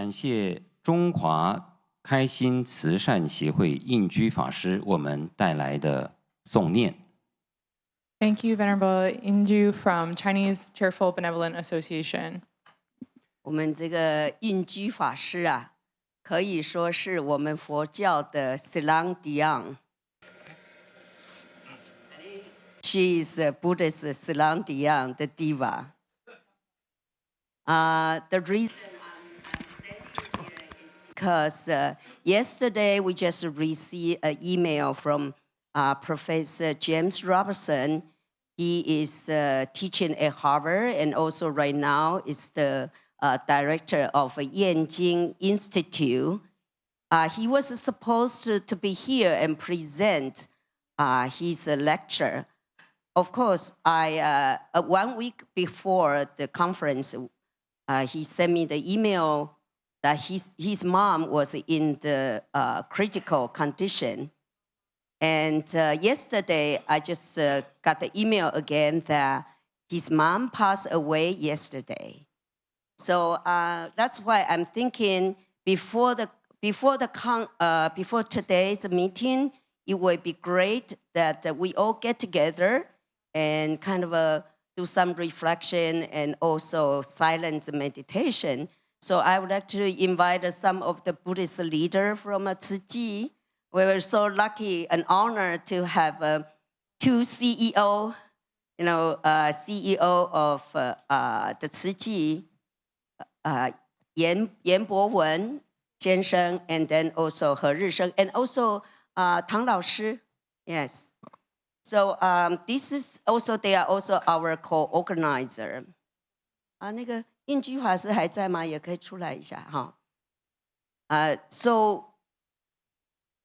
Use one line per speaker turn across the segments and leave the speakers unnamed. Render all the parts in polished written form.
感谢中华开心慈善协会印居法师我们带来的诵念。
Thank you, Venerable Inju from Chinese Cheerful Benevolent Association.
我们这个印居法师啊，可以说是我们佛教的 Silang Diang. She is a Buddhist Silang Diang, the diva. The reason I'm standing here is because yesterday we just received an email from Professor James Robertson. He is teaching at Harvard and also right now is the director of Yanjing Institute. He was supposed to be here and present his lecture. Of course, 1 week before the conference, he sent me the email that his mom was in the critical condition. And yesterday, I just got the email again that his mom passed away yesterday. So that's why I'm thinking before today's meeting, it would be great that we all get together and kind of do some reflection and also silent meditation. So I would like to invite some of the Buddhist leaders from Tzu Chi. We were so lucky and honored to have two CEO, CEO of the Tzu Chi, Yan Bowen 先生, and then also He Risheng, and also Tang Lao Shi. Yes. So this is also, they are also our co-organizer. 那个印居法师还在吗？也可以出来一下哈。So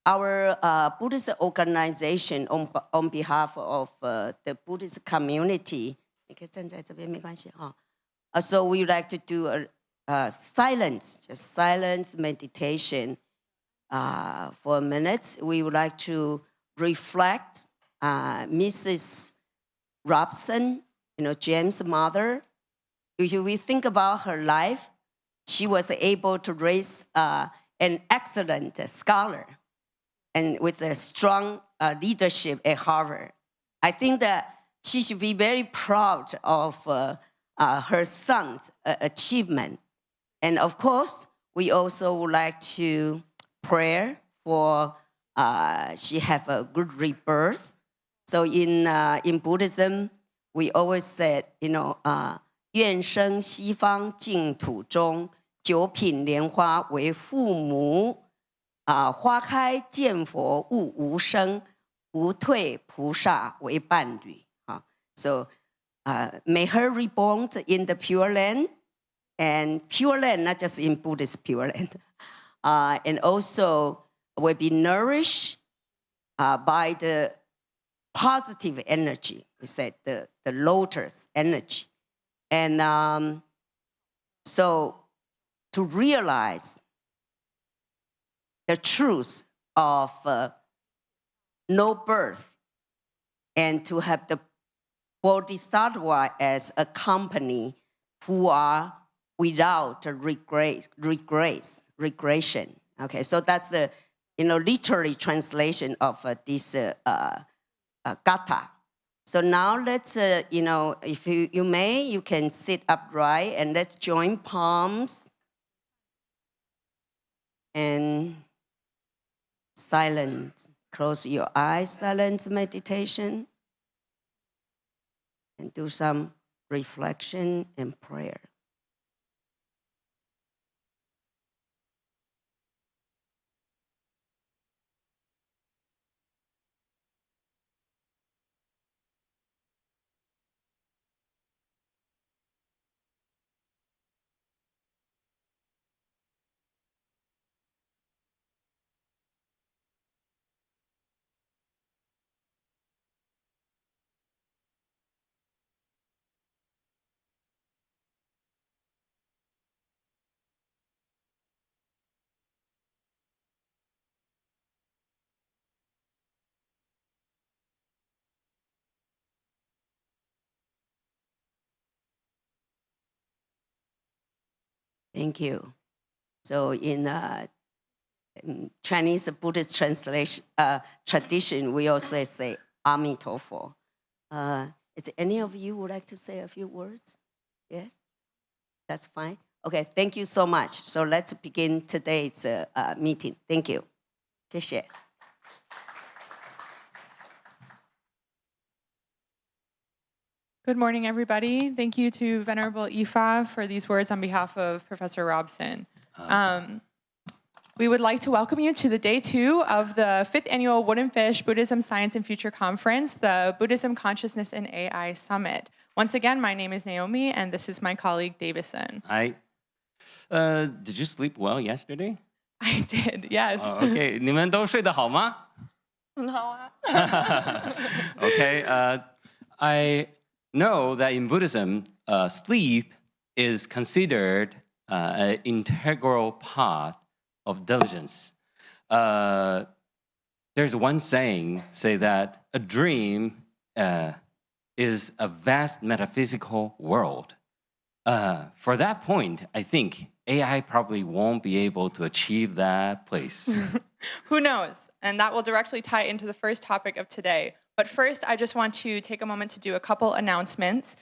our Buddhist organization on behalf of the Buddhist community, 你可以站在这边没关系哈。So we would like to do a silence, just silence meditation for a minute. We would like to reflect Mrs. Robson, James' mother. If we think about her life, she was able to raise an excellent scholar and with a strong leadership at Harvard. I think that she should be very proud of her son's achievement. And of course, we also would like to pray for she have a good rebirth. So in Buddhism, we always said, 愿生西方净土中，九品莲花为父母。花开见佛悟无生，不退菩萨为伴侣。So may her reborn in the Pure Land, and Pure Land, not just in Buddhist Pure Land, and also will be nourished by the positive energy. We said the lotus energy. And so to realize the truth of no birth and to have the Bodhisattva as a company who are without regression. Okay, so that's the literary translation of this gatha. So now let's, if you may, you can sit upright and let's join palms and silent. Close your eyes, silent meditation, and do some reflection and prayer. Thank you. So in Chinese Buddhist tradition, we also say Amitofo. Is any of you would like to say a few words? Yes? That's fine. Okay, thank you so much. So let's begin today's meeting. Thank you. 谢谢。
Good morning, everybody. Thank you to Venerable Ifa for these words on behalf of Professor Robson. We would like to welcome you to the day 2 of the 5th annual Wooden Fish Buddhism Science and Future Conference, the Buddhism Consciousness and AI Summit. Once again, my name is Naomi, and this is my colleague, Davison.
Hi. Did you sleep well yesterday?
I did, yes.
Okay, 你们都睡得好吗？
很好啊。
Okay, I know that in Buddhism, sleep is considered an integral part of diligence. There's one saying, say that a dream is a vast metaphysical world. For that point, I think AI probably won't be able to achieve that place.
Who knows? And that will directly tie into the first topic of today. But first, I just want to take a moment to do a couple announcements.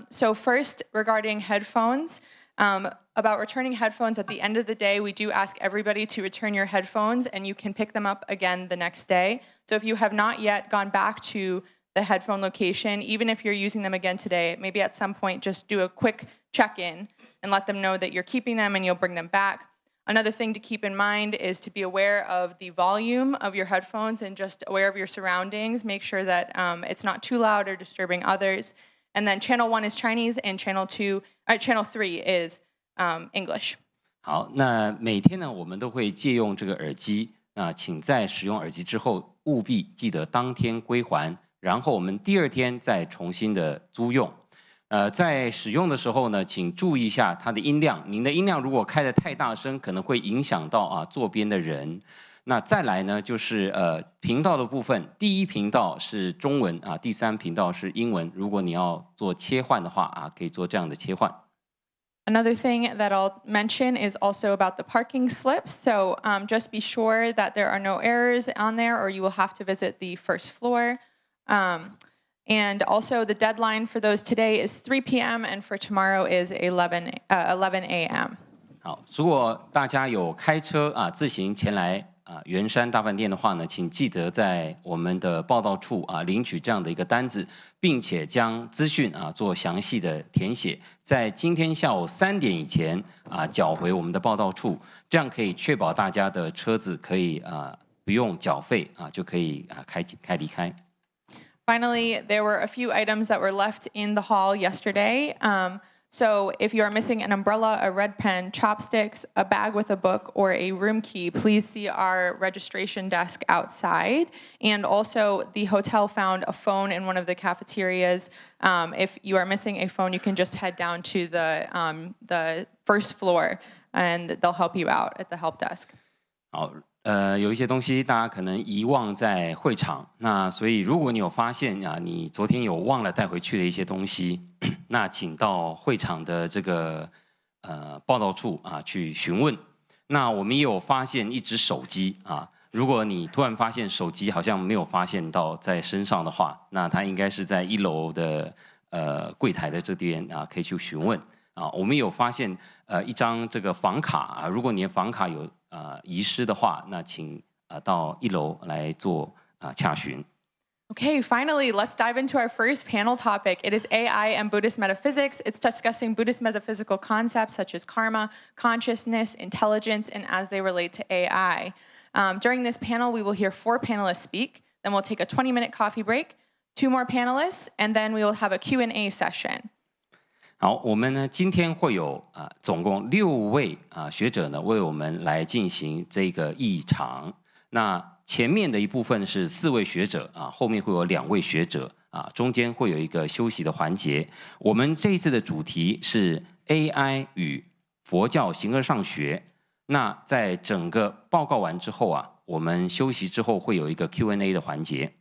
So first, regarding headphones, about returning headphones at the end of the day, we do ask everybody to return your headphones, and you can pick them up again the next day. So if you have not yet gone back to the headphone location, even if you're using them again today, maybe at some point just do a quick check-in and let them know that you're keeping them and you'll bring them back. Another thing to keep in mind is to be aware of the volume of your headphones and just aware of your surroundings. Make sure that it's not too loud or disturbing others. And then channel 1 is Chinese and channel 3 is English.
好，那每天呢，我们都会借用这个耳机啊，请在使用耳机之后，务必记得当天归还，然后我们第2天再重新的租用。在使用的时候呢，请注意一下它的音量。您的音量如果开得太大声，可能会影响到坐边的人。那再来呢，就是频道的部分，第1频道是中文啊，第3频道是英文。如果你要做切换的话可以做这样的切换。
Another thing that I'll mention is also about the parking slips. So just be sure that there are no errors on there, or you will have to visit the first floor. And also the deadline for those today is 3 p.m. and for tomorrow is 11 a.m.
好，如果大家有开车自行前来圆山大饭店的话呢，请记得在我们的报到处领取这样的一个单子，并且将资讯做详细的填写，在今天下午3点以前缴回我们的报到处，这样可以确保大家的车子可以不用缴费就可以离开。
Finally, there were a few items that were left in the hall yesterday. So if you are missing an umbrella, a red pen, chopsticks, a bag with a book, or a room key, please see our registration desk outside. And also, the hotel found a phone in one of the cafeterias. If you are missing a phone, you can just head down to the first floor, and they'll help you out at the help desk.
好。有一些东西大家可能遗忘在会场，那所以如果你有发现你昨天有忘了带回去的一些东西，那请到会场的这个报到处去询问。那我们也有发现一只手机如果你突然发现手机好像没有发现到在身上的话，那它应该是在1楼的柜台的这边可以去询问我们有发现一张这个房卡如果你的房卡有遗失的话，那请到1楼来做洽询。
Okay, finally, let's dive into our first panel topic. It is AI and Buddhist metaphysics. It's discussing Buddhist metaphysical concepts such as karma, consciousness, intelligence, and as they relate to AI. During this panel, we will hear 4 panelists speak. Then we'll take a 20-minute coffee break, 2 more panelists, and then we will have a Q&A session.
好，我们呢今天会有总共6位学者呢为我们来进行这个议场。那前面的一部分是4位学者后面会有2位学者中间会有一个休息的环节。我们这一次的主题是 AI 与佛教形而上学。那在整个报告完之后我们休息之后会有一个 Q&A 的环节。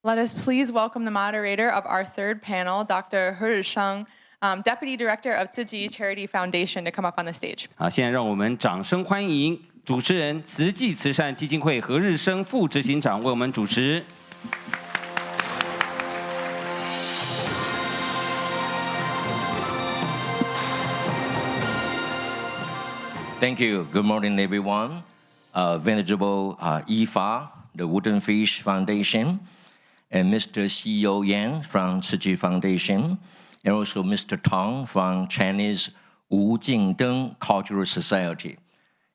Let us please welcome the moderator of our 3rd panel, Dr. He Sheng. Deputy Director of Tzu Chi Charity Foundation, to come up on the stage.
好，现在让我们掌声欢迎主持人慈济慈善基金会何日生副执行长为我们主持。
Thank you. Good morning, everyone. Venerable Yifa, the Wooden Fish Foundation, and Mr. CEO Yan from Tzu Chi Foundation, and also Mr. Tang from Chinese Wu Jingdeng Cultural Society,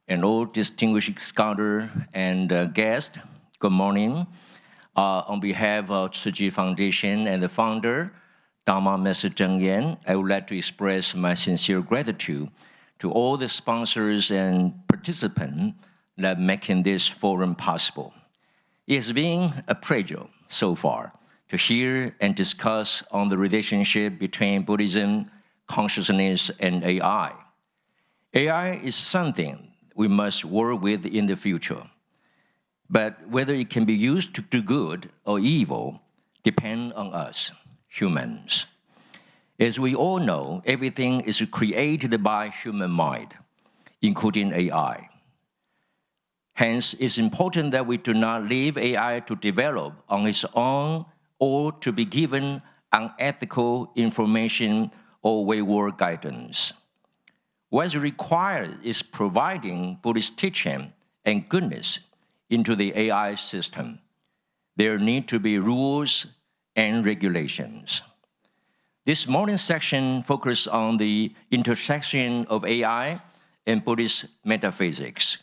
and all distinguished scholars and guests, good morning. On behalf of Tzu Chi Foundation and the founder, Dharma Master Zheng Yan, I would like to express my sincere gratitude to all the sponsors and participants that making this forum possible. It has been a pleasure so far to hear and discuss on the relationship between Buddhism, consciousness, and AI. AI is something we must work with in the future. But whether it can be used to do good or evil depends on us, humans. As we all know, everything is created by human mind, including AI. Hence, it's important that we do not leave AI to develop on its own or to be given unethical information or wayward guidance. What's required is providing Buddhist teaching and goodness into the AI system. There need to be rules and regulations. This morning's section focuses on the intersection of AI and Buddhist metaphysics.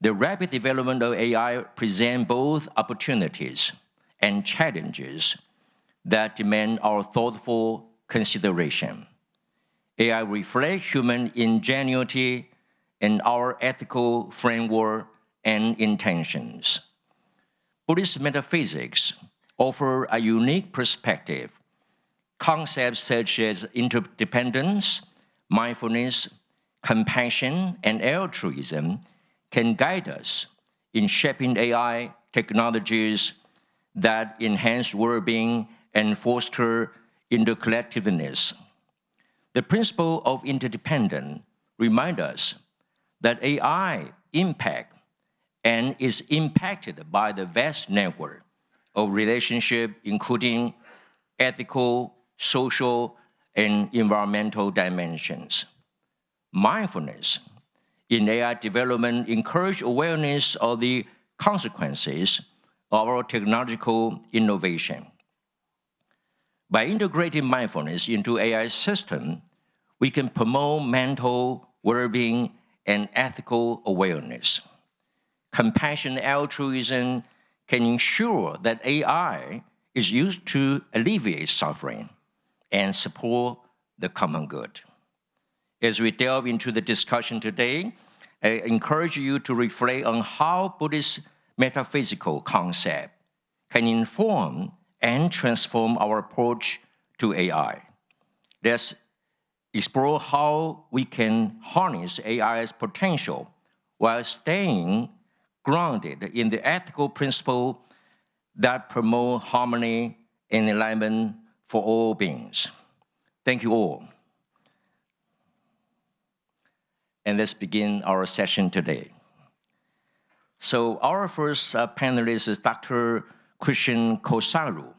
The rapid development of AI presents both opportunities and challenges that demand our thoughtful consideration. AI reflects human ingenuity and our ethical framework and intentions. Buddhist metaphysics offer a unique perspective. Concepts such as interdependence, mindfulness, compassion, and altruism can guide us in shaping AI technologies that enhance well-being and foster intercollectiveness. The principle of interdependence reminds us that AI impacts and is impacted by the vast network of relationships, including ethical, social, and environmental dimensions. Mindfulness in AI development encourages awareness of the consequences of our technological innovation. By integrating mindfulness into AI systems, we can promote mental well-being and ethical awareness. Compassion and altruism can ensure that AI is used to alleviate suffering and support the common good. As we delve into the discussion today, I encourage you to reflect on how Buddhist metaphysical concepts can inform and transform our approach to AI. Let's explore how we can harness AI's potential while staying grounded in the ethical principles that promote harmony and alignment for all beings. Thank you all. And let's begin our session today. So our first panelist is Dr. Christian Kosaru.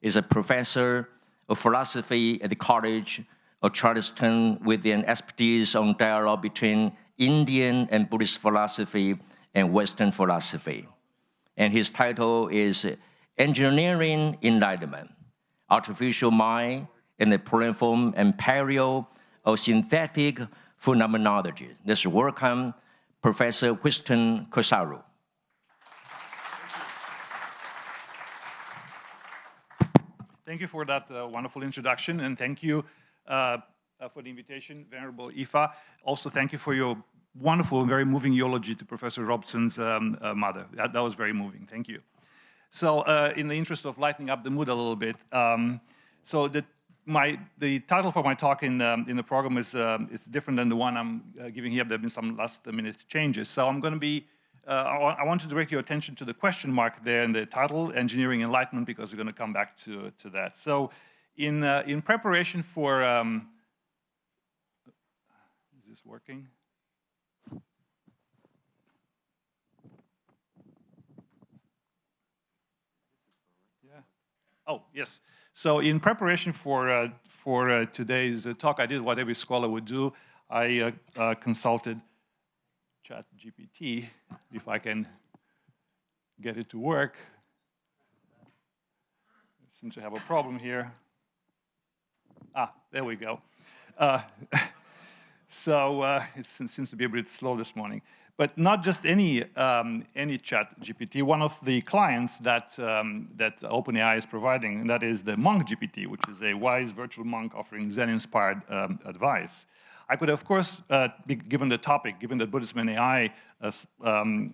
He's a professor of philosophy at the College of Charleston with an expertise on dialogue between Indian and Buddhist philosophy and Western philosophy. And his title is Engineering Enlightenment, Artificial Mind and the Platform and Peril of Synthetic Phenomenology. Let's welcome Professor Christian Kosaru.
Thank you for that wonderful introduction, and thank you for the invitation, Venerable Yifa. Also, thank you for your wonderful and very moving eulogy to Professor Robson's mother. That was very moving. Thank you. So, in the interest of lightening up the mood a little bit, so the title for my talk in the program is different than the one I'm giving here. There have been some last-minute changes. So I'm going to be, I want to direct your attention to the question mark there in the title, Engineering Enlightenment, because we're going to come back to that. So In preparation for, is this working? Yeah. Oh, yes. So in preparation for today's talk, I did what every scholar would do. I consulted ChatGPT, if I can get it to work. I seem to have a problem here. Ah, there we go. It seems to be a bit slow this morning. But not just any chat GPT. One of the clients that OpenAI is providing, and that is the Monk GPT, which is a wise virtual monk offering Zen-inspired advice. I could, of course, given the topic, given that Buddhism and AI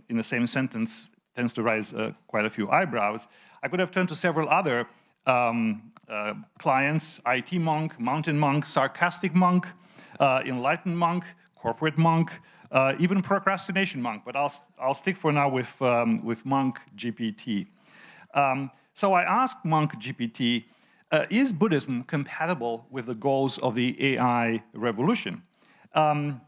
in the same sentence tends to raise quite a few eyebrows, I could have turned to several other clients: IT monk, mountain monk, sarcastic monk, enlightened monk, corporate monk, even procrastination monk. But I'll stick for now with Monk GPT. So I asked Monk GPT, is Buddhism compatible with the goals of the AI revolution? And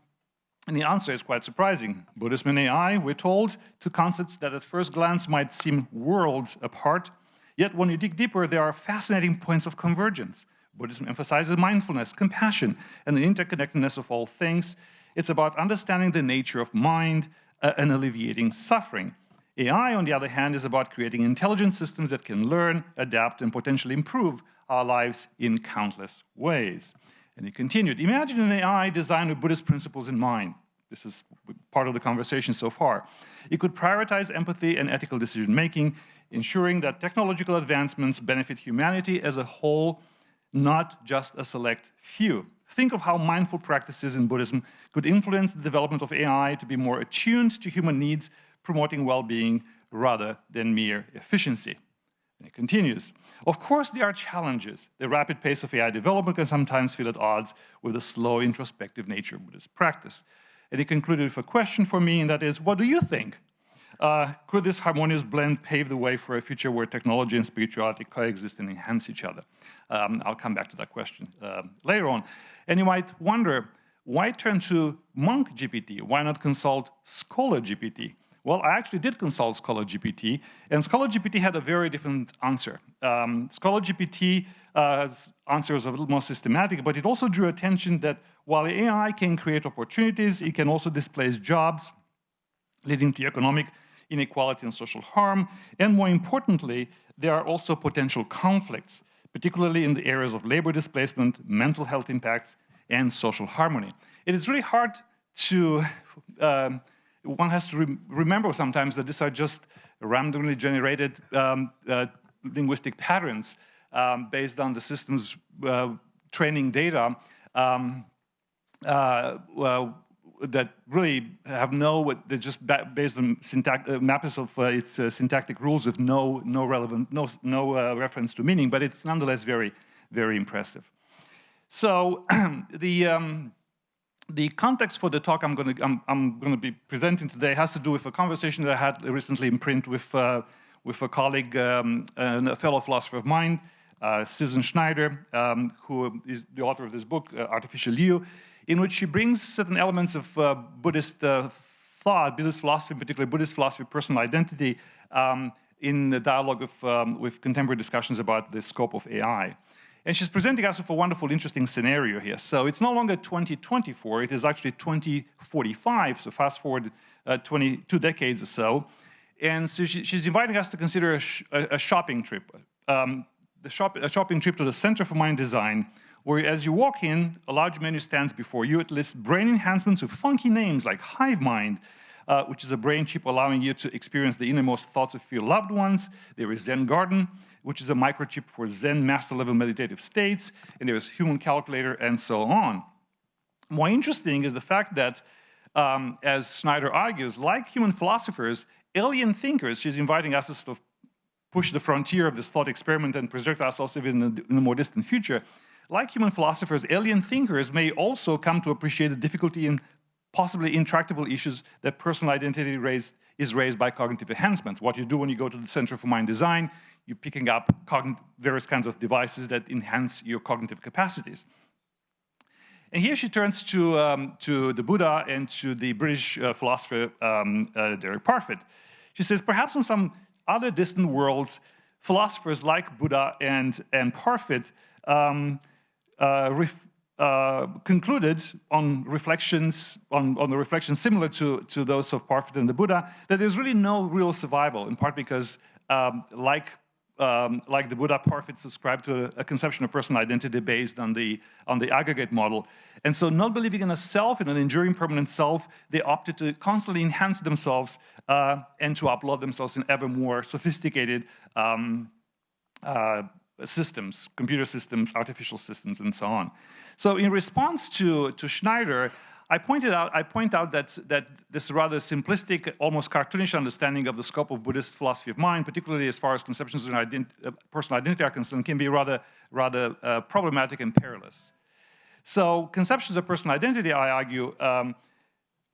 the answer is quite surprising. Buddhism and AI, we're told, two concepts that at first glance might seem worlds apart, yet when you dig deeper, there are fascinating points of convergence. Buddhism emphasizes mindfulness, compassion, and the interconnectedness of all things. It's about understanding the nature of mind and alleviating suffering. AI, on the other hand, is about creating intelligent systems that can learn, adapt, and potentially improve our lives in countless ways. And he continued, imagine an AI designed with Buddhist principles in mind. This is part of the conversation so far. It could prioritize empathy and ethical decision-making, ensuring that technological advancements benefit humanity as a whole, not just a select few. Think of how mindful practices in Buddhism could influence the development of AI to be more attuned to human needs, promoting well-being rather than mere efficiency. And it continues. Of course, there are challenges. The rapid pace of AI development can sometimes feel at odds with the slow, introspective nature of Buddhist practice. And he concluded with a question for me, and that is, what do you think? Could this harmonious blend pave the way for a future where technology and spirituality coexist and enhance each other? I'll come back to that question later on. And you might wonder, why turn to Monk GPT? Why not consult Scholar GPT? Well, I actually did consult Scholar GPT, and Scholar GPT had a very different answer. Scholar GPT's answer was a little more systematic, but it also drew attention that while AI can create opportunities, it can also displace jobs, leading to economic inequality and social harm. And more importantly, there are also potential conflicts, particularly in the areas of labor displacement, mental health impacts, and social harmony. It is really hard to, one has to remember sometimes that these are just randomly generated linguistic patterns based on the system's training data that really have they're just based on maps of its syntactic rules with no reference to meaning, but it's nonetheless very, very impressive. So the context for the talk I'm going to be presenting today has to do with a conversation that I had recently in print with a colleague, a fellow philosopher of mind, Susan Schneider, who is the author of this book, Artificial You, in which she brings certain elements of Buddhist thought, Buddhist philosophy, in particular Buddhist philosophy of personal identity, in the dialogue with contemporary discussions about the scope of AI. And she's presenting us with a wonderful, interesting scenario here. So it's no longer 2024, it is actually 2045, so fast forward 22 decades or so. And so she's inviting us to consider a shopping trip, a shopping trip to the Center for Mind Design, where as you walk in, a large menu stands before you. It lists brain enhancements with funky names like Hive Mind, which is a brain chip allowing you to experience the innermost thoughts of your loved ones. There is Zen Garden, which is a microchip for Zen master-level meditative states. And there is Human Calculator, and so on. More interesting is the fact that, as Schneider argues, like human philosophers, alien thinkers, she's inviting us to sort of push the frontier of this thought experiment and project ourselves even in a more distant future. Like human philosophers, alien thinkers may also come to appreciate the difficulty in possibly intractable issues that personal identity is raised by cognitive enhancement. What you do when you go to the Center for Mind Design, you're picking up various kinds of devices that enhance your cognitive capacities. And here she turns to the Buddha and to the British philosopher Derek Parfit. She says, perhaps in some other distant worlds, philosophers like Buddha and Parfit concluded on reflections, on the reflections similar to those of Parfit and the Buddha, that there's really no real survival, in part because like the Buddha, Parfit subscribed to a conception of personal identity based on the aggregate model. And so not believing in a self, in an enduring permanent self, they opted to constantly enhance themselves and to upload themselves in ever more sophisticated systems, computer systems, artificial systems, and so on. So in response to Schneider, I point out that this rather simplistic, almost cartoonish understanding of the scope of Buddhist philosophy of mind, particularly as far as conceptions of personal identity are concerned, can be rather problematic and perilous. So conceptions of personal identity, I argue,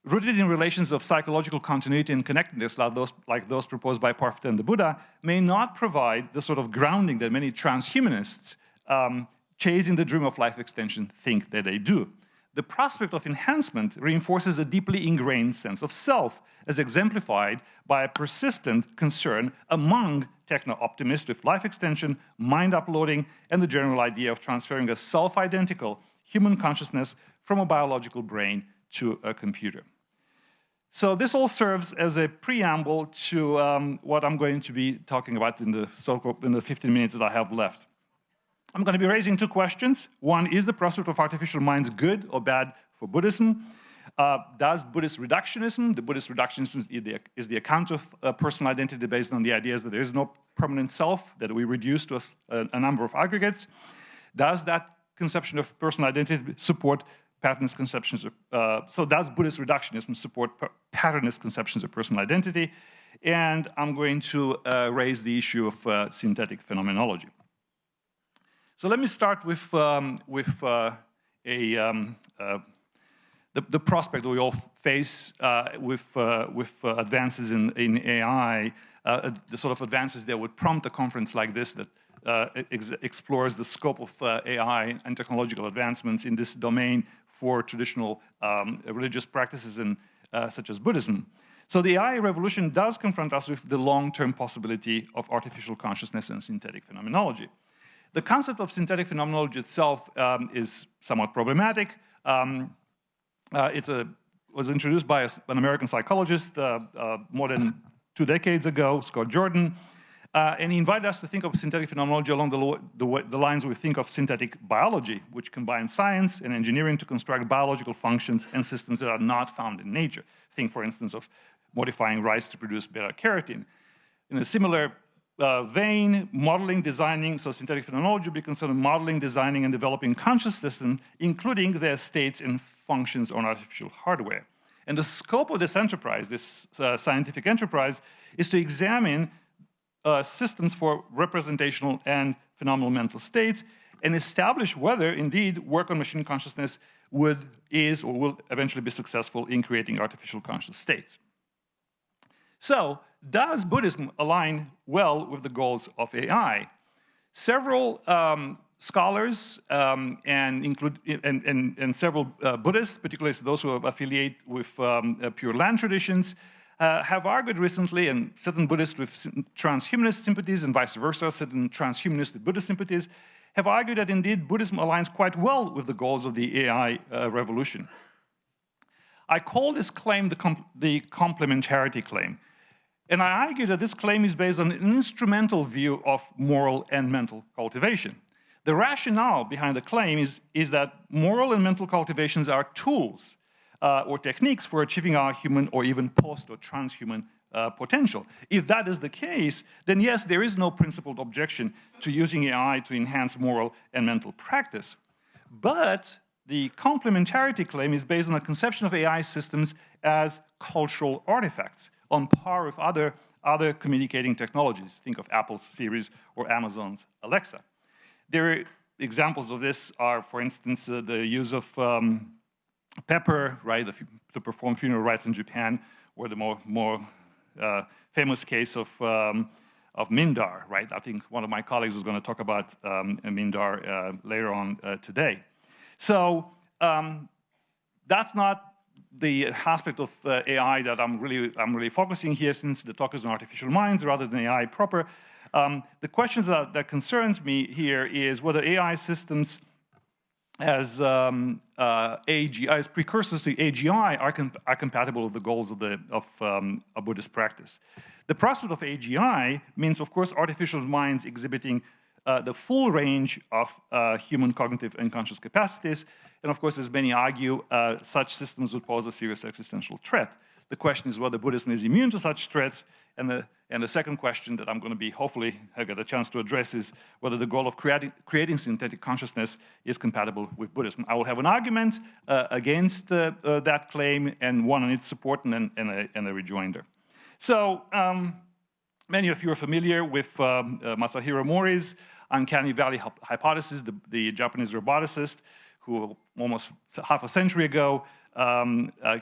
rooted in relations of psychological continuity and connectedness, like those proposed by Parfit and the Buddha, may not provide the sort of grounding that many transhumanists chasing the dream of life extension think that they do. The prospect of enhancement reinforces a deeply ingrained sense of self, as exemplified by a persistent concern among techno-optimists with life extension, mind uploading, and the general idea of transferring a self-identical human consciousness from a biological brain to a computer. So this all serves as a preamble to what I'm going to be talking about in the 15 minutes that I have left. I'm going to be raising two questions. One, is the prospect of artificial minds good or bad for Buddhism? Does Buddhist reductionism, the Buddhist reductionism is the account of personal identity based on the ideas that there is no permanent self, that we reduce to a number of aggregates? Does that conception of personal identity support patternist conceptions so does Buddhist reductionism support patternist conceptions of personal identity? And I'm going to raise the issue of synthetic phenomenology. So let me start with the prospect that we all face with advances in AI, the sort of advances that would prompt a conference like this that explores the scope of AI and technological advancements in this domain for traditional religious practices such as Buddhism. So the AI revolution does confront us with the long-term possibility of artificial consciousness and synthetic phenomenology. The concept of synthetic phenomenology itself is somewhat problematic. It was introduced by an American psychologist more than 2 decades ago, Scott Jordan, and he invited us to think of synthetic phenomenology along the lines we think of synthetic biology, which combines science and engineering to construct biological functions and systems that are not found in nature. Think, for instance, of modifying rice to produce beta-carotene. In a similar vein, modeling, designing, so synthetic phenomenology will be concerned with modeling, designing, and developing conscious systems, including their states and functions on artificial hardware. And the scope of this enterprise, this scientific enterprise, is to examine systems for representational and phenomenal mental states and establish whether, indeed, work on machine consciousness is or will eventually be successful in creating artificial conscious states. So, does Buddhism align well with the goals of AI? Several scholars and several Buddhists, particularly those who affiliate with Pure Land traditions, have argued recently, and certain Buddhists with transhumanist sympathies and vice versa, certain transhumanists with Buddhist sympathies, have argued that indeed Buddhism aligns quite well with the goals of the AI revolution. I call this claim the complementarity claim. And I argue that this claim is based on an instrumental view of moral and mental cultivation. The rationale behind the claim is that moral and mental cultivations are tools or techniques for achieving our human or even post- or transhuman potential. If that is the case, then yes, there is no principled objection to using AI to enhance moral and mental practice. But the complementarity claim is based on a conception of AI systems as cultural artifacts, on par with other communicating technologies. Think of Apple's Siri or Amazon's Alexa. Examples of this are, for instance, the use of Pepper, right? to perform funeral rites in Japan, or the more famous case of Mindar, right? I think one of my colleagues is going to talk about Mindar later on today. So that's not the aspect of AI that I'm really focusing here, since the talk is on artificial minds rather than AI proper. The questions that concerns me here is whether AI systems as precursors to AGI are compatible with the goals of a Buddhist practice. The prospect of AGI means, of course, artificial minds exhibiting the full range of human cognitive and conscious capacities. And of course, as many argue, such systems would pose a serious existential threat. The question is whether Buddhism is immune to such threats. And the second question that I'm going to be, hopefully, I get a chance to address is whether the goal of creating synthetic consciousness is compatible with Buddhism. I will have an argument against that claim, and one on its support, and a rejoinder. So many of you are familiar with Masahiro Mori's uncanny valley hypothesis, the Japanese roboticist who almost half a century ago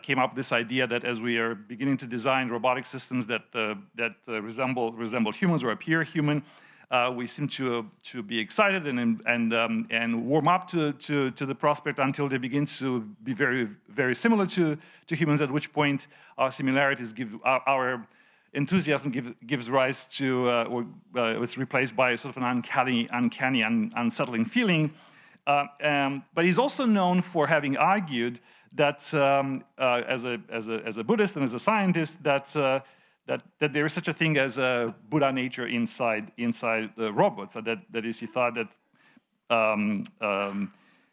came up with this idea that as we are beginning to design robotic systems that resemble humans or appear human, we seem to be excited and warm up to the prospect until they begin to be very similar to humans, at which point our similarities our enthusiasm gives rise to, it's replaced by sort of an uncanny and unsettling feeling. But he's also known for having argued that as a Buddhist and as a scientist, that there is such a thing as a Buddha nature inside the robots. So that is, he thought that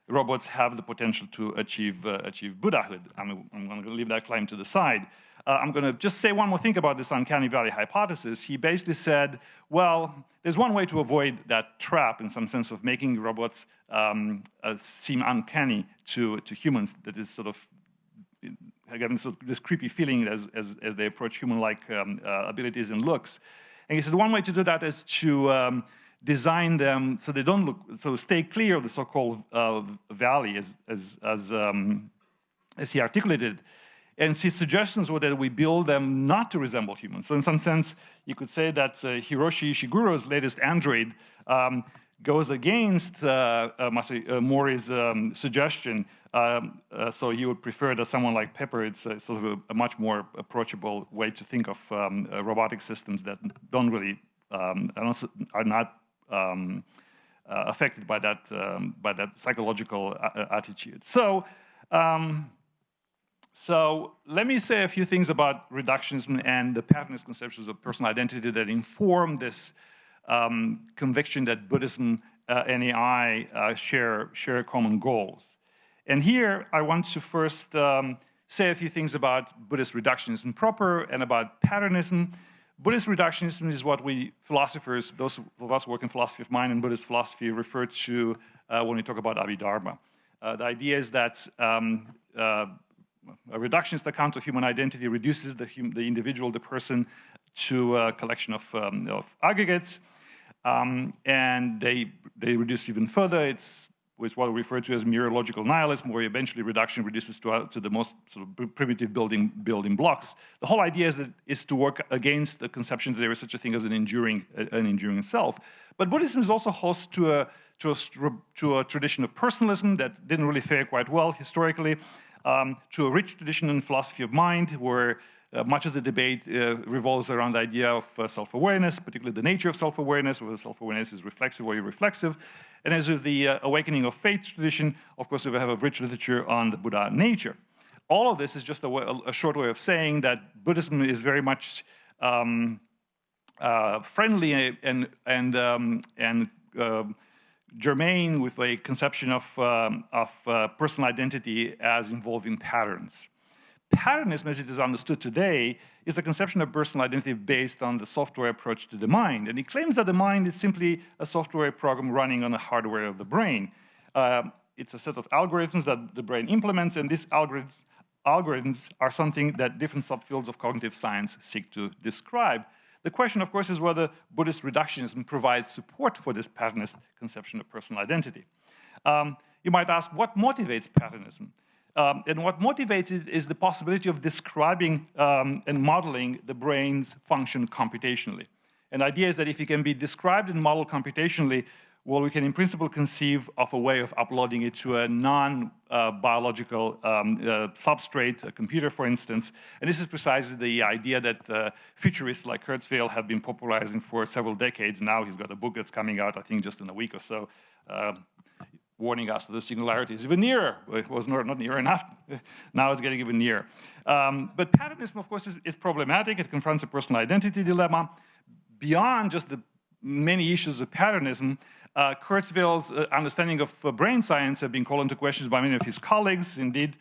robots have the potential to achieve Buddhahood. I'm going to leave that claim to the side. I'm going to just say one more thing about this uncanny valley hypothesis. He basically said, well, there's one way to avoid that trap, in some sense, of making robots seem uncanny to humans. That is sort of having this creepy feeling as they approach human-like abilities and looks. And he said one way to do that is to design them so they don't look, so stay clear of the so-called valley, as he articulated. And his suggestions were that we build them not to resemble humans. So in some sense, you could say that Hiroshi Ishiguro's latest android goes against Mori's suggestion. So he would prefer that someone like Pepper, it's sort of a much more approachable way to think of robotic systems that don't really, are not affected by that psychological attitude. So let me say a few things about reductionism and the patternist conceptions of personal identity that inform this conviction that Buddhism and AI share common goals. And here I want to first say a few things about Buddhist reductionism proper and about patternism. Buddhist reductionism is what we philosophers, those of us who work in philosophy of mind and Buddhist philosophy, refer to when we talk about Abhidharma. The idea is that a reductionist account of human identity reduces the individual, the person, to a collection of aggregates, and they reduce even further. It's what we refer to as mereological nihilism, where eventually reduction reduces to the most sort of primitive building blocks. The whole idea is to work against the conception that there is such a thing as an enduring self. But Buddhism is also host to a tradition of personalism that didn't really fare quite well historically. To a rich tradition in philosophy of mind, where much of the debate revolves around the idea of self-awareness, particularly the nature of self-awareness, whether self-awareness is reflexive or irreflexive. And as with the awakening of faith tradition, of course, we have a rich literature on the Buddha nature. All of this is just a short way of saying that Buddhism is very much friendly and germane with a conception of personal identity as involving patterns. Patternism, as it is understood today, is a conception of personal identity based on the software approach to the mind. And it claims that the mind is simply a software program running on the hardware of the brain. It's a set of algorithms that the brain implements, and these algorithms are something that different subfields of cognitive science seek to describe. The question, of course, is whether Buddhist reductionism provides support for this patternist conception of personal identity. You might ask, what motivates patternism? And what motivates it is the possibility of describing and modeling the brain's function computationally. And the idea is that if it can be described and modeled computationally, well, we can in principle conceive of a way of uploading it to a non-biological substrate, a computer, for instance. And this is precisely the idea that futurists like Kurzweil have been popularizing for several decades now. He's got a book that's coming out, I think, just in a week or so, warning us that the singularity is even nearer. Well, it was not near enough. Now it's getting even nearer. But patternism, of course, is problematic. It confronts a personal identity dilemma. Beyond just the many issues of patternism, Kurzweil's understanding of brain science have been called into question by many of his colleagues. Indeed,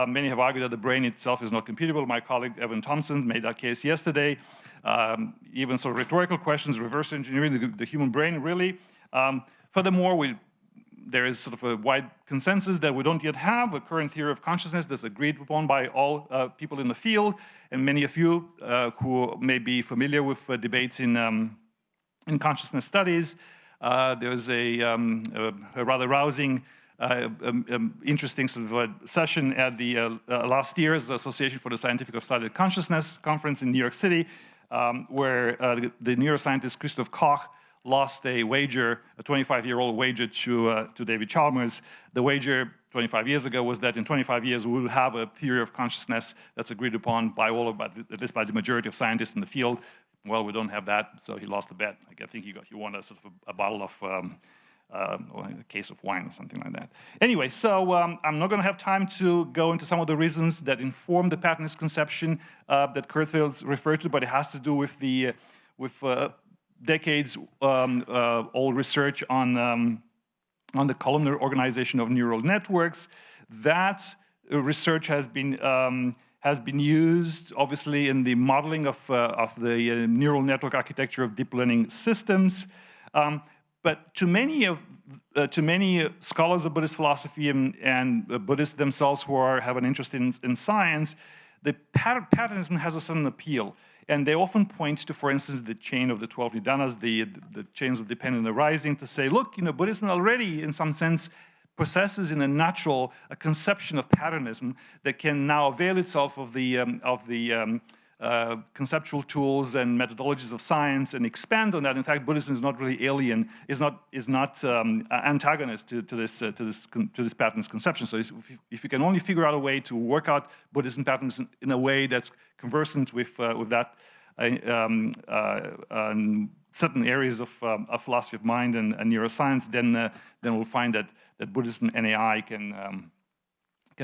many have argued that the brain itself is not computable. My colleague Evan Thompson made that case yesterday. Even sort of rhetorical questions, reverse engineering the human brain, really. Furthermore, there is sort of a wide consensus that we don't yet have a current theory of consciousness that's agreed upon by all people in the field. And many of you who may be familiar with debates in consciousness studies, there's a rather rousing, interesting sort of session at the last year's Association for the Scientific Study of Consciousness conference in New York City, where the neuroscientist Christoph Koch lost a wager, a 25-year-old wager to David Chalmers. The wager 25 years ago was that in 25 years we will have a theory of consciousness that's agreed upon by all of, at least by the majority of scientists in the field. Well, we don't have that, so he lost the bet. I think he won a sort of a bottle of, or a case of wine or something like that. Anyway, so I'm not going to have time to go into some of the reasons that inform the patternist conception that Kurzweil's referred to, but it has to do with the decades old research on the columnar organization of neural networks. That research has been used, obviously, in the modeling of the neural network architecture of deep learning systems. But to many scholars of Buddhist philosophy and Buddhists themselves who have an interest in science, the patternism has a certain appeal. And they often point to, for instance, the chain of the 12 nidanas, the chains of dependent arising, to say, look, Buddhism already, in some sense, possesses in a nutshell a conception of patternism that can now avail itself of the conceptual tools and methodologies of science and expand on that. In fact, Buddhism is not really alien, is not antagonist to this patternist conception. So if you can only figure out a way to work out Buddhism patterns in a way that's conversant with that certain areas of philosophy of mind and neuroscience, then we'll find that Buddhism and AI can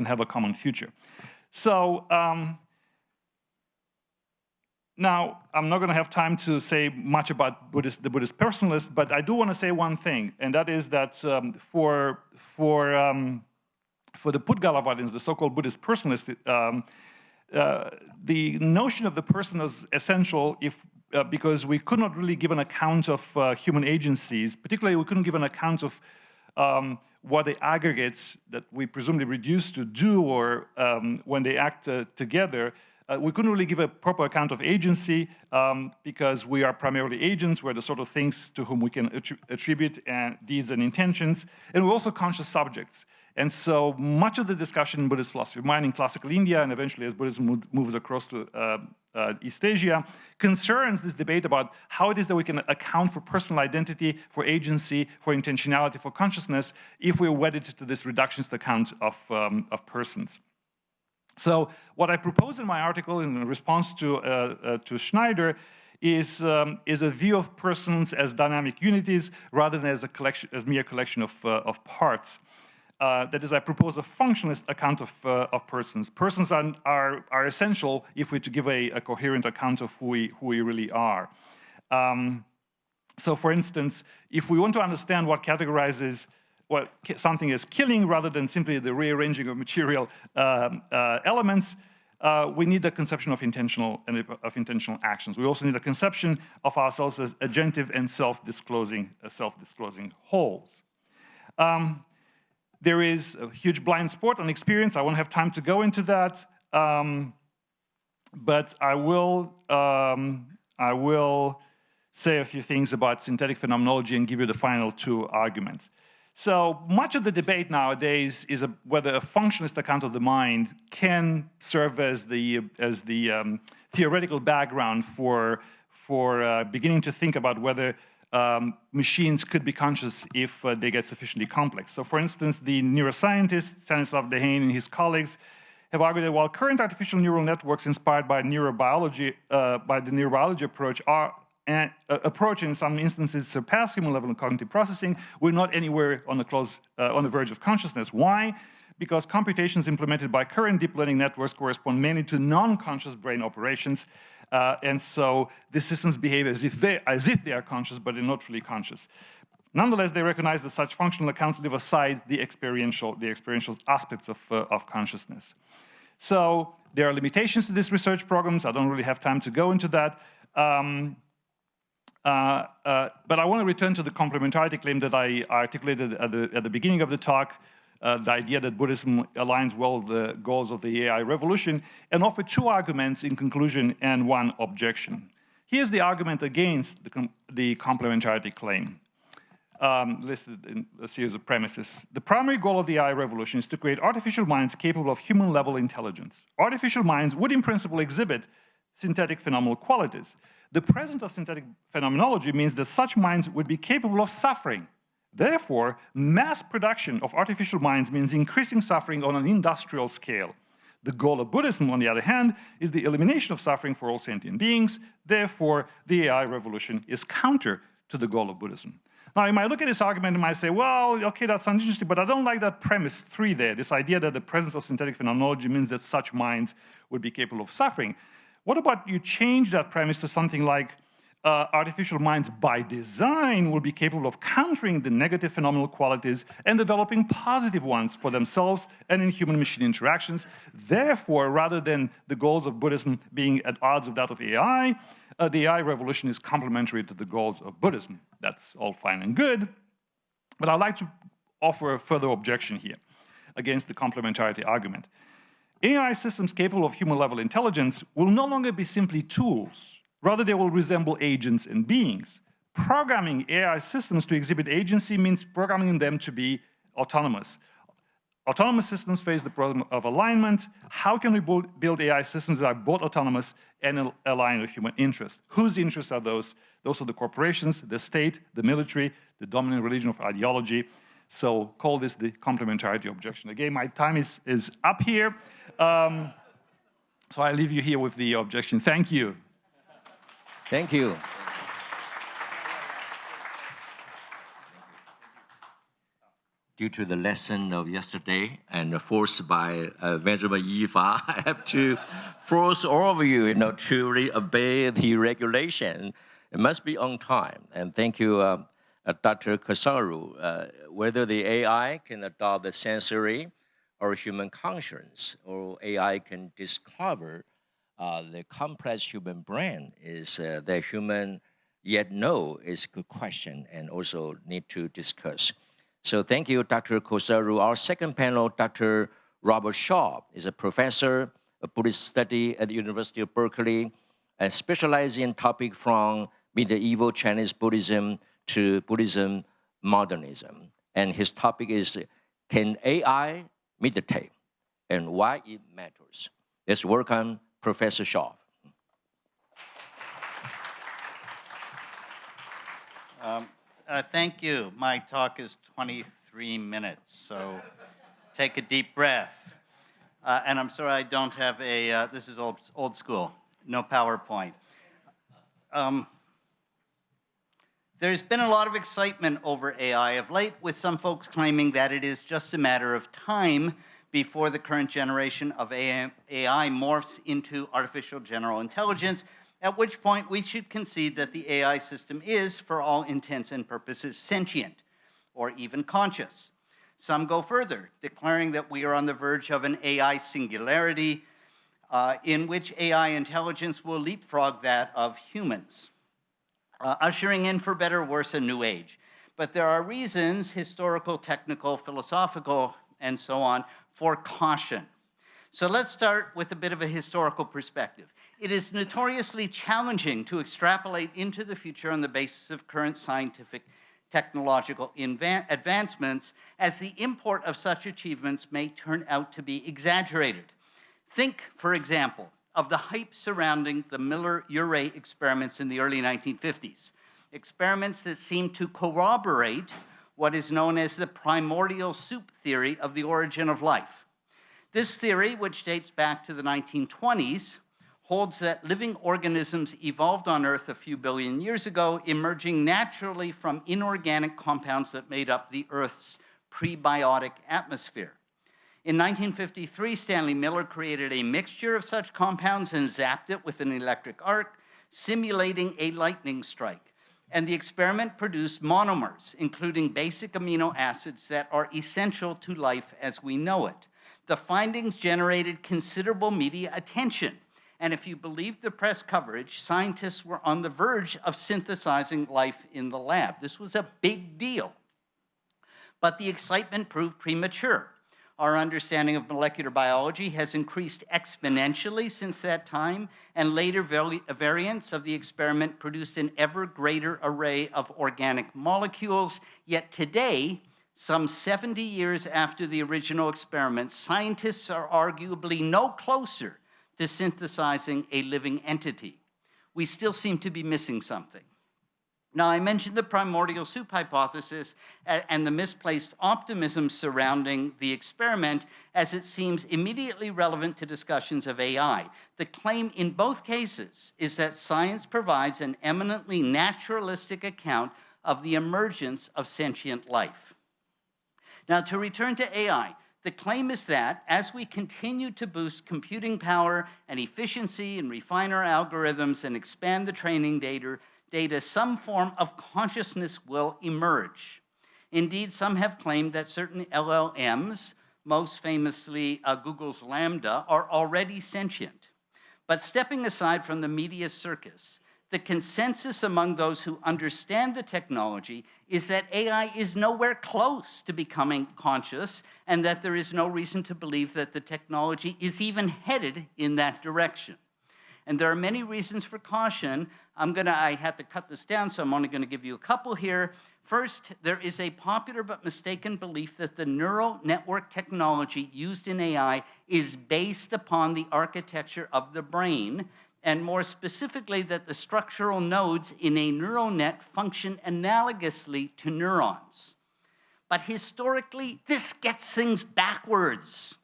have a common future. So now I'm not going to have time to say much about the Buddhist personalist, but I do want to say one thing, and that is that for the Pudgalavadins, the so-called Buddhist personalist, the notion of the person is essential because we could not really give an account of human agencies. Particularly, we couldn't give an account of what the aggregates that we presumably reduce to do, or when they act together. We couldn't really give a proper account of agency because we are primarily agents. We're the sort of things to whom we can attribute deeds and intentions. And we're also conscious subjects. And so much of the discussion in Buddhist philosophy of mind in classical India, and eventually as Buddhism moves across to East Asia, concerns this debate about how it is that we can account for personal identity, for agency, for intentionality, for consciousness, if we're wedded to this reductionist account of persons. So what I propose in my article in response to Schneider is a view of persons as dynamic unities rather than as mere collection of parts. That is, I propose a functionalist account of persons. Persons are essential if we're to give a coherent account of who we really are. So, for instance, if we want to understand what categorizes something as killing rather than simply the rearranging of material elements, we need a conception of intentional actions. We also need a conception of ourselves as agentive and self-disclosing wholes. There is a huge blind spot on experience. I won't have time to go into that, but I will say a few things about synthetic phenomenology and give you the final two arguments. So much of the debate nowadays is whether a functionalist account of the mind can serve as the theoretical background for beginning to think about whether machines could be conscious if they get sufficiently complex. So for instance, the neuroscientist Stanislav Dehaene and his colleagues have argued that while current artificial neural networks inspired by neurobiology, by the neurobiology approach are approach in some instances surpass human level of cognitive processing, we're not anywhere on the verge of consciousness. Why? Because computations implemented by current deep learning networks correspond mainly to non-conscious brain operations, and so the systems behave as if they are conscious, but they're not really conscious. Nonetheless, they recognize that such functional accounts leave aside the experiential aspects of consciousness. So there are limitations to these research programs. I don't really have time to go into that. But I want to return to the complementarity claim that I articulated at the beginning of the talk, the idea that Buddhism aligns well with the goals of the AI revolution, and offer two arguments in conclusion and one objection. Here's the argument against the complementarity claim. Listed in a series of premises. The primary goal of the AI revolution is to create artificial minds capable of human-level intelligence. Artificial minds would in principle exhibit synthetic phenomenal qualities. The presence of synthetic phenomenology means that such minds would be capable of suffering. Therefore, mass production of artificial minds means increasing suffering on an industrial scale. The goal of Buddhism, on the other hand, is the elimination of suffering for all sentient beings. Therefore, the AI revolution is counter to the goal of Buddhism. Now, you might look at this argument and might say, well, okay, that sounds interesting, but I don't like that premise 3 there, this idea that the presence of synthetic phenomenology means that such minds would be capable of suffering. What about you change that premise to something like artificial minds by design will be capable of countering the negative phenomenal qualities and developing positive ones for themselves and in human-machine interactions. Therefore, rather than the goals of Buddhism being at odds with that of AI, the AI revolution is complementary to the goals of Buddhism. That's all fine and good, but I'd like to offer a further objection here against the complementarity argument. AI systems capable of human-level intelligence will no longer be simply tools. Rather, they will resemble agents and beings. Programming AI systems to exhibit agency means programming them to be autonomous. Autonomous systems face the problem of alignment. How can we build AI systems that are both autonomous and aligned with human interests? Whose interests are those? Those are the corporations, the state, the military, the dominant religion of ideology. So call this the complementarity objection. Again, my time is up here. So I leave you here with the objection. Thank you.
Thank you. Due to the lesson of yesterday and forced by Venerable Yifa, I have to force all of you, to really obey the regulation. It must be on time. And thank you, Dr. Kosaru. Whether the AI can adopt the sensory or human conscience, or AI can discover the complex human brain is the human yet know is a good question and also need to discuss. So thank you, Dr. Kosaru. Our second panel, Dr. Robert Shaw, is a professor of Buddhist study at the University of Berkeley and specializing in topic from medieval Chinese Buddhism to Buddhism modernism. And his topic is, can AI meditate and why it matters? Let's welcome Professor Shaw.
Thank you. My talk is 23 minutes, so take a deep breath. And I'm sorry I don't have a, this is old school, no PowerPoint. There's been a lot of excitement over AI of late, with some folks claiming that it is just a matter of time before the current generation of AI morphs into artificial general intelligence, at which point we should concede that the AI system is, for all intents and purposes, sentient or even conscious. Some go further, declaring that we are on the verge of an AI singularity in which AI intelligence will leapfrog that of humans, ushering in, for better or worse, a new age. But there are reasons, historical, technical, philosophical, and so on, for caution. So let's start with a bit of a historical perspective. It is notoriously challenging to extrapolate into the future on the basis of current scientific technological advancements, as the import of such achievements may turn out to be exaggerated. Think, for example, of the hype surrounding the Miller-Urey experiments in the early 1950s, experiments that seem to corroborate what is known as the primordial soup theory of the origin of life. This theory, which dates back to the 1920s, holds that living organisms evolved on Earth a few billion years ago, emerging naturally from inorganic compounds that made up the Earth's prebiotic atmosphere. In 1953, Stanley Miller created a mixture of such compounds and zapped it with an electric arc, simulating a lightning strike. And the experiment produced monomers, including basic amino acids that are essential to life as we know it. The findings generated considerable media attention. And if you believe the press coverage, scientists were on the verge of synthesizing life in the lab. This was a big deal. But the excitement proved premature. Our understanding of molecular biology has increased exponentially since that time, and later variants of the experiment produced an ever greater array of organic molecules. Yet today, some 70 years after the original experiment, scientists are arguably no closer to synthesizing a living entity. We still seem to be missing something. Now, I mentioned the primordial soup hypothesis and the misplaced optimism surrounding the experiment, as it seems immediately relevant to discussions of AI. The claim in both cases is that science provides an eminently naturalistic account of the emergence of sentient life. Now, to return to AI, the claim is that as we continue to boost computing power and efficiency and refine our algorithms and expand the training data, some form of consciousness will emerge. Indeed, some have claimed that certain LLMs, most famously Google's Lambda, are already sentient. But stepping aside from the media circus, the consensus among those who understand the technology is that AI is nowhere close to becoming conscious, and that there is no reason to believe that the technology is even headed in that direction. And there are many reasons for caution. I had to cut this down, so I'm only going to give you a couple here. First, there is a popular but mistaken belief that the neural network technology used in AI is based upon the architecture of the brain, and more specifically, that the structural nodes in a neural net function analogously to neurons. But historically, this gets things backwards.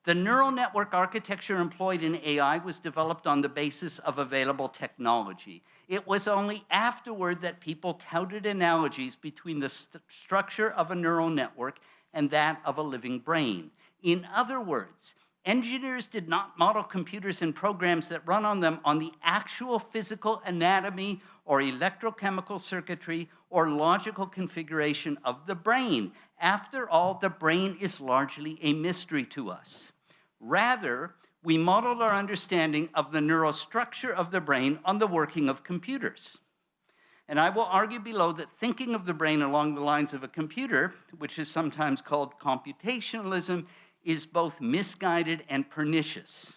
The neural network architecture employed in AI was developed on the basis of available technology. It was only afterward that people touted analogies between the structure of a neural network and that of a living brain. In other words, engineers did not model computers and programs that run on them on the actual physical anatomy or electrochemical circuitry or logical configuration of the brain. After all, the brain is largely a mystery to us. Rather, we modeled our understanding of the neurostructure of the brain on the working of computers. And I will argue below that thinking of the brain along the lines of a computer, which is sometimes called computationalism, is both misguided and pernicious.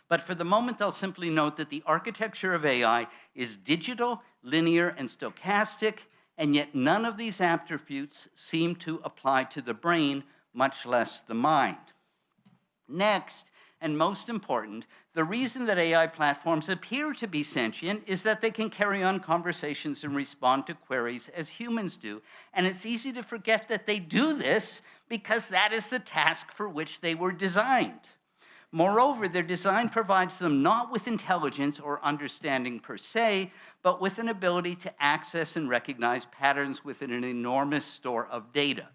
But for the moment, I'll simply note that the architecture of AI is digital, linear, and stochastic, and yet none of these attributes seem to apply to the brain, much less the mind. Next, and most important, the reason that AI platforms appear to be sentient is that they can carry on conversations and respond to queries as humans do. And it's easy to forget that they do this because that is the task for which they were designed. Moreover, their design provides them not with intelligence or understanding per se, but with an ability to access and recognize patterns within an enormous store of data,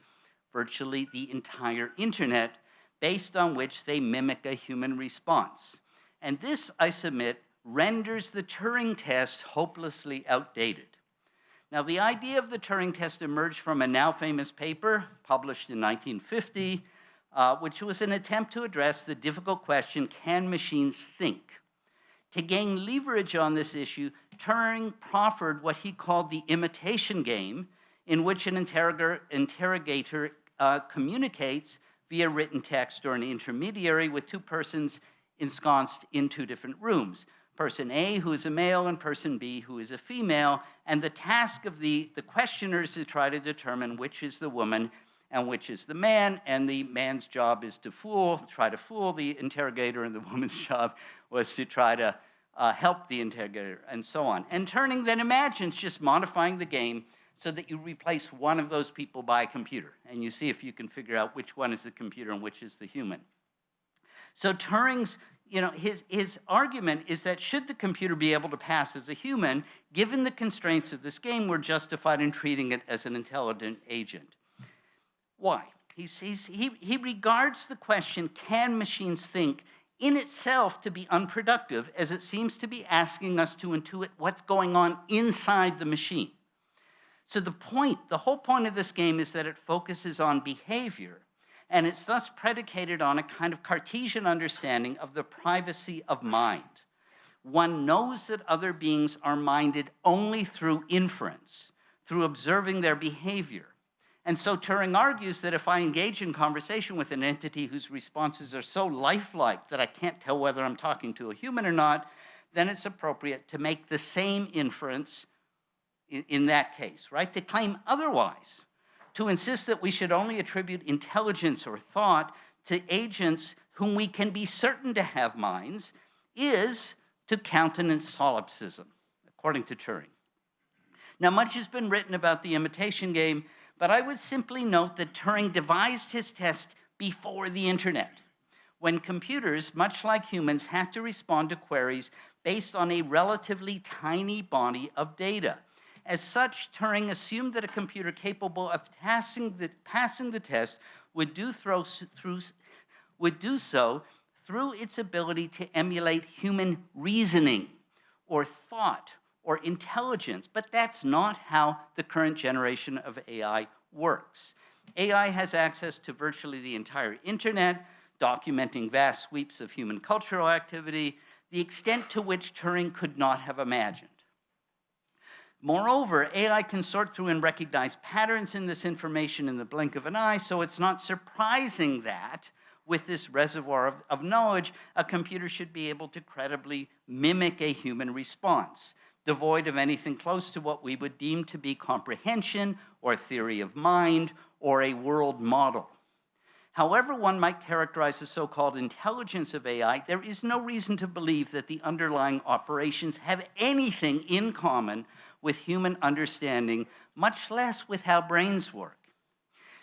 virtually the entire internet, based on which they mimic a human response. And this, I submit, renders the Turing test hopelessly outdated. Now, the idea of the Turing test emerged from a now famous paper published in 1950, which was an attempt to address the difficult question, can machines think? To gain leverage on this issue, Turing proffered what he called the imitation game, in which an interrogator communicates via written text or an intermediary with two persons ensconced in two different rooms. person A, who is a male, and person B, who is a female. And the task of the questioners is to try to determine which is the woman and which is the man. And the man's job is to try to fool the interrogator, and the woman's job was to try to help the interrogator, and so on. And Turing then imagines just modifying the game so that you replace one of those people by a computer. And you see if you can figure out which one is the computer and which is the human. So Turing's, his argument is that should the computer be able to pass as a human, given the constraints of this game, we're justified in treating it as an intelligent agent. Why? He regards the question, can machines think, in itself to be unproductive, as it seems to be asking us to intuit what's going on inside the machine. So the whole point of this game is that it focuses on behavior, and it's thus predicated on a kind of Cartesian understanding of the privacy of mind. One knows that other beings are minded only through inference, through observing their behavior. And so Turing argues that if I engage in conversation with an entity whose responses are so lifelike that I can't tell whether I'm talking to a human or not, then it's appropriate to make the same inference in that case, right? To claim otherwise, to insist that we should only attribute intelligence or thought to agents whom we can be certain to have minds, is to countenance solipsism, according to Turing. Now, much has been written about the imitation game, but I would simply note that Turing devised his test before the internet, when computers, much like humans, had to respond to queries based on a relatively tiny body of data. As such, Turing assumed that a computer capable of passing the test would do so through its ability to emulate human reasoning or thought or intelligence. But that's not how the current generation of AI works. AI has access to virtually the entire internet, documenting vast sweeps of human cultural activity, the extent to which Turing could not have imagined. Moreover, AI can sort through and recognize patterns in this information in the blink of an eye, so it's not surprising that, with this reservoir of knowledge, a computer should be able to credibly mimic a human response, devoid of anything close to what we would deem to be comprehension or theory of mind or a world model. However one might characterize the so-called intelligence of AI, there is no reason to believe that the underlying operations have anything in common with human understanding, much less with how brains work.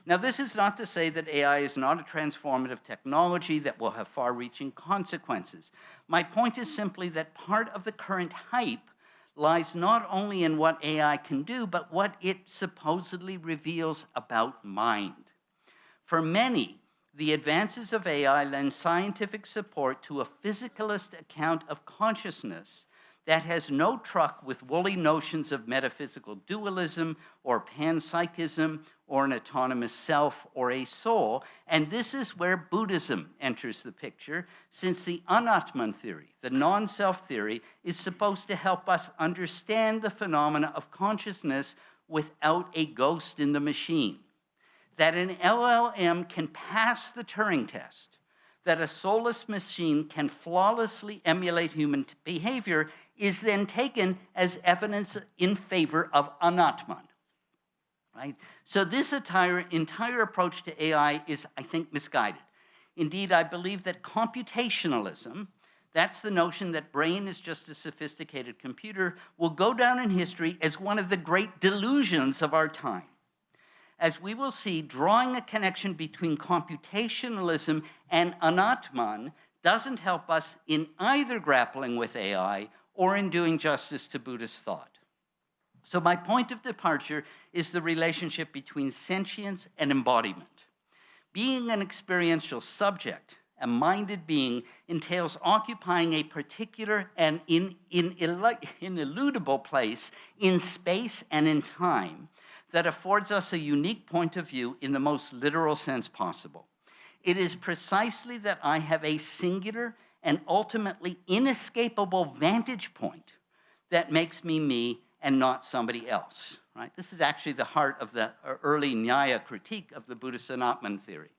Now, this is not to say that AI is not a transformative technology that will have far-reaching consequences. My point is simply that part of the current hype lies not only in what AI can do, but what it supposedly reveals about mind. For many, the advances of AI lend scientific support to a physicalist account of consciousness that has no truck with woolly notions of metaphysical dualism or panpsychism or an autonomous self or a soul. And this is where Buddhism enters the picture, since the Anatman theory, the non-self theory, is supposed to help us understand the phenomena of consciousness without a ghost in the machine. That an LLM can pass the Turing test, that a soulless machine can flawlessly emulate human behavior, is then taken as evidence in favor of Anatman, right? So this entire approach to AI is, I think, misguided. Indeed, I believe that computationalism, that's the notion that brain is just a sophisticated computer, will go down in history as one of the great delusions of our time. As we will see, drawing a connection between computationalism and Anatman doesn't help us in either grappling with AI or in doing justice to Buddhist thought. So my point of departure is the relationship between sentience and embodiment. Being an experiential subject, a minded being, entails occupying a particular and ineludible place in space and in time that affords us a unique point of view in the most literal sense possible. It is precisely that I have a singular and ultimately inescapable vantage point that makes me me and not somebody else, right? This is actually the heart of the early Nyaya critique of the Buddhist Anatman theory.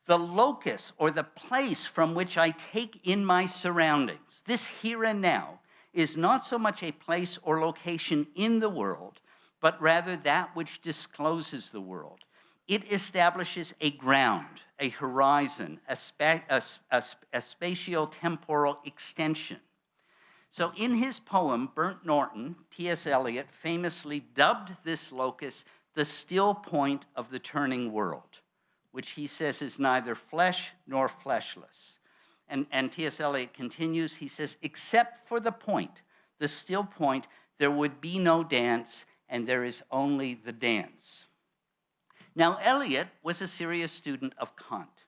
the locus or the place from which I take in my surroundings, this here and now, is not so much a place or location in the world, but rather that which discloses the world. It establishes a ground, a horizon, a spatio-temporal extension. So in his poem, Burnt Norton, T.S. Eliot famously dubbed this locus the still point of the turning world, which he says is neither flesh nor fleshless. And T.S. Eliot continues, he says, except for the point, the still point, there would be no dance, and there is only the dance. Now, Eliot was a serious student of Kant,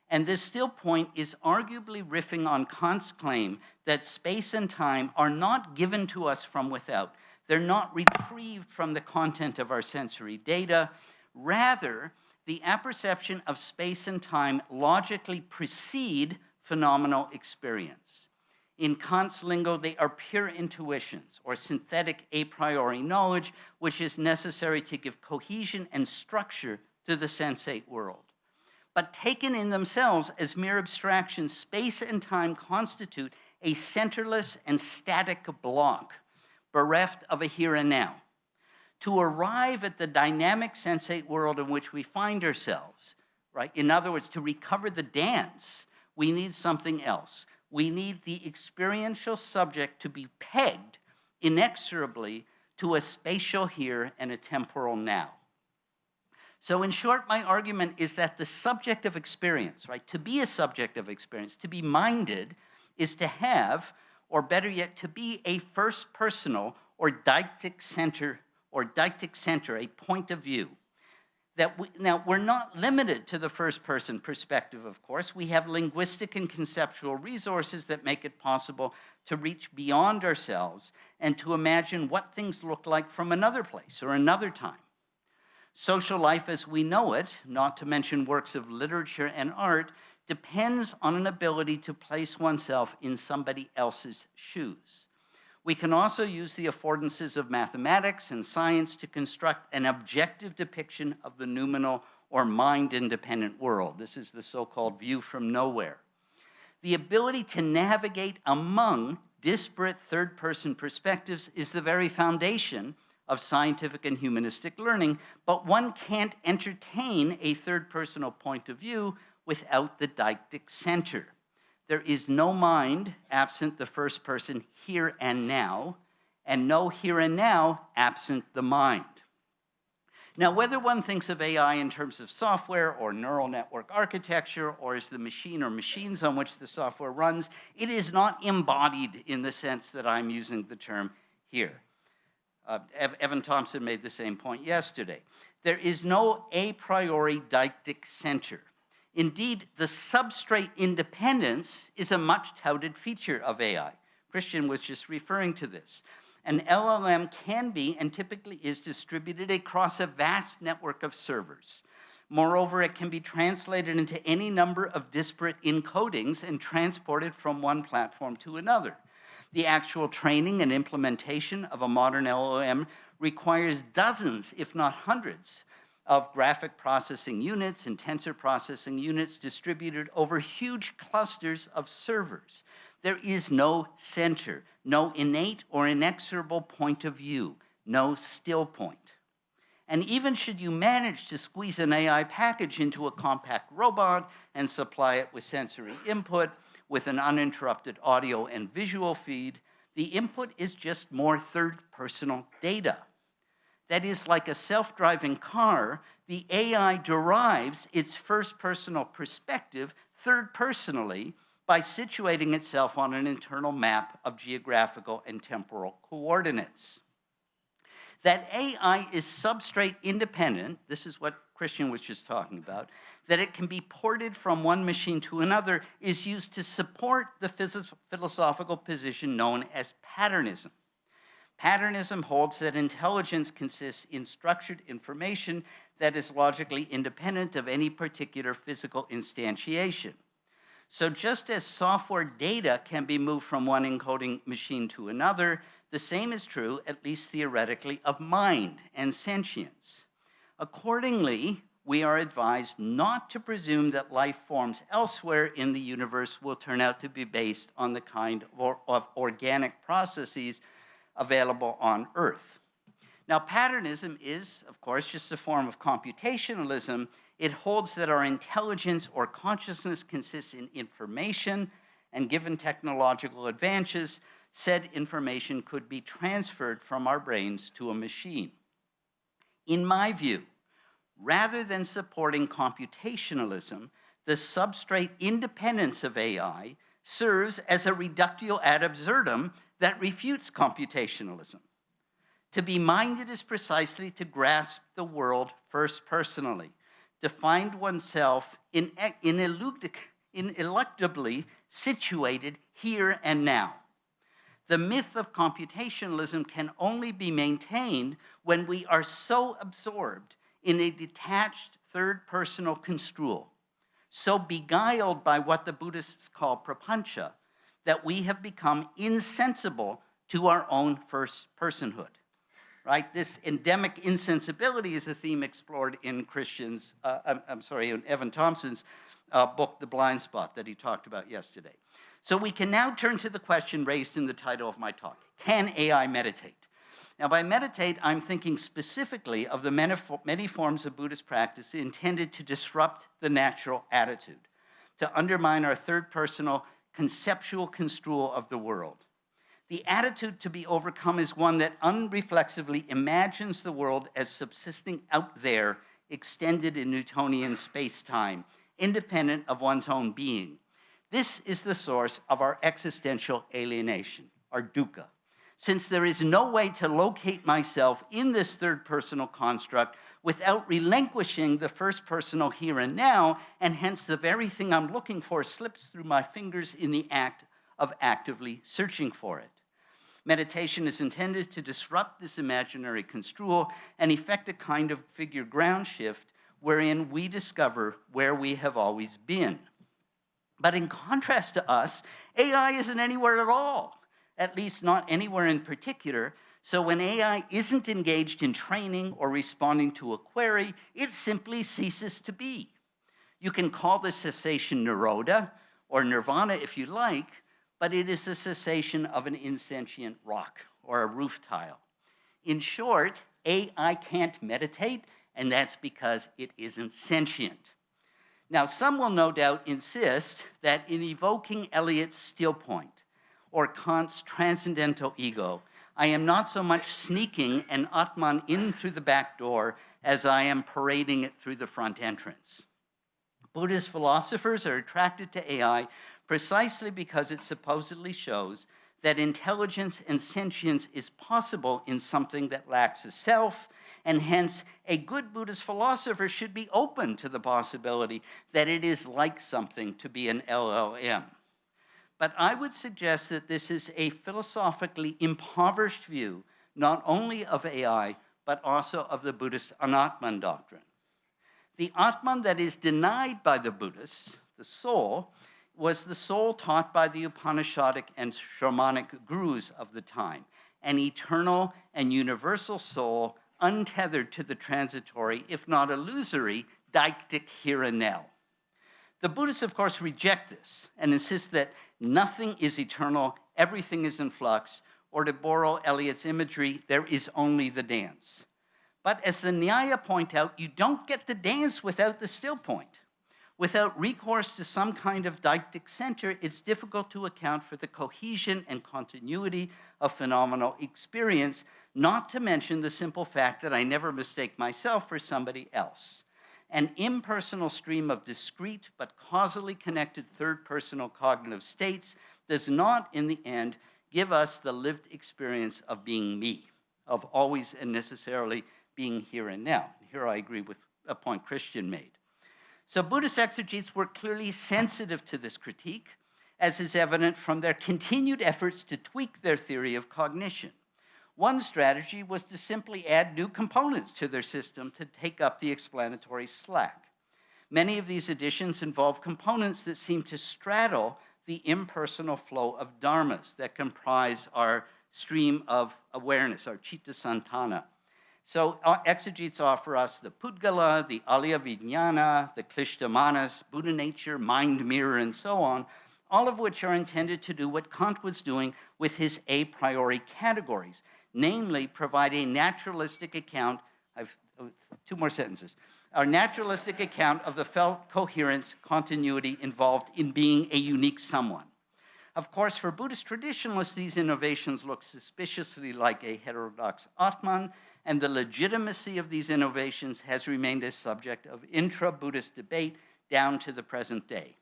and this still point is arguably riffing on Kant's claim that space and time are not given to us from without. They're not retrieved from the content of our sensory data. Rather, the apperception of space and time logically precede phenomenal experience. In Kant's lingo, they are pure intuitions or synthetic a priori knowledge, which is necessary to give cohesion and structure to the sensate world. But taken in themselves as mere abstractions, space and time constitute a centerless and static block, bereft of a here and now. To arrive at the dynamic sensate world in which we find ourselves, right? In other words, to recover the dance, we need something else. We need the experiential subject to be pegged inexorably to a spatial here and a temporal now. So in short, my argument is that the subject of experience, right, to be a subject of experience, to be minded, is to have, or better yet, to be a first personal or deictic center, a point of view. Now, we're not limited to the first-person perspective, of course. We have linguistic and conceptual resources that make it possible to reach beyond ourselves and to imagine what things look like from another place or another time. Social life as we know it, not to mention works of literature and art, depends on an ability to place oneself in somebody else's shoes. We can also use the affordances of mathematics and science to construct an objective depiction of the noumenal or mind-independent world. This is the so-called view from nowhere. The ability to navigate among disparate third-person perspectives is the very foundation of scientific and humanistic learning, but one can't entertain a third-personal point of view without the deictic center. There is no mind absent the first person here and now, and no here and now absent the mind. Now, whether one thinks of AI in terms of software or neural network architecture or as the machine or machines on which the software runs, it is not embodied in the sense that I'm using the term here. Evan Thompson made the same point yesterday. There is no a priori deictic center. Indeed, the substrate independence is a much touted feature of AI. Christian was just referring to this. An LLM can be and typically is distributed across a vast network of servers. Moreover, it can be translated into any number of disparate encodings and transported from one platform to another. The actual training and implementation of a modern LLM requires dozens, if not hundreds, of graphic processing units and tensor processing units distributed over huge clusters of servers. There is no center, no innate or inexorable point of view, no still point. And even should you manage to squeeze an AI package into a compact robot and supply it with sensory input, with an uninterrupted audio and visual feed, the input is just more third-personal data. That is, like a self-driving car, the AI derives its first-personal perspective third-personally by situating itself on an internal map of geographical and temporal coordinates. That AI is substrate independent, this is what Christian was just talking about, that it can be ported from one machine to another is used to support the philosophical position known as patternism. Patternism holds that intelligence consists in structured information that is logically independent of any particular physical instantiation. So just as software data can be moved from one encoding machine to another, the same is true, at least theoretically, of mind and sentience. Accordingly, we are advised not to presume that life forms elsewhere in the universe will turn out to be based on the kind of organic processes available on Earth. Now, patternism is, of course, just a form of computationalism. It holds that our intelligence or consciousness consists in information, and given technological advances, said information could be transferred from our brains to a machine. In my view, rather than supporting computationalism, the substrate independence of AI serves as a reductio ad absurdum that refutes computationalism. To be minded is precisely to grasp the world first personally, to find oneself ineluctably situated here and now. The myth of computationalism can only be maintained when we are so absorbed in a detached third-personal construal, so beguiled by what the Buddhists call prapancha, that we have become insensible to our own first personhood. Right? This endemic insensibility is a theme explored in in Evan Thompson's book, The Blind Spot, that he talked about yesterday. So we can now turn to the question raised in the title of my talk. Can AI meditate? Now, by meditate, I'm thinking specifically of the many forms of Buddhist practice intended to disrupt the natural attitude, to undermine our third-personal conceptual construal of the world. The attitude to be overcome is one that unreflexively imagines the world as subsisting out there, extended in Newtonian space-time, independent of one's own being. This is the source of our existential alienation, our dukkha. Since there is no way to locate myself in this third-personal construct without relinquishing the first-personal here and now, and hence the very thing I'm looking for slips through my fingers in the act of actively searching for it. Meditation is intended to disrupt this imaginary construal and effect a kind of figure ground shift wherein we discover where we have always been. But in contrast to us, AI isn't anywhere at all, at least not anywhere in particular. So when AI isn't engaged in training or responding to a query, it simply ceases to be. You can call this cessation nirodha or nirvana if you like, but it is the cessation of an insentient rock or a roof tile. In short, AI can't meditate, and that's because it isn't sentient. Now, some will no doubt insist that in evoking Eliot's still point or Kant's transcendental ego, I am not so much sneaking an Atman in through the back door as I am parading it through the front entrance. Buddhist philosophers are attracted to AI precisely because it supposedly shows that intelligence and sentience is possible in something that lacks a self, and hence a good Buddhist philosopher should be open to the possibility that it is like something to be an LLM. But I would suggest that this is a philosophically impoverished view, not only of AI, but also of the Buddhist Anatman doctrine. The Atman that is denied by the Buddhists, the soul, was the soul taught by the Upanishadic and shamanic gurus of the time, an eternal and universal soul untethered to the transitory, if not illusory, deictic here and now. The Buddhists, of course, reject this and insist that nothing is eternal, everything is in flux, or to borrow Eliot's imagery, there is only the dance. But as the Nyaya point out, you don't get the dance without the still point. Without recourse to some kind of deictic center, it's difficult to account for the cohesion and continuity of phenomenal experience, not to mention the simple fact that I never mistake myself for somebody else. An impersonal stream of discrete but causally connected third-personal cognitive states does not, in the end, give us the lived experience of being me, of always and necessarily being here and now. Here I agree with a point Christian made. So Buddhist exegetes were clearly sensitive to this critique, as is evident from their continued efforts to tweak their theory of cognition. One strategy was to simply add new components to their system to take up the explanatory slack. Many of these additions involve components that seem to straddle the impersonal flow of dharmas that comprise our stream of awareness, our citta santana. So exegetes offer us the Pudgala, the Alaya Vijnana, the Klishthamanas, Buddha nature, mind mirror, and so on, all of which are intended to do what Kant was doing with his a priori categories, namely provide a naturalistic account, two more sentences, a naturalistic account of the felt coherence, continuity involved in being a unique someone. Of course, for Buddhist traditionalists, these innovations look suspiciously like a heterodox Atman, and the legitimacy of these innovations has remained a subject of intra-Buddhist debate down to the present day.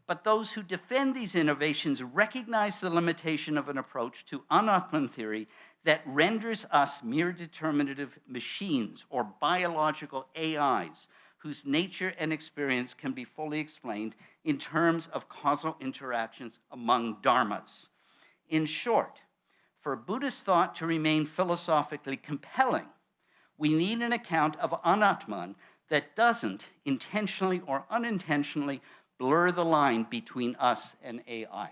But those who defend these innovations recognize the limitation of an approach to Anatman theory that renders us mere determinative machines or biological AIs whose nature and experience can be fully explained in terms of causal interactions among dharmas. In short, for Buddhist thought to remain philosophically compelling, we need an account of Anatman that doesn't, intentionally or unintentionally, blur the line between us and AI.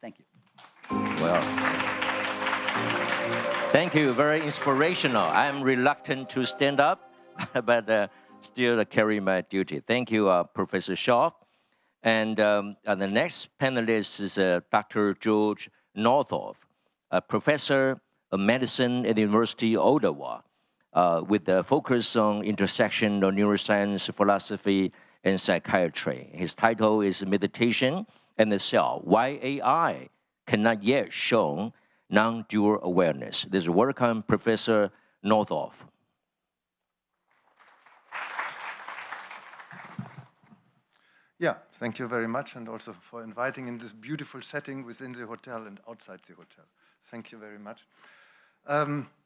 Thank you.
Well, thank you. Very inspirational. I'm reluctant to stand up, but still carry my duty. Thank you, Professor Shaw. And the next panelist is Dr. George Northoff, a professor of medicine at the University of Ottawa, with a focus on intersection of neuroscience, philosophy, and psychiatry. His title is Meditation and the Self, Why AI Cannot Yet Show Non-Dual Awareness. This is welcome, Professor Northoff.
Yeah, thank you very much, and also for inviting in this beautiful setting within the hotel and outside the hotel. Thank you very much.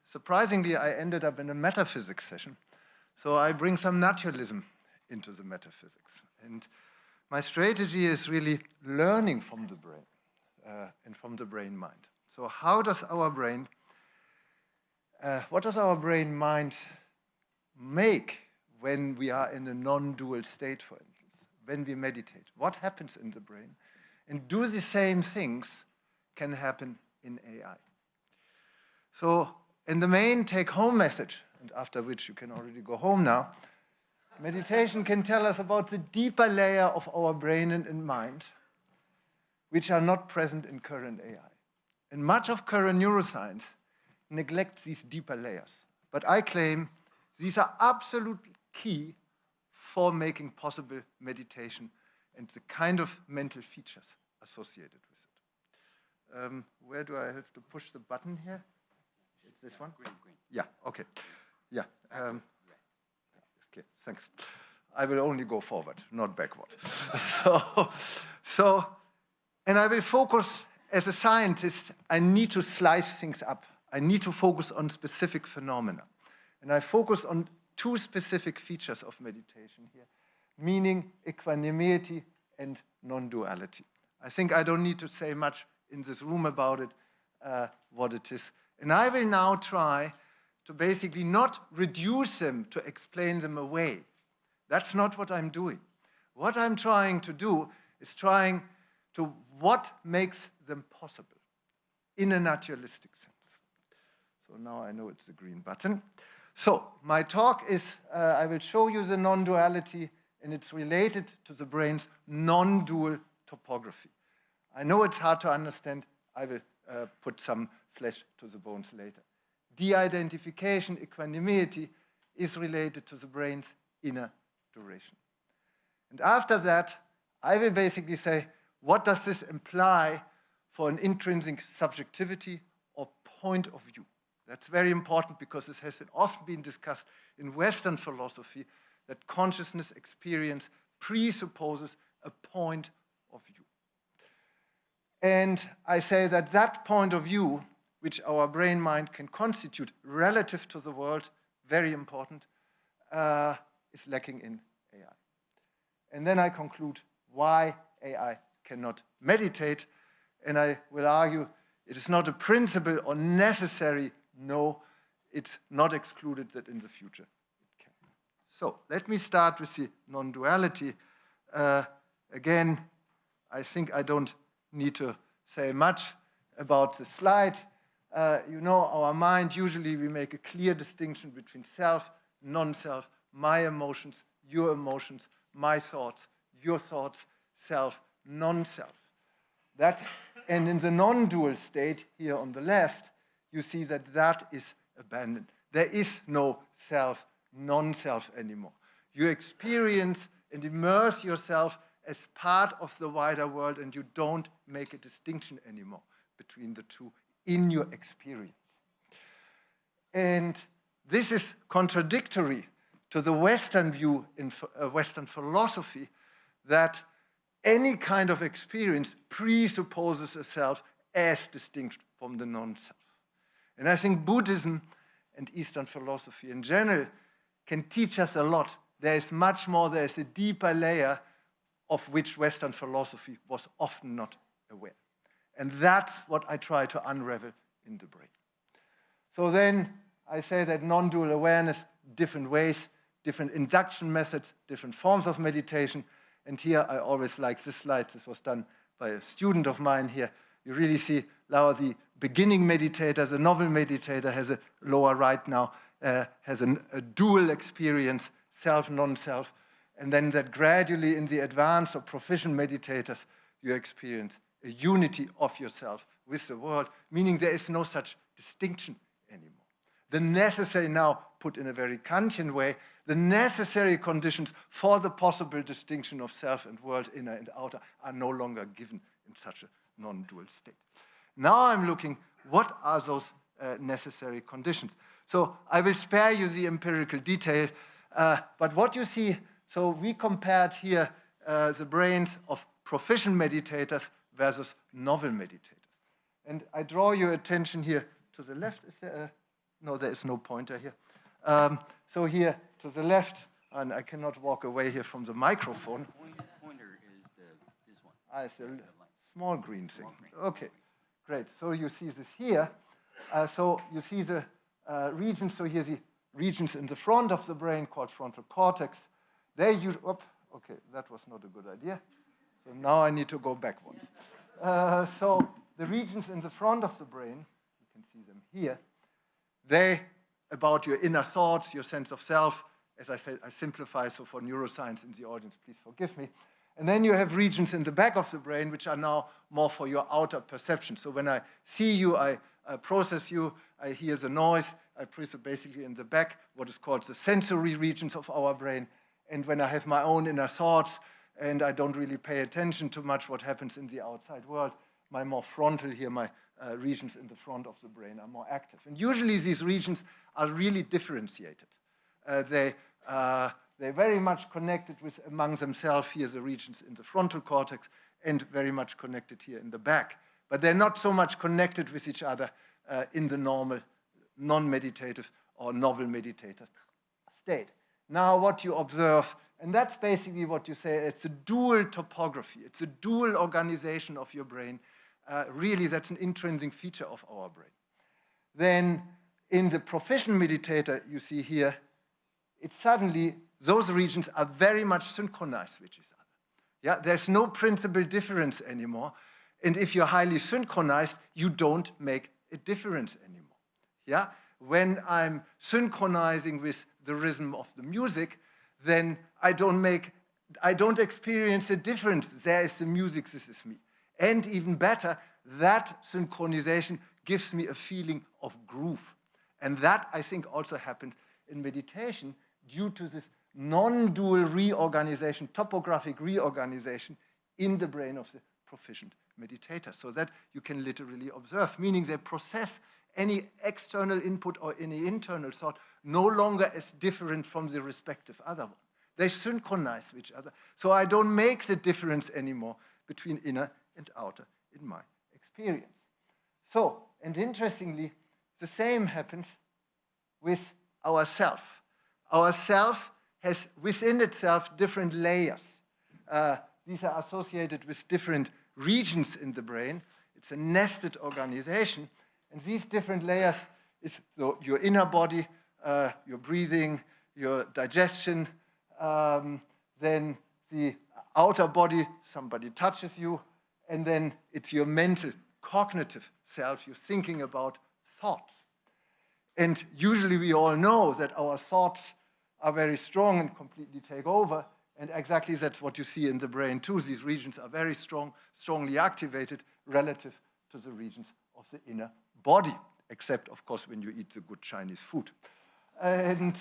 Surprisingly, I ended up in a metaphysics session, so I bring some naturalism into the metaphysics. And my strategy is really learning from the brain and from the brain-mind. So how does our brain, what does our brain-mind make when we are in a non-dual state, for instance, when we meditate? What happens in the brain? And do the same things can happen in AI? So in the main take-home message, and after which you can already go home now, meditation can tell us about the deeper layer of our brain and mind, which are not present in current AI. And much of current neuroscience neglects these deeper layers. But I claim these are absolutely key for making possible meditation and the kind of mental features associated with it. Where do I have to push the button here? It's this one? Green. Yeah, okay. Yeah. Okay, thanks. I will only go forward, not backward. And I will focus, as a scientist, I need to slice things up. I need to focus on specific phenomena. And I focus on two specific features of meditation here, meaning equanimity and non-duality. I think I don't need to say much in this room about it, what it is. And I will now try to basically not reduce them to explain them away. That's not what I'm doing. What I'm trying to do is trying to what makes them possible in a naturalistic sense. So now I know it's the green button. So my talk is, I will show you the non-duality, and it's related to the brain's non-dual topography. I know it's hard to understand. I will put some flesh to the bones later. De-identification, equanimity, is related to the brain's inner duration. And after that, I will basically say, what does this imply for an intrinsic subjectivity or point of view? That's very important because this has often been discussed in Western philosophy, that consciousness experience presupposes a point of view. And I say that that point of view, which our brain-mind can constitute relative to the world, very important, is lacking in AI. And then I conclude why AI cannot meditate, and I will argue it is not a principle or necessary. No, it's not excluded that in the future it can. So let me start with the non-duality. Again, I think I don't need to say much about the slide. you know, our mind, usually we make a clear distinction between self, non-self, my emotions, your emotions, my thoughts, your thoughts, self, non-self. That, and in the non-dual state here on the left, you see that that is abandoned. There is no self, non-self anymore. You experience and immerse yourself as part of the wider world, and you don't make a distinction anymore between the two in your experience. And this is contradictory to the Western view in Western philosophy that any kind of experience presupposes a self as distinct from the non-self. And I think Buddhism and Eastern philosophy in general can teach us a lot. There is much more, there is a deeper layer of which Western philosophy was often not aware. And that's what I try to unravel in the brain. So then I say that non-dual awareness, different ways, different induction methods, different forms of meditation. And here I always like this slide. This was done by a student of mine here. You really see now the beginning meditator, the novel meditator has a lower right now, has a dual experience, self, non-self. And then that gradually in the advanced or proficient meditators, you experience a unity of yourself with the world, meaning there is no such distinction anymore. The necessary, now put in a very Kantian way, the necessary conditions for the possible distinction of self and world, inner and outer, are no longer given in such a non-dual state. Now I'm looking, what are those necessary conditions? So I will spare you the empirical detail, but what you see, so we compared here the brains of proficient meditators versus novel meditators. And I draw your attention here to the left. Is there a, no, there is no pointer here. So here to the left, and I cannot walk away here from the microphone.
Pointer is this one.
It's the small green thing. Okay, great. So you see this here. So you see the regions. So here's the regions in the front of the brain called frontal cortex. There you, okay, that was not a good idea. So now I need to go backwards. So the regions in the front of the brain, you can see them here, they, about your inner thoughts, your sense of self, as I said, I simplify, so for neuroscience in the audience, please forgive me. And then you have regions in the back of the brain, which are now more for your outer perception. So when I see you, I process you, I hear the noise, I process basically in the back, what is called the sensory regions of our brain. And when I have my own inner thoughts, and I don't really pay attention to much what happens in the outside world, my more frontal here, my regions in the front of the brain are more active. And usually these regions are really differentiated. They're very much connected with among themselves here, the regions in the frontal cortex, and very much connected here in the back. But they're not so much connected with each other in the normal, non-meditative or novel meditative state. Now what you observe, and that's basically what you say, it's a dual topography, it's a dual organization of your brain. Really, that's an intrinsic feature of our brain. Then in the proficient meditator, you see here, it's suddenly, those regions are very much synchronized with each other. Yeah, there's no principal difference anymore. And if you're highly synchronized, you don't make a difference anymore. Yeah, when I'm synchronizing with the rhythm of the music, then I don't experience a difference. There is the music, this is me. And even better, that synchronization gives me a feeling of groove. And that, I think, also happens in meditation due to this non-dual reorganization, topographic reorganization in the brain of the proficient meditator, so that you can literally observe, meaning they process any external input or any internal thought no longer as different from the respective other one. They synchronize with each other. So I don't make the difference anymore between inner and outer in my experience. So, and interestingly, the same happens with our self. Our self has within itself different layers. These are associated with different regions in the brain. It's a nested organization. And these different layers is your inner body, your breathing, your digestion, then the outer body, somebody touches you, and then it's your mental, cognitive self. You're thinking about thoughts. And usually we all know that our thoughts are very strong and completely take over. And exactly that's what you see in the brain too. These regions are very strongly activated relative to the regions of the inner body, except, of course, when you eat the good Chinese food. And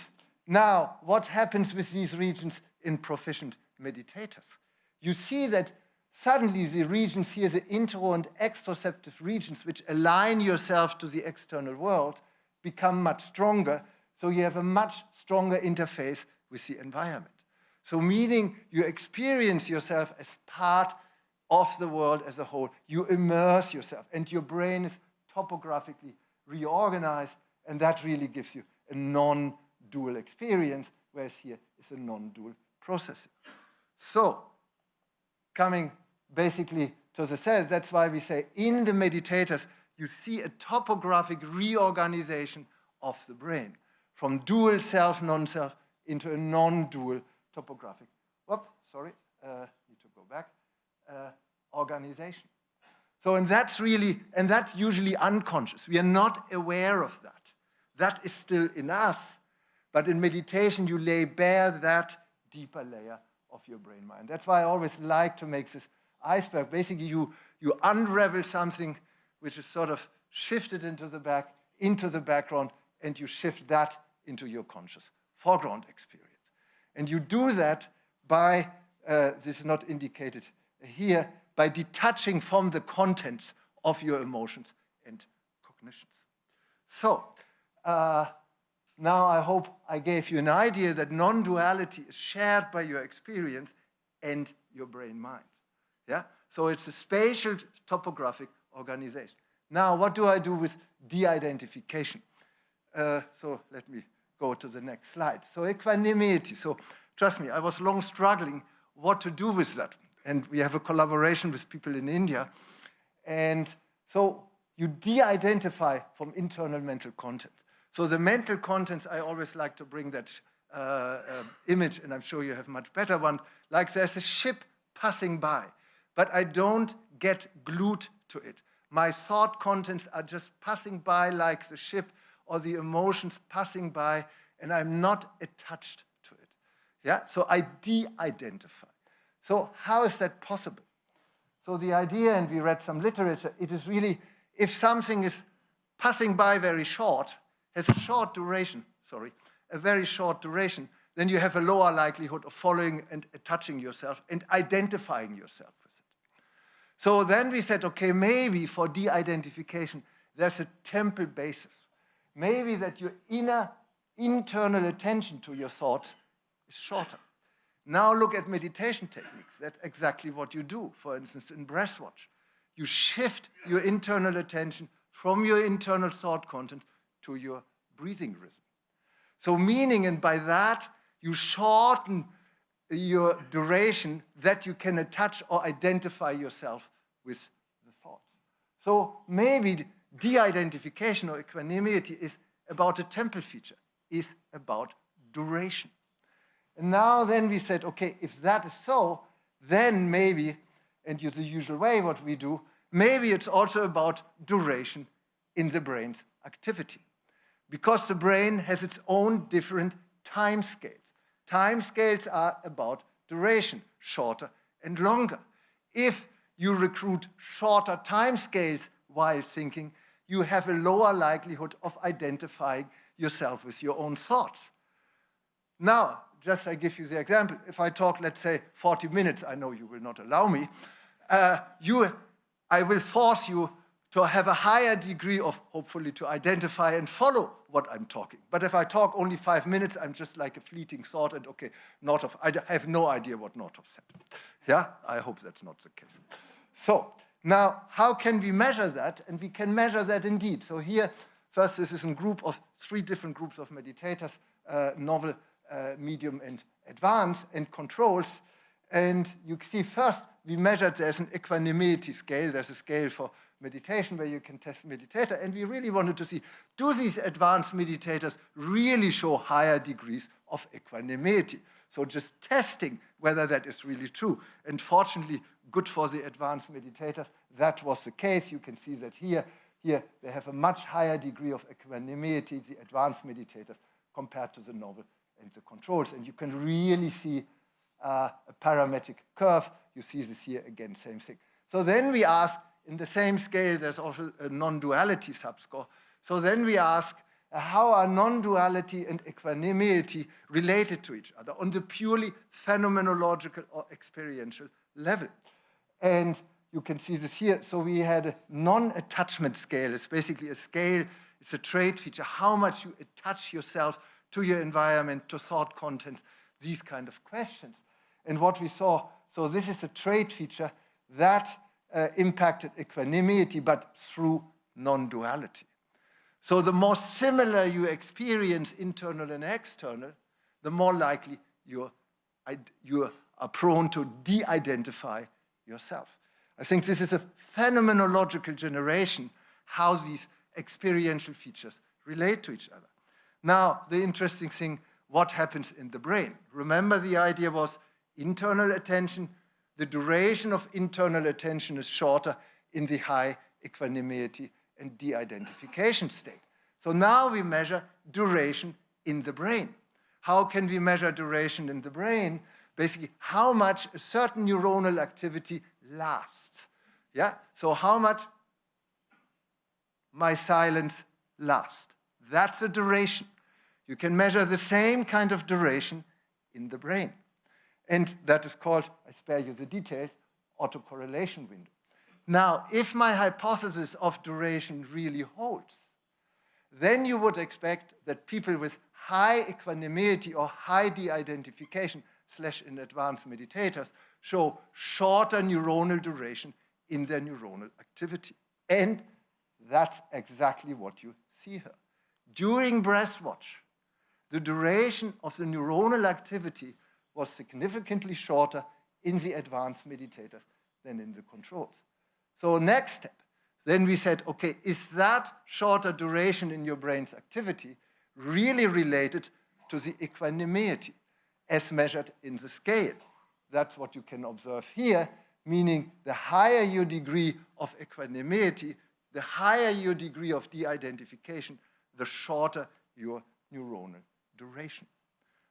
now, what happens with these regions in proficient meditators? You see that suddenly the regions here, the intro and extroceptive regions, which align yourself to the external world, become much stronger. So you have a much stronger interface with the environment. So meaning you experience yourself as part of the world as a whole. You immerse yourself, and your brain is topographically reorganized, and that really gives you a non-dual experience, whereas here is a non-dual processing. So, coming basically to the cells, that's why we say in the meditators, you see a topographic reorganization of the brain from dual self, non-self into a non-dual topographic, need to go back, organization. So, and that's usually unconscious. We are not aware of that. That is still in us, but in meditation, you lay bare that deeper layer of your brain mind. That's why I always like to make this iceberg. Basically, you unravel something which is sort of shifted into the background, and you shift that into your conscious foreground experience. And you do that by, this is not indicated here, by detaching from the contents of your emotions and cognitions. So, now I hope I gave you an idea that non-duality is shared by your experience and your brain mind. Yeah? So it's a spatial topographic organization. Now, what do I do with de-identification? So let me go to the next slide. So equanimity. So trust me, I was long struggling what to do with that. And we have a collaboration with people in India. And so you de-identify from internal mental content. So the mental contents, I always like to bring that image, and I'm sure you have much better one, like there's a ship passing by, but I don't get glued to it. My thought contents are just passing by like the ship, or the emotions passing by, and I'm not attached to it. Yeah? So I de-identify. So how is that possible? So the idea, and we read some literature, it is really, if something is passing by very short, has a very short duration, then you have a lower likelihood of following and attaching yourself and identifying yourself with it. So then we said, okay, maybe for de-identification, there's a temple basis. Maybe that your internal attention to your thoughts is shorter. Now look at meditation techniques. That's exactly what you do. For instance, in breathwatch, you shift your internal attention from your internal thought content to your breathing rhythm. So meaning, and by that, you shorten your duration that you can attach or identify yourself with the thoughts. So maybe de-identification or equanimity is about a temple feature, is about duration. And now then we said, okay, if that is so, then maybe, and use the usual way what we do, maybe it's also about duration in the brain's activity. Because the brain has its own different time scales. Time scales are about duration, shorter and longer. If you recruit shorter time scales while thinking, you have a lower likelihood of identifying yourself with your own thoughts. Now, just I give you the example. If I talk, let's say, 40 minutes, I know you will not allow me, I will force you to have a higher degree of, hopefully, to identify and follow what I'm talking. But if I talk only 5 minutes, I'm just like a fleeting thought, and okay, I have no idea what Nordhoff said. Yeah, I hope that's not the case. So, now, how can we measure that? And we can measure that indeed. So here, first, this is a group of 3 different groups of meditators, novel, medium, and advanced, and controls. And you see first, we measured there's an equanimity scale. There's a scale for meditation where you can test meditator. And we really wanted to see, do these advanced meditators really show higher degrees of equanimity? So just testing whether that is really true. And fortunately, good for the advanced meditators, that was the case. You can see that here here they have a much higher degree of equanimity, the advanced meditators, compared to the novel and the controls. And you can really see a parametric curve. You see this here again, same thing. So then we ask, in the same scale, there's also a non-duality subscore. So then we ask, how are non-duality and equanimity related to each other on the purely phenomenological or experiential level? And you can see this here. So we had a non-attachment scale. It's basically a scale. It's a trait feature, how much you attach yourself to your environment, to thought contents, these kind of questions. And what we saw, so this is a trait feature that impacted equanimity, but through non-duality. So the more similar you experience internal and external, the more likely you are prone to de-identify yourself. I think this is a phenomenological generation, how these experiential features relate to each other. Now, the interesting thing, what happens in the brain? Remember, the idea was internal attention. The duration of internal attention is shorter in the high equanimity and de-identification state. So now we measure duration in the brain. How can we measure duration in the brain? Basically, how much a certain neuronal activity lasts. Yeah? So how much my silence lasts. That's a duration. You can measure the same kind of duration in the brain. And that is called, I spare you the details, autocorrelation window. Now, if my hypothesis of duration really holds, then you would expect that people with high equanimity or high de-identification / in advanced meditators show shorter neuronal duration in their neuronal activity. And that's exactly what you see here. During breath watch, the duration of the neuronal activity was significantly shorter in the advanced meditators than in the controls. So next step, then we said, okay, is that shorter duration in your brain's activity really related to the equanimity as measured in the scale? That's what you can observe here, meaning the higher your degree of equanimity, the higher your degree of de-identification, the shorter your neuronal duration.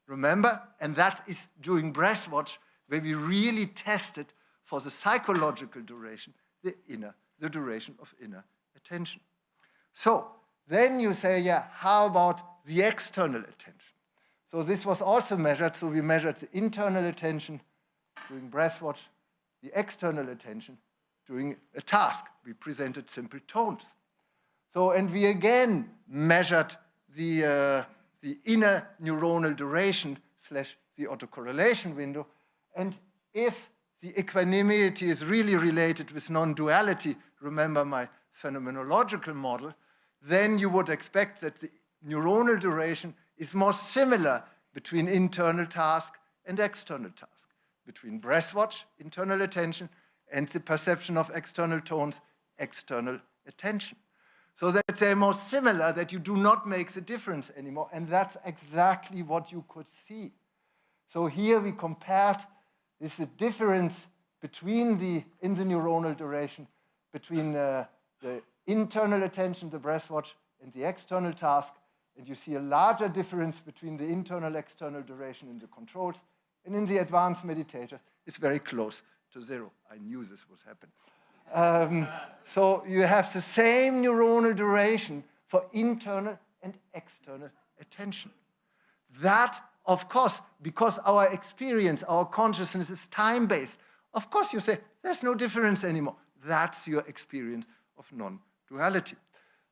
Remember, and that is during breath watch, where we really tested for the psychological duration, the duration of inner attention. So then you say, yeah, how about the external attention? So this was also measured. So we measured the internal attention during breath watch, the external attention during a task. We presented simple tones. So, and we again measured the inner neuronal duration / the autocorrelation window. And if the equanimity is really related with non-duality, remember my phenomenological model, then you would expect that the neuronal duration is more similar between internal task and external task, between breath watch, internal attention, and the perception of external tones, external attention. So that they're more similar, that you do not make the difference anymore, and that's exactly what you could see. So here we compared this difference between in the neuronal duration, between the internal attention, the breath watch, and the external task, and you see a larger difference between the internal-external duration in the controls, and in the advanced meditator, it's very close to 0. I knew this would happen. So you have the same neuronal duration for internal and external attention. That, of course, because our experience, our consciousness is time-based, of course you say, there's no difference anymore. That's your experience of non-duality.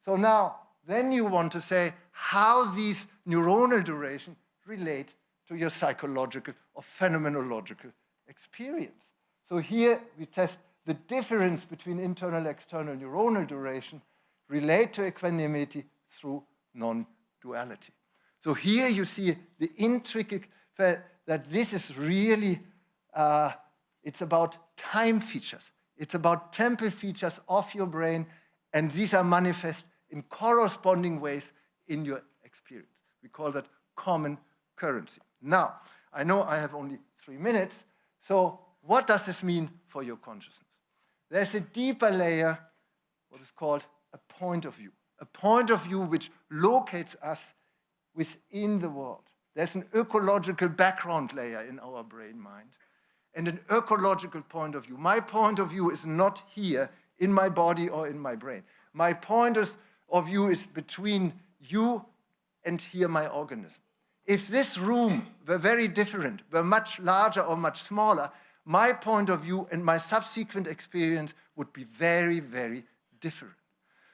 So now, then you want to say how these neuronal duration relate to your psychological or phenomenological experience. So here we test the difference between internal and external neuronal duration relate to equanimity through non-duality. So here you see the intricate fact that this is really, it's about time features. It's about temporal features of your brain, and these are manifest in corresponding ways in your experience. We call that common currency. Now, I know I have only 3 minutes, so what does this mean for your consciousness? There's a deeper layer, what is called a point of view which locates us within the world. There's an ecological background layer in our brain mind and an ecological point of view. My point of view is not here in my body or in my brain. My point of view is between you and here my organism. If this room were very different, were much larger or much smaller, my point of view and my subsequent experience would be very, very different.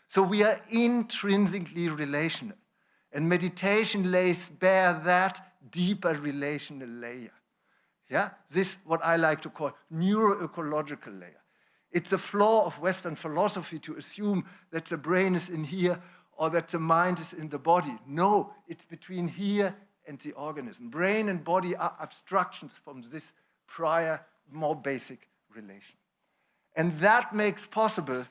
So we are intrinsically relational. And meditation lays bare that deeper relational layer. Yeah? This, what I like to call neuroecological layer. It's a flaw of Western philosophy to assume that the brain is in here or that the mind is in the body. No, it's between here and the organism. Brain and body are abstractions from this prior, more basic relation. And that makes possible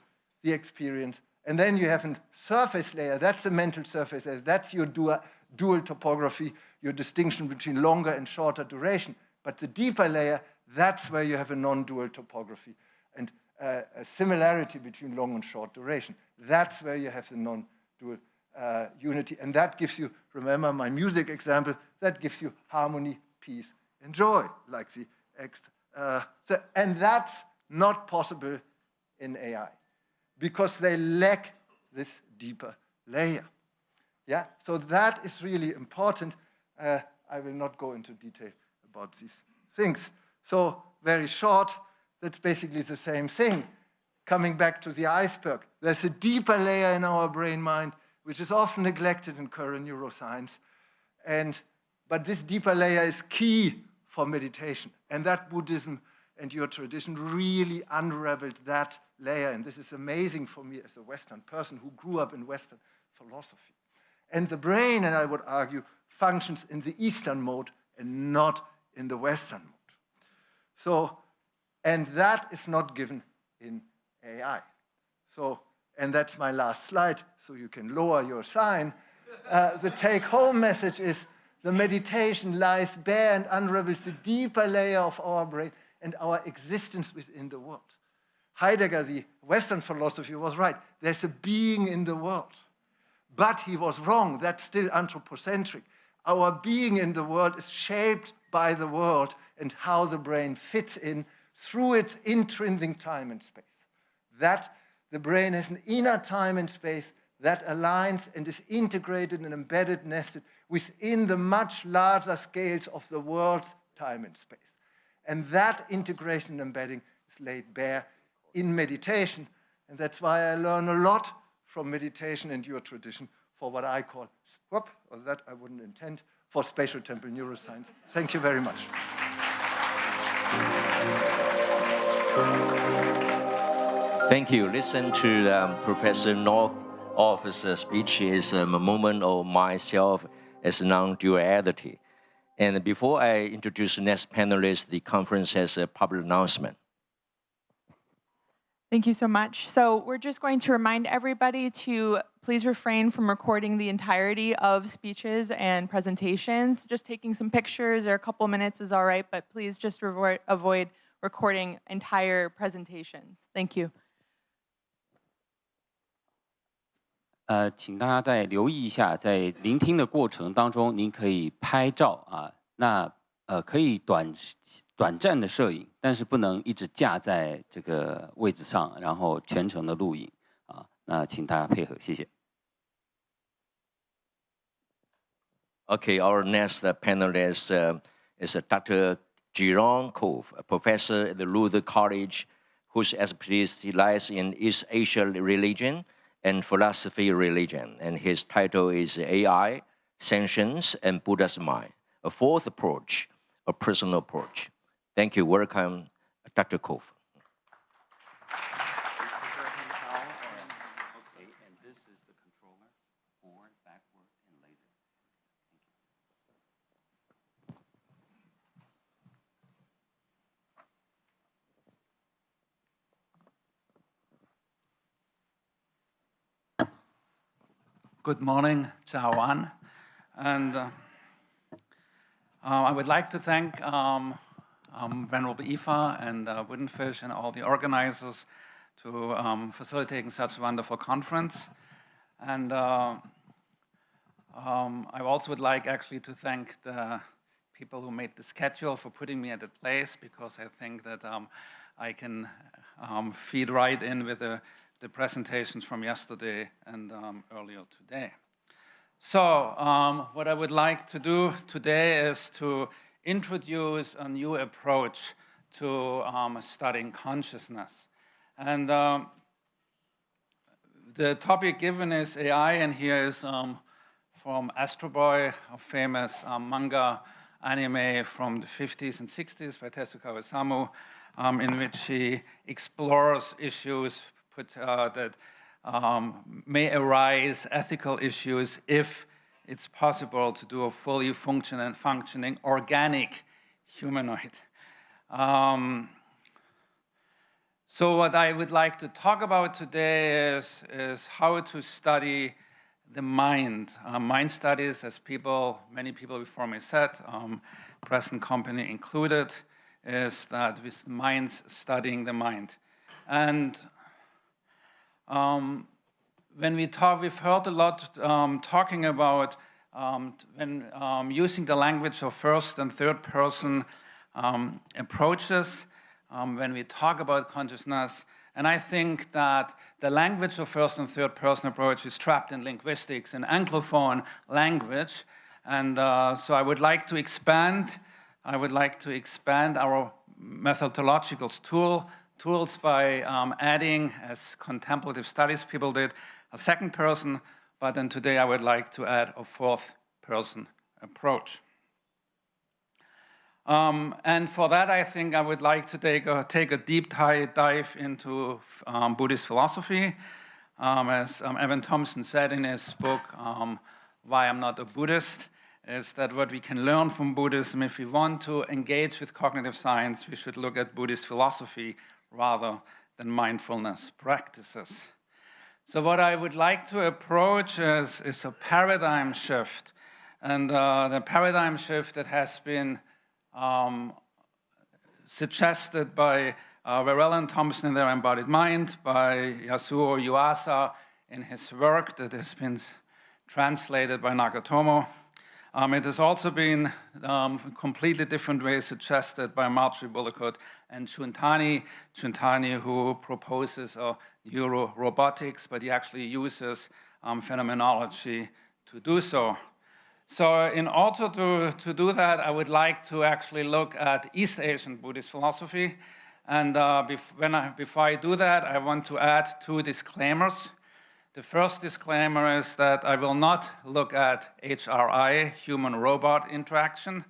the experience. And then you have a surface layer. That's the mental surface layer. That's your dual topography, your distinction between longer and shorter duration. But the deeper layer, that's where you have a non-dual topography and a similarity between long and short duration. That's where you have the non-dual unity. And that gives you, remember my music example, that gives you harmony, peace, and joy, like the and that's not possible in AI because they lack this deeper layer. Yeah, so that is really important. I will not go into detail about these things. So very short, that's basically the same thing. Coming back to the iceberg, there's a deeper layer in our brain mind, which is often neglected in current neuroscience. But this deeper layer is key for meditation. And that Buddhism and your tradition really unraveled that layer. And this is amazing for me as a Western person who grew up in Western philosophy. And the brain, and I would argue, functions in the Eastern mode and not in the Western mode. So, and that is not given in AI. So, and that's my last slide, so you can lower your sign. The take-home message is the meditation lies bare and unravels the deeper layer of our brain and our existence within the world. Heidegger, the Western philosophy, was right. There's a being in the world. But he was wrong. That's still anthropocentric. Our being in the world is shaped by the world and how the brain fits in through its intrinsic time and space. That the brain has an inner time and space that aligns and is integrated and embedded, nested within the much larger scales of the world's time and space. And that integration and embedding is laid bare in meditation. And that's why I learn a lot from meditation and your tradition for what I call, or that I wouldn't intend, for spatial temporal neuroscience. Thank you very much.
Thank you. Listen to Professor North's speech is a moment of myself as non-duality. And before I introduce the next panelist, the conference has a public announcement.
Thank you so much. So we're just going to remind everybody to please refrain from recording the entirety of speeches and presentations. Just taking some pictures or a couple minutes is all right, but please just avoid recording entire presentations. Thank you.
请大家再留意一下，在聆听的过程当中，您可以拍照啊，那可以短暂的摄影，但是不能一直架在这个位置上，然后全程的录影啊。那请大家配合，谢谢。
Okay, our next panelist is Dr. Jerome Cove, a professor at the Luther College, whose expertise lies in East Asia religion and philosophy religion. And his title is AI, Sentience, and Buddha's Mind, a fourth approach, a personal approach. Thank you. Welcome, Dr. Cove.
Okay, and this is the controller, forward, backward, and laser.
Good morning, Chaoan. And I would like to thank Venerable Ifa and Woodenfish and all the organizers to facilitating such a wonderful conference. And I also would like actually to thank the people who made the schedule for putting me at the place, because I think that I can feed right in with the presentations from yesterday and earlier today. So what I would like to do today is to introduce a new approach to studying consciousness. And the topic given is AI, and here is from Astro Boy, a famous manga anime from the 50s and 60s by Tezuka Osamu, in which he explores issues that may arise, ethical issues, if it's possible to do a fully functioning organic humanoid. So what I would like to talk about today is how to study the mind. Mind studies, as many people before me said, present company included, is that with minds studying the mind. And when we talk, we've heard a lot talking about when using the language of first and third person approaches when we talk about consciousness. And I think that the language of first and third person approach is trapped in linguistics and Anglophone language. And so I would like to expand our methodological tools by adding, as contemplative studies people did, a second person, but then today I would like to add a fourth person approach. And for that, I think I would like to take a deep dive into Buddhist philosophy. As Evan Thompson said in his book, Why I'm Not a Buddhist, is that what we can learn from Buddhism, if we want to engage with cognitive science, we should look at Buddhist philosophy rather than mindfulness practices. So what I would like to approach is a paradigm shift. And the paradigm shift that has been suggested by Varela and Thompson in their Embodied Mind, by Yasuo Yuasa in his work that has been translated by Nagatomo. It has also been completely different ways suggested by Marjorie Bullicoat and Chuntani, who proposes neurorobotics, but he actually uses phenomenology to do so. So in order to do that, I would like to actually look at East Asian Buddhist philosophy. And before I do that, I want to add two disclaimers. The first disclaimer is that I will not look at HRI, human-robot interaction,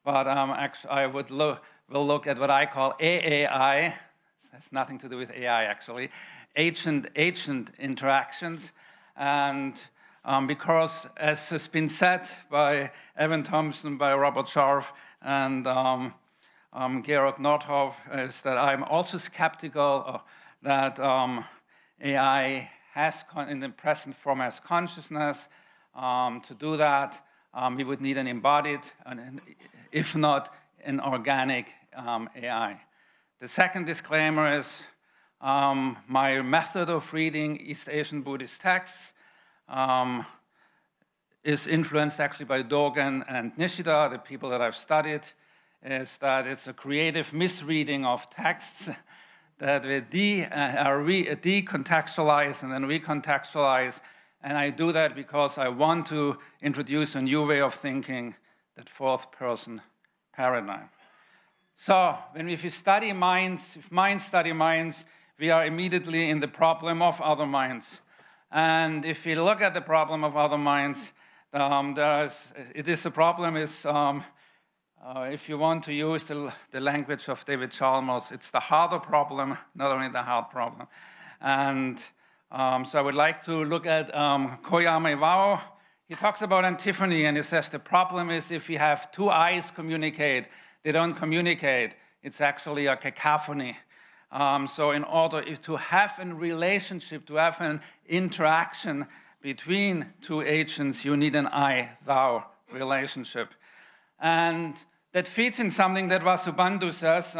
but actually I will look at what I call AAI. It has nothing to do with AI, actually. Agent interactions. And because, as has been said by Evan Thompson, by Robert Scharf, and Georg Nordhoff, is that I'm also skeptical that AI has, in the present form, has consciousness. To do that, we would need an embodied, if not an organic AI. The second disclaimer is my method of reading East Asian Buddhist texts is influenced actually by Dogen and Nishida, the people that I've studied, is that it's a creative misreading of texts that we decontextualize and then recontextualize. And I do that because I want to introduce a new way of thinking, that fourth person paradigm. So if we study minds, if minds study minds, we are immediately in the problem of other minds. And if we look at the problem of other minds, if you want to use the language of David Chalmers, it's the harder problem, not only the hard problem. And so I would like to look at Koyama Iwao. He talks about antiphony, and he says the problem is if we have two eyes communicate, they don't communicate. It's actually a cacophony. So in order to have a relationship, to have an interaction between two agents, you need an I-thou relationship. And that feeds in something that Vasubandhu says.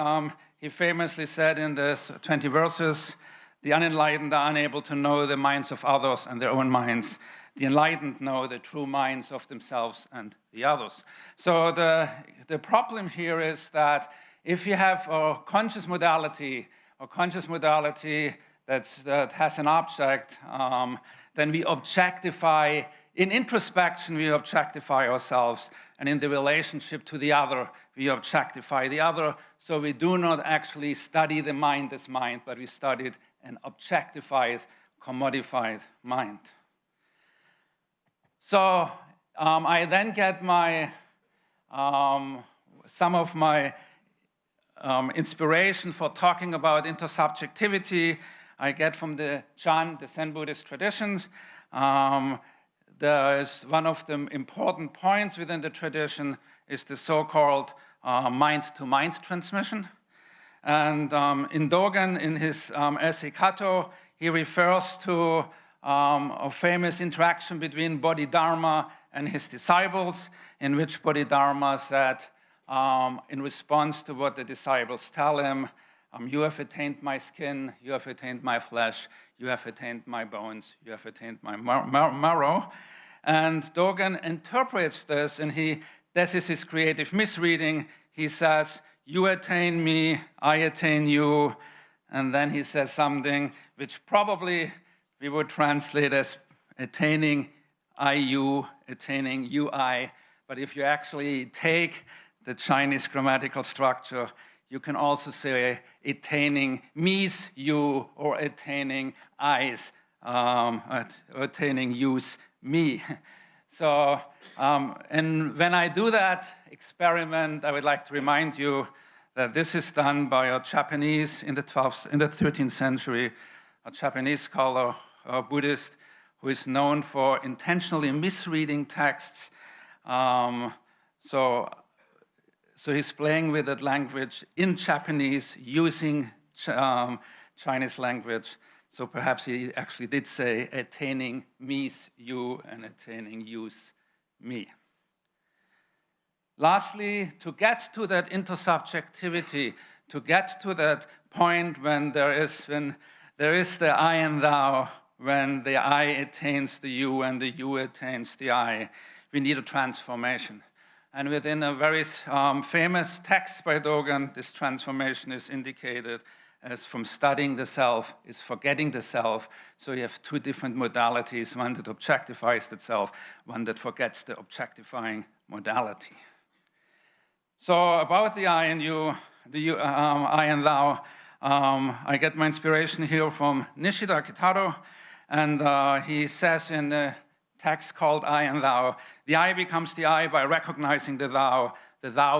He famously said in the 20 verses The unenlightened are unable to know the minds of others and their own minds. The enlightened know the true minds of themselves and the others. So the problem here is that if you have a conscious modality, that has an object, then we objectify. In introspection, we objectify ourselves, and in the relationship to the other, we objectify the other. So we do not actually study the mind as mind, but we study an objectified, commodified mind. So I then get some of my inspiration for talking about intersubjectivity. I get from the Chan, the Zen Buddhist traditions. There is one of the important points within the tradition is the so-called mind-to-mind transmission. And in Dogen, in his essay Kato, he refers to a famous interaction between Bodhidharma and his disciples, in which Bodhidharma said, in response to what the disciples tell him, you have attained my skin, you have attained my flesh, you have attained my bones, you have attained my marrow. And Dogen interprets this, and this is his creative misreading. He says, you attain me, I attain you. And then he says something which probably we would translate as attaining I, you, attaining you, I. But if you actually take the Chinese grammatical structure, you can also say attaining me's, you, or attaining I's, attaining you's, me. So, and when I do that experiment, I would like to remind you that this is done by a Japanese in the 13th century, a Japanese scholar, a Buddhist, who is known for intentionally misreading texts. So he's playing with that language in Japanese using Chinese language. So perhaps he actually did say attaining me's you and attaining you's me. Lastly, to get to that intersubjectivity, to get to that point when there is the I and thou, when the I attains the you and the you attains the I, we need a transformation. And within a very famous text by Dogen, this transformation is indicated as from studying the self is forgetting the self. So you have two different modalities, one that objectifies the self, one that forgets the objectifying modality. So about the I and you, I and thou, I get my inspiration here from Nishida Kitaro, and he says in the text called I and thou, the I becomes the I by recognizing the thou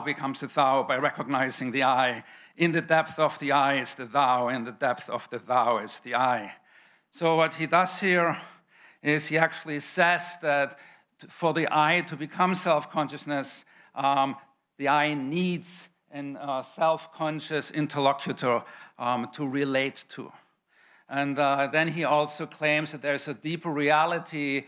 becomes the thou by recognizing the I. In the depth of the I is the thou, in the depth of the thou is the I. So what he does here is he actually says that for the I to become self-consciousness, the I needs a self-conscious interlocutor to relate to. And then he also claims that there's a deeper reality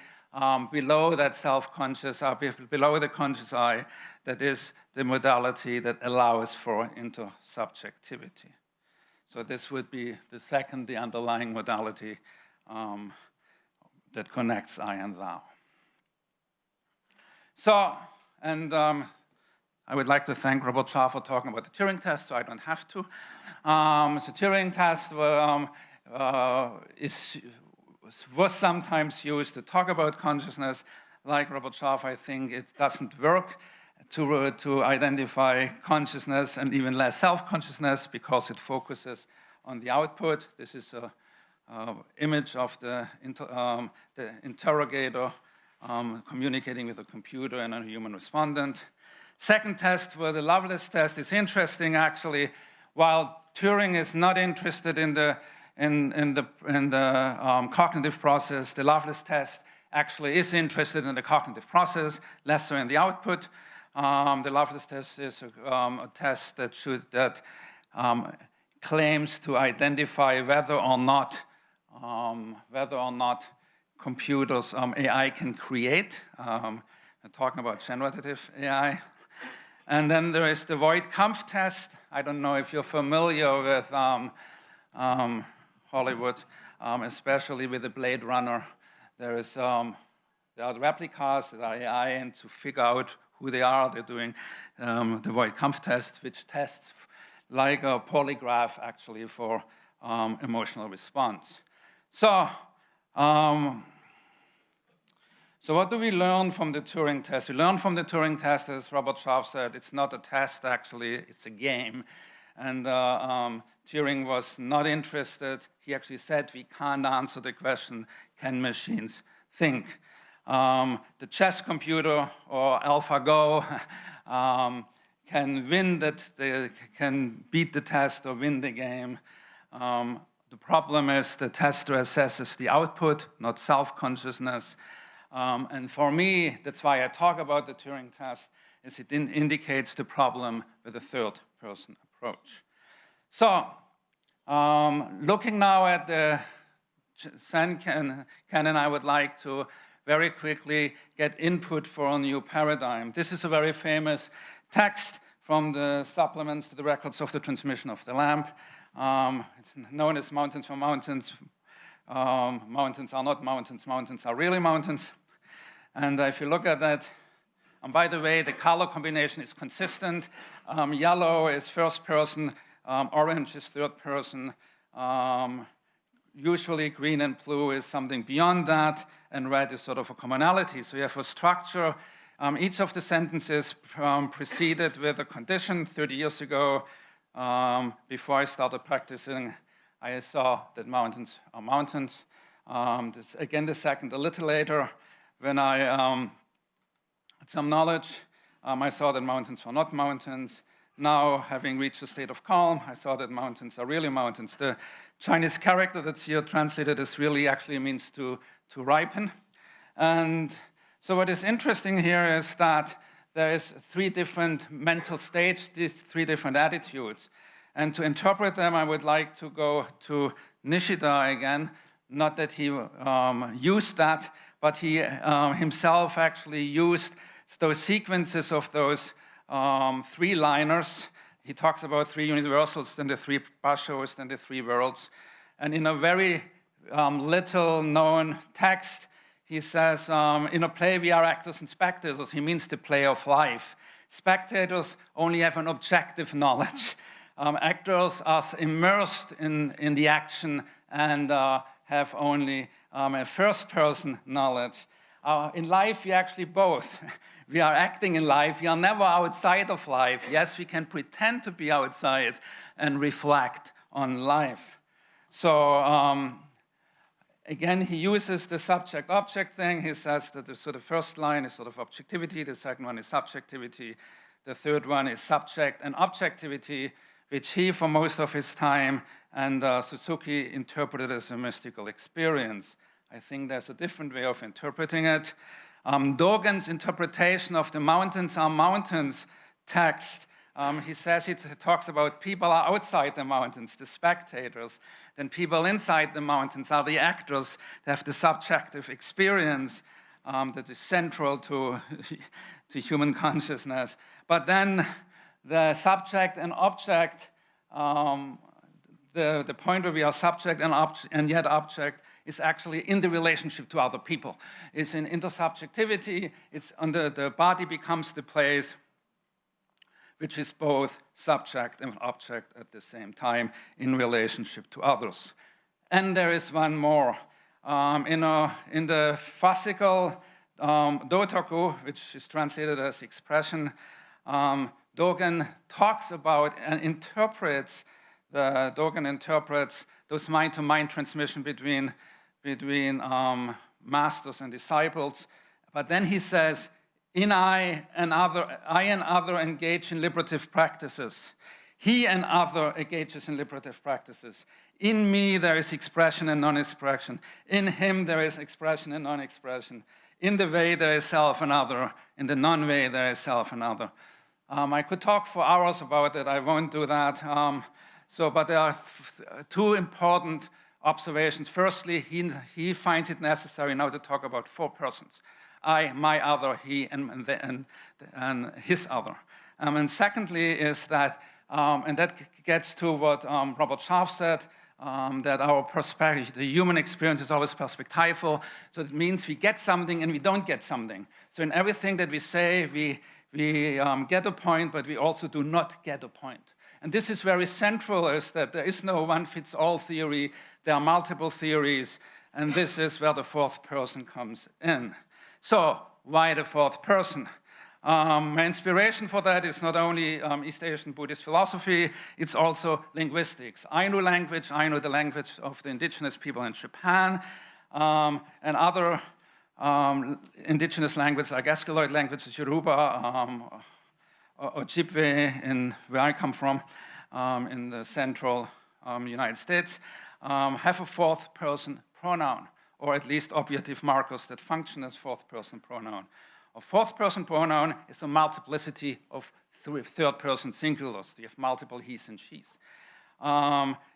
below that self-conscious, below the conscious I, that is the modality that allows for intersubjectivity. So this would be the underlying modality that connects I and thou. So, and I would like to thank Robert Shah for talking about the Turing test, so I don't have to. The Turing test was sometimes used to talk about consciousness. Like Robert Shah, I think it doesn't work to identify consciousness and even less self-consciousness because it focuses on the output. This is an image of the interrogator communicating with a computer and a human respondent. Second test, where the Lovelace test is interesting actually. While Turing is not interested in the cognitive process, the Lovelace test actually is interested in the cognitive process, less so in the output. The Lovelace test is a test that claims to identify whether or not computers, AI can create. I'm talking about generative AI. And then there is the Voigt-Kampff test. I don't know if you're familiar with how Hollywood, especially with the Blade Runner. There are the replicas that are AI, and to figure out who they are, they're doing the Voigt-Kampff test, which tests like a polygraph actually for emotional response. So what do we learn from the Turing test? We learn from the Turing test, as Robert Scharf said, it's not a test actually, it's a game. And Turing was not interested. He actually said we can't answer the question, can machines think? The chess computer or AlphaGo can win that, they can beat the test or win the game. The problem is the tester assesses the output, not self-consciousness. And for me, that's why I talk about the Turing test, is it indicates the problem with the third-person approach. So, looking now at the Zen canon, I would like to very quickly get input for a new paradigm. This is a very famous text from the supplements to the records of the transmission of the lamp. It's known as Mountains for Mountains. Mountains are not mountains, mountains are really mountains. And if you look at that, and by the way, the color combination is consistent. Yellow is first person, orange is third person. Usually green and blue is something beyond that, and red is sort of a commonality. So you have a structure. Each of the sentences preceded with a condition. 30 years ago, before I started practicing, I saw that mountains are mountains. Again, the second, a little later, when I had some knowledge, I saw that mountains were not mountains. Now, having reached a state of calm, I saw that mountains are really mountains. The Chinese character that's here translated as really actually means to ripen. And so what is interesting here is that there is 3 different mental states, these 3 different attitudes. And to interpret them, I would like to go to Nishida again. Not that he used that, but he himself actually used those sequences of those 3-liners. He talks about 3 universals, then the 3 bashos, then the 3 worlds. And in a very little known text, he says, in a play we are actors and spectators. He means the play of life. Spectators only have an objective knowledge. Actors are immersed in the action and have only a first-person knowledge. In life, we actually both. We are acting in life. We are never outside of life. Yes, we can pretend to be outside and reflect on life. So again, he uses the subject-object thing. He says that the first line is sort of objectivity. The second one is subjectivity. The third one is subject and objectivity, which he, for most of his time, and Suzuki interpreted as a mystical experience. I think there's a different way of interpreting it. Dogen's interpretation of the mountains are mountains text, he says, he talks about people are outside the mountains, the spectators. Then people inside the mountains are the actors. They have the subjective experience that is central to human consciousness. But then the subject and object, the point where we are subject and yet object, is actually in the relationship to other people. It's in intersubjectivity. It's under the body becomes the place which is both subject and object at the same time in relationship to others. And there is one more. In the Physical Dotoku, which is translated as expression, Dogen talks about and interprets those mind-to-mind transmission between masters and disciples. But then he says, I and other engage in liberative practices. He and other engages in liberative practices. In me there is expression and non-expression. In him there is expression and non-expression. In the way there is self and other. In the non-way there is self and other. I could talk for hours about it. I won't do that. But there are 2 important observations. Firstly, he finds it necessary now to talk about 4 persons. I, my other, he, and his other. And secondly is that, and that gets to what Robert Scharf said, that our perspective, the human experience is always perspectival. So it means we get something and we don't get something. So in everything that we say, we get a point, but we also do not get a point. And this is very central, is that there is no one-fits-all theory. There are multiple theories, and this is where the fourth person comes in. So why the fourth person? My inspiration for that is not only East Asian Buddhist philosophy, it's also linguistics. Ainu language, Ainu, the language of the indigenous people in Japan, and other indigenous languages like Askaloid languages, Yoruba, Ojibwe, where I come from, in the central United States, have a fourth person pronoun, or at least objective markers that function as fourth person pronoun. A fourth person pronoun is a multiplicity of third person singulars. You have multiple he's and she's.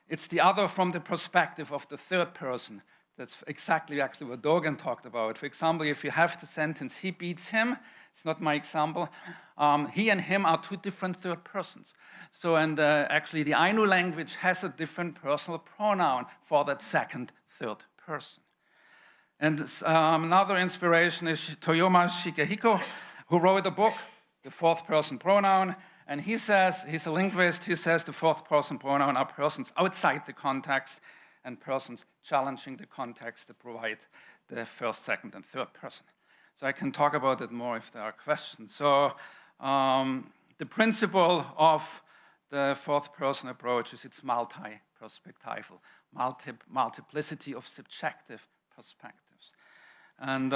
It's the other from the perspective of the third person. That's exactly actually what Dogen talked about. For example, if you have the sentence, he beats him, it's not my example, he and him are two different third persons. So, and actually the Ainu language has a different personal pronoun for that second, third person. And another inspiration is Toyoma Shigehiko, who wrote a book, The Fourth Person Pronoun, and he says, he's a linguist, he says the fourth person pronoun are persons outside the context and persons challenging the context to provide the first, second, and third person. So I can talk about it more if there are questions. So the principle of the fourth person approach is it's multi-perspectival, multiplicity of subjective perspectives. And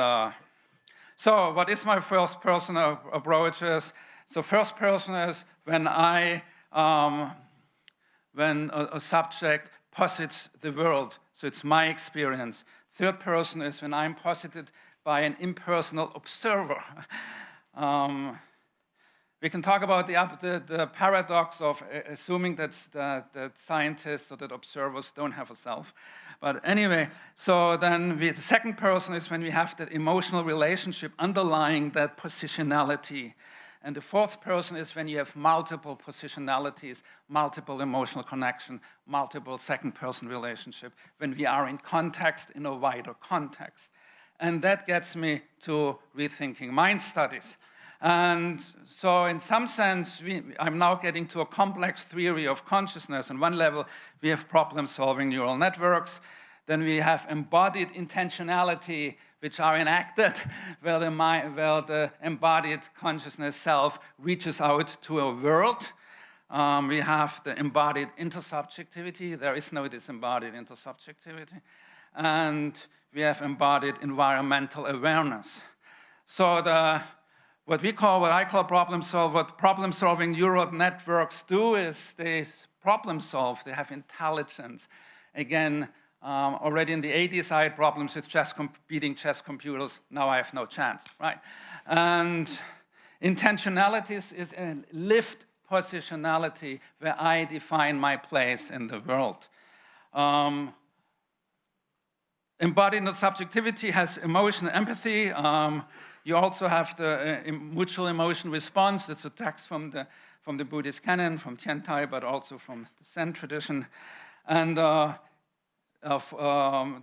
so what is my first person approach is? So first person is when when a subject posits the world, so it's my experience. Third person is when I'm posited by an impersonal observer. We can talk about the paradox of assuming that scientists or that observers don't have a self. But anyway, so then the second person is when we have that emotional relationship underlying that positionality. And the fourth person is when you have multiple positionalities, multiple emotional connection, multiple second-person relationship, when we are in context, in a wider context. And that gets me to rethinking mind studies. And so in some sense, I'm now getting to a complex theory of consciousness. On one level, we have problem-solving neural networks. Then we have embodied intentionality, which are enacted, where the embodied consciousness self reaches out to a world. We have the embodied intersubjectivity. There is no disembodied intersubjectivity. And we have embodied environmental awareness. So what I call problem-solving neural networks do is they problem solve. They have intelligence. Again, already in the 80s, I had problems with beating chess computers. Now I have no chance, right? And intentionality is a lived positionality where I define my place in the world. Embodied subjectivity has emotion and empathy. You also have the mutual emotion response. That's a text from the Buddhist canon, from Tiantai, but also from the Zen tradition. And the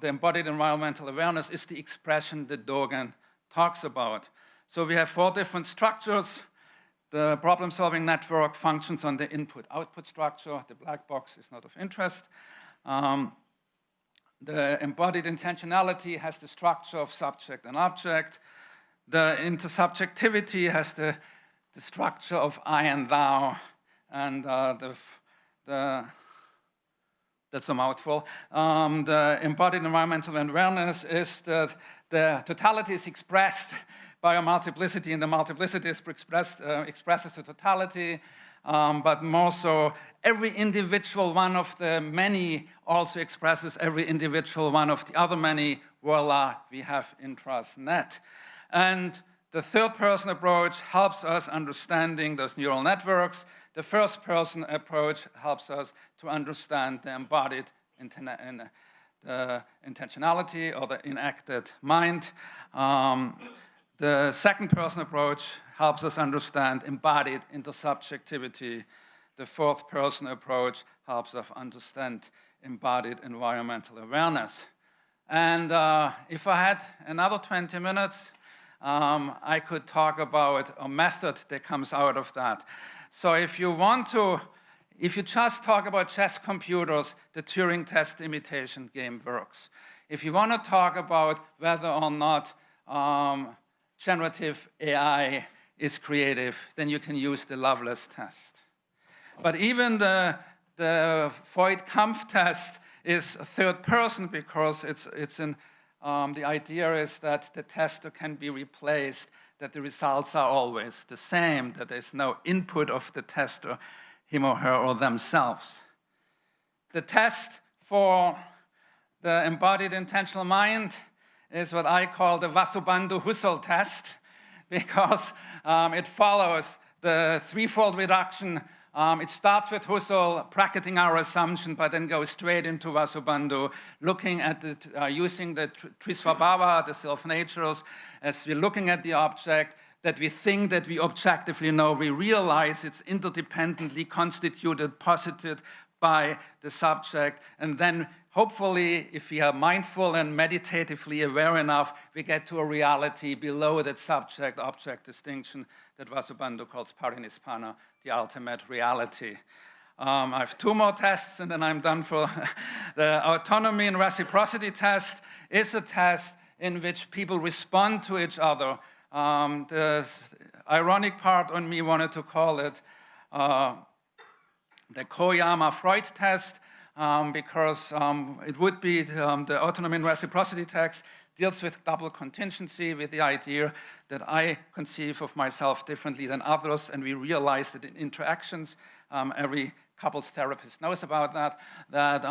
embodied environmental awareness is the expression that Dogen talks about. So we have 4 different structures. The problem-solving network functions on the input-output structure. The black box is not of interest. The embodied intentionality has the structure of subject and object. The intersubjectivity has the structure of I and thou. And that's a mouthful. The embodied environmental awareness is that the totality is expressed by a multiplicity, and the multiplicity is expresses the totality, but more so, every individual one of the many also expresses every individual one of the other many. Voila, we have intrasnet. And the third person approach helps us understanding those neural networks. The first person approach helps us to understand the embodied intentionality or the enacted mind. The second person approach helps us understand embodied intersubjectivity. The fourth person approach helps us understand embodied environmental awareness. And if I had another 20 minutes, I could talk about a method that comes out of that. So if you just talk about chess computers, the Turing test imitation game works. If you want to talk about whether or not generative AI is creative, then you can use the Lovelace test. But even the Voigt-Kampf test is a third person because the idea is that the tester can be replaced, that the results are always the same, that there's no input of the tester, him or her or themselves. The test for the embodied intentional mind is what I call the Vasubandhu-Husserl test, because it follows the threefold reduction. It starts with Husserl bracketing our assumption, but then goes straight into Vasubandhu, looking at using the Trisvabhava, the self-natures, as we're looking at the object, that we think that we objectively know, we realize it's interdependently constituted, posited by the subject, and then hopefully, if we are mindful and meditatively aware enough, we get to a reality below that subject-object distinction that Vasubandhu calls parinispana, the ultimate reality. I have two more tests, and then I'm done for the autonomy and reciprocity test is a test in which people respond to each other. The ironic part on me wanted to call it the Koyama-Freud test, because it would be the autonomy and reciprocity test deals with double contingency, with the idea that I conceive of myself differently than others, and we realize that in interactions, every couples therapist knows about that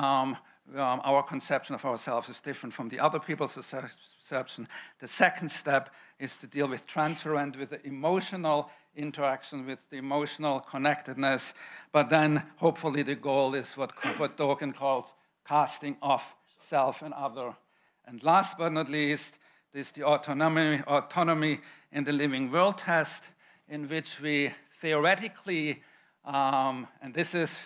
our conception of ourselves is different from the other people's perception. The second step is to deal with transfer and with the emotional interaction, with the emotional connectedness, but then hopefully the goal is what Dawkins calls casting off self and other. And last but not least, is the autonomy in the living world test, in which we theoretically, and this is,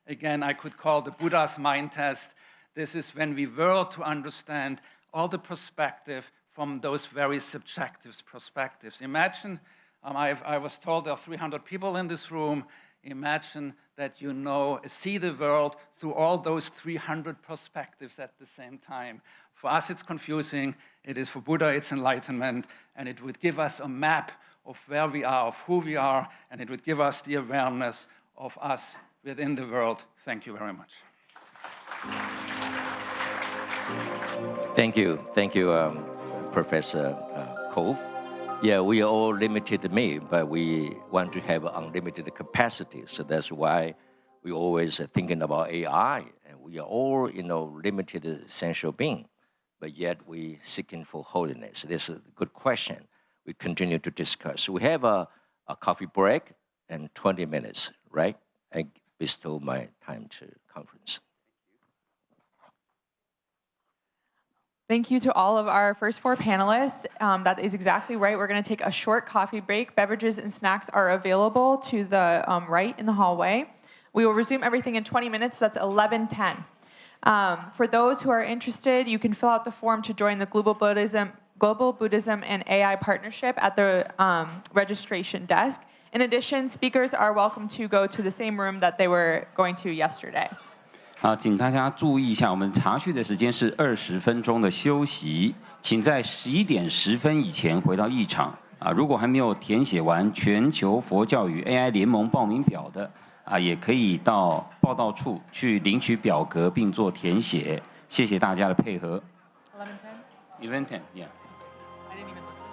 again, I could call the Buddha's mind test. This is when we were to understand all the perspective from those very subjective perspectives. Imagine, I was told there are 300 people in this room. Imagine that you see the world through all those 300 perspectives at the same time. For us, it's confusing. It is for Buddha, it's enlightenment, and it would give us a map of where we are, of who we are, and it would give us the awareness of us within the world. Thank you very much.
Thank you, Professor Cove. Yeah, we are all limited, but we want to have unlimited capacity. So that's why we always thinking about AI, and we are all, limited essential being, but yet we seeking for holiness. This is a good question. We continue to discuss. We have a coffee break and 20 minutes, right? I bestow my time to conference.
Thank you to all of our first four panelists. That is exactly right. We're going to take a short coffee break. Beverages and snacks are available to the right in the hallway. We will resume everything in 20 minutes, so that's 11:10. For those who are interested, you can fill out the form to join the Global Buddhism and AI Partnership at the registration desk. In addition, speakers are welcome to go to the same room that they were going to yesterday.
好，请大家注意一下，我们茶叙的时间是20分钟的休息，请在11点10分以前回到议场。如果还没有填写完全球佛教与 AI 联盟报名表的，也可以到报到处去领取表格并做填写。谢谢大家的配合。11:10 yeah.
I didn't even listen.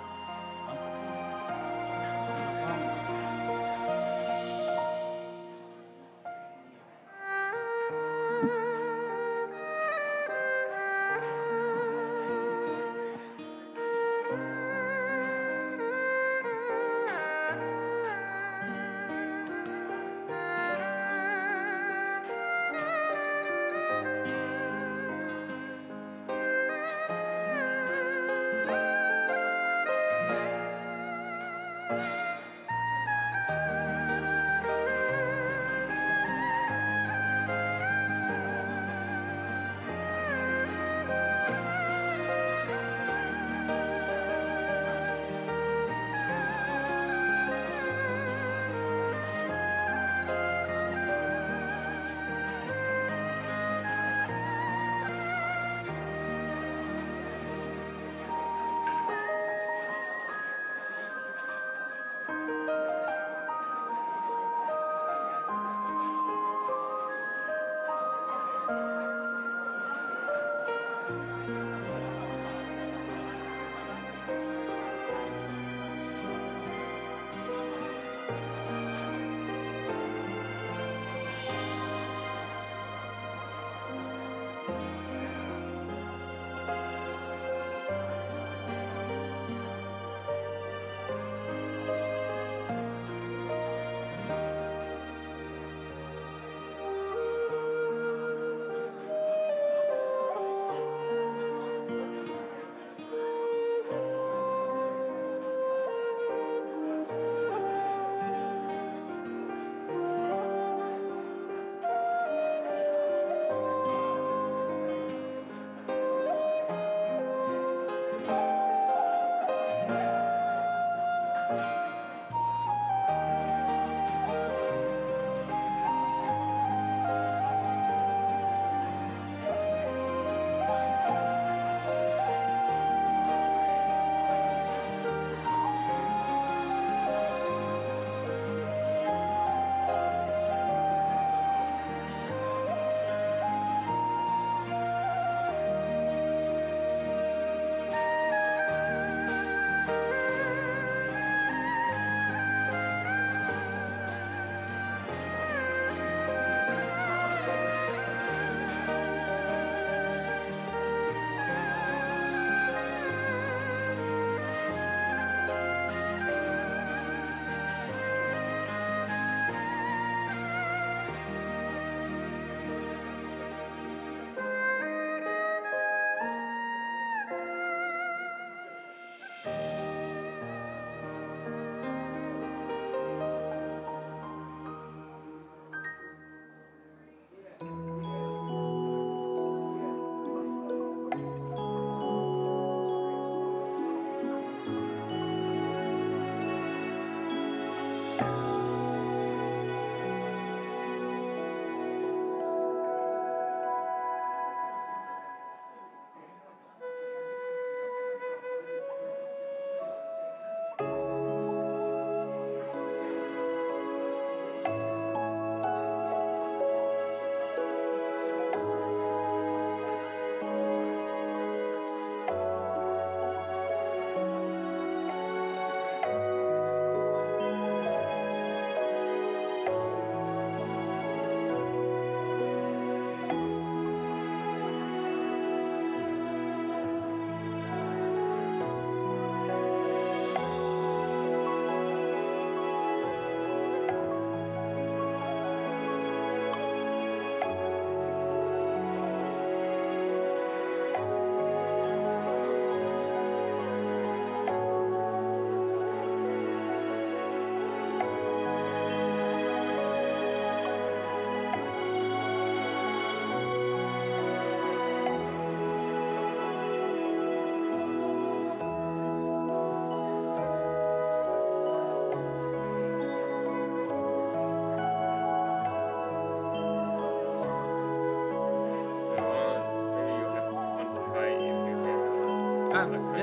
This?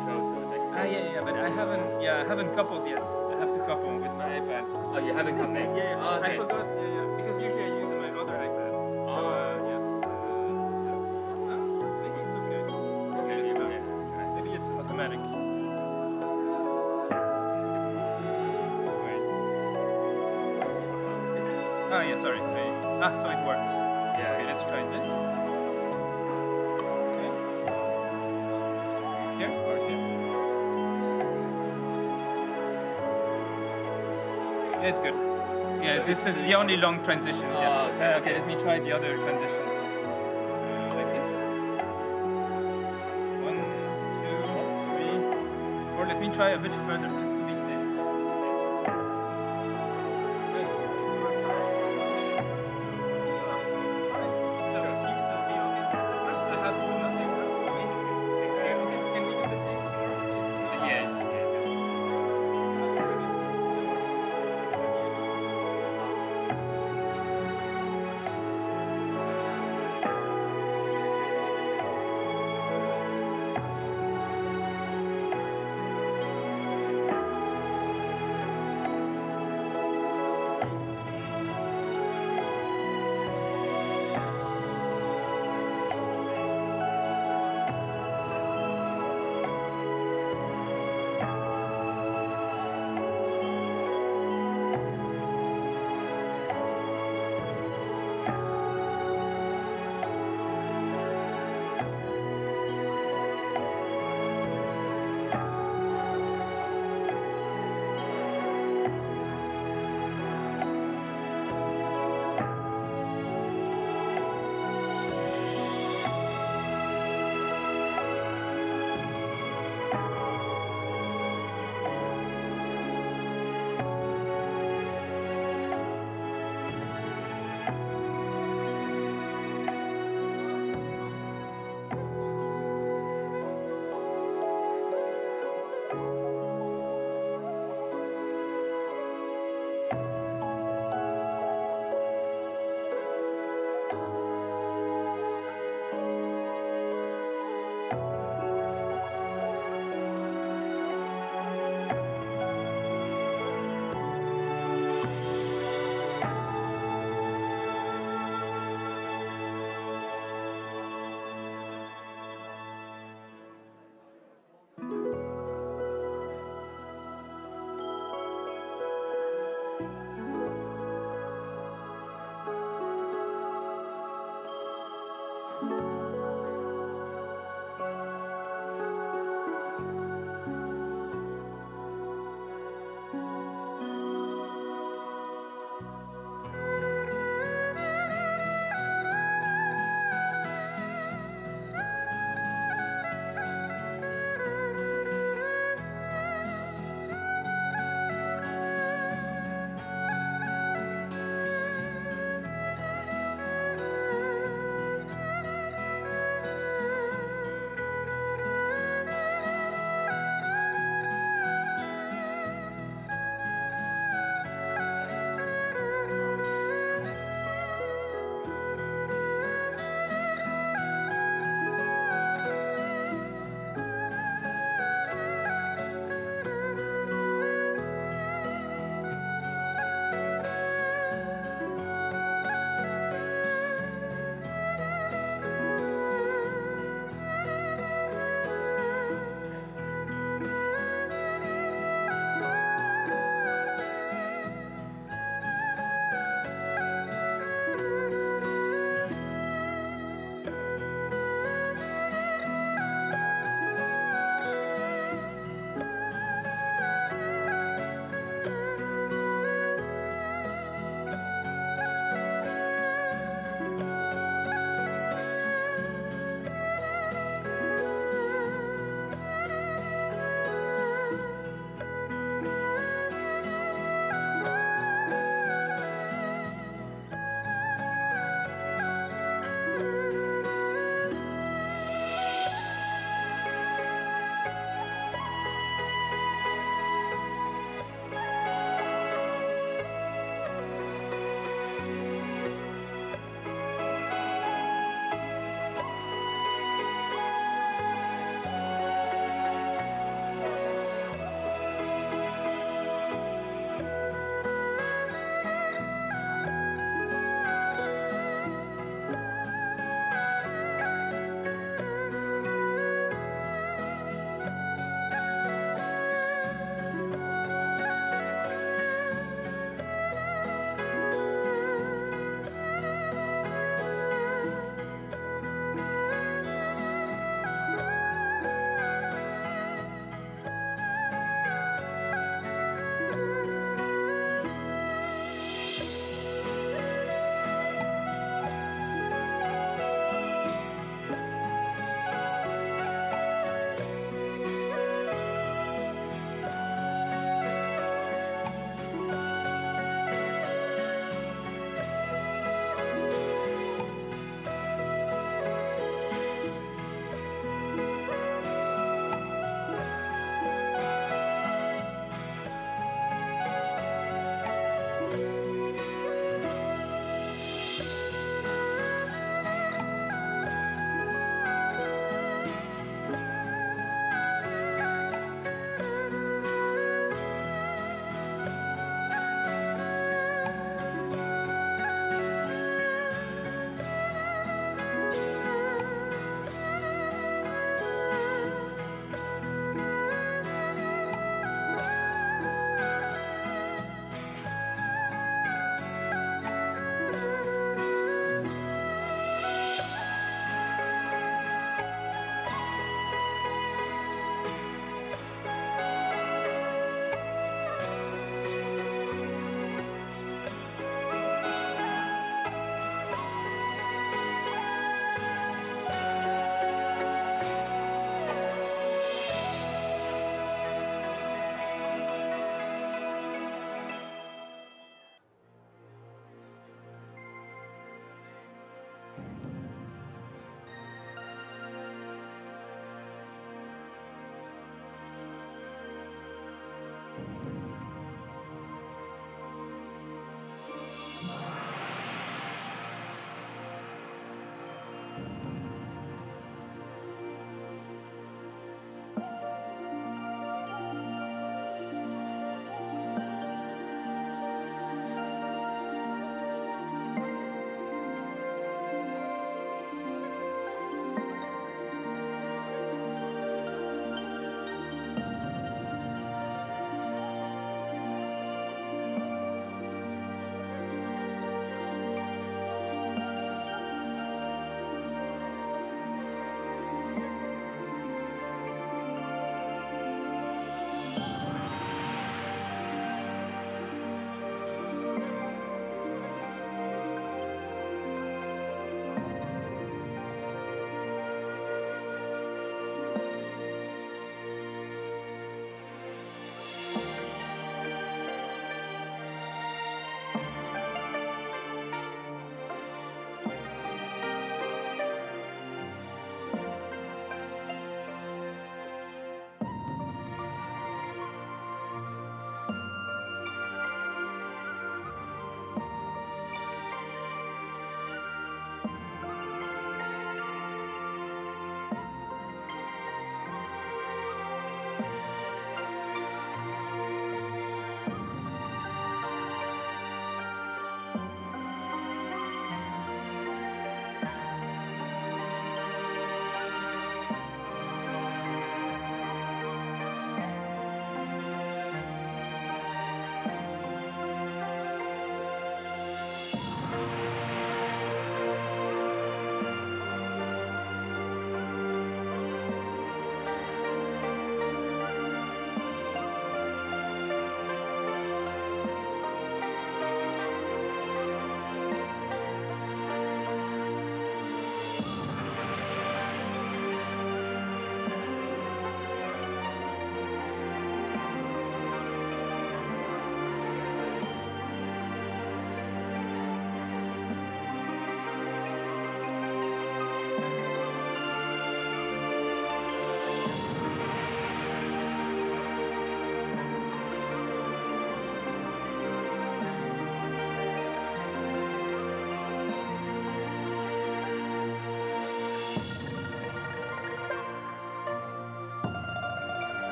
I haven't coupled yet. I have to couple with my iPad.
Oh, you haven't come in?
Yeah,
Oh, okay.
I forgot. Because usually I use my other iPad. So maybe it's okay.
Okay,
Maybe it's
leave it
fine.
in.
Maybe it's automatic.
Wait.
Yeah, sorry. So it works.
Yeah.
Okay, let's try this. Okay. Here or here? Yeah, it's good. Yeah, this is the only long transition. Yeah. Okay, let me try the other transition. Like this. 1, 2, 3. Or let me try a bit further just to be safe. So it seems to be okay. I have to do nothing. Amazing. Okay, can we do the same tomorrow?
Yes.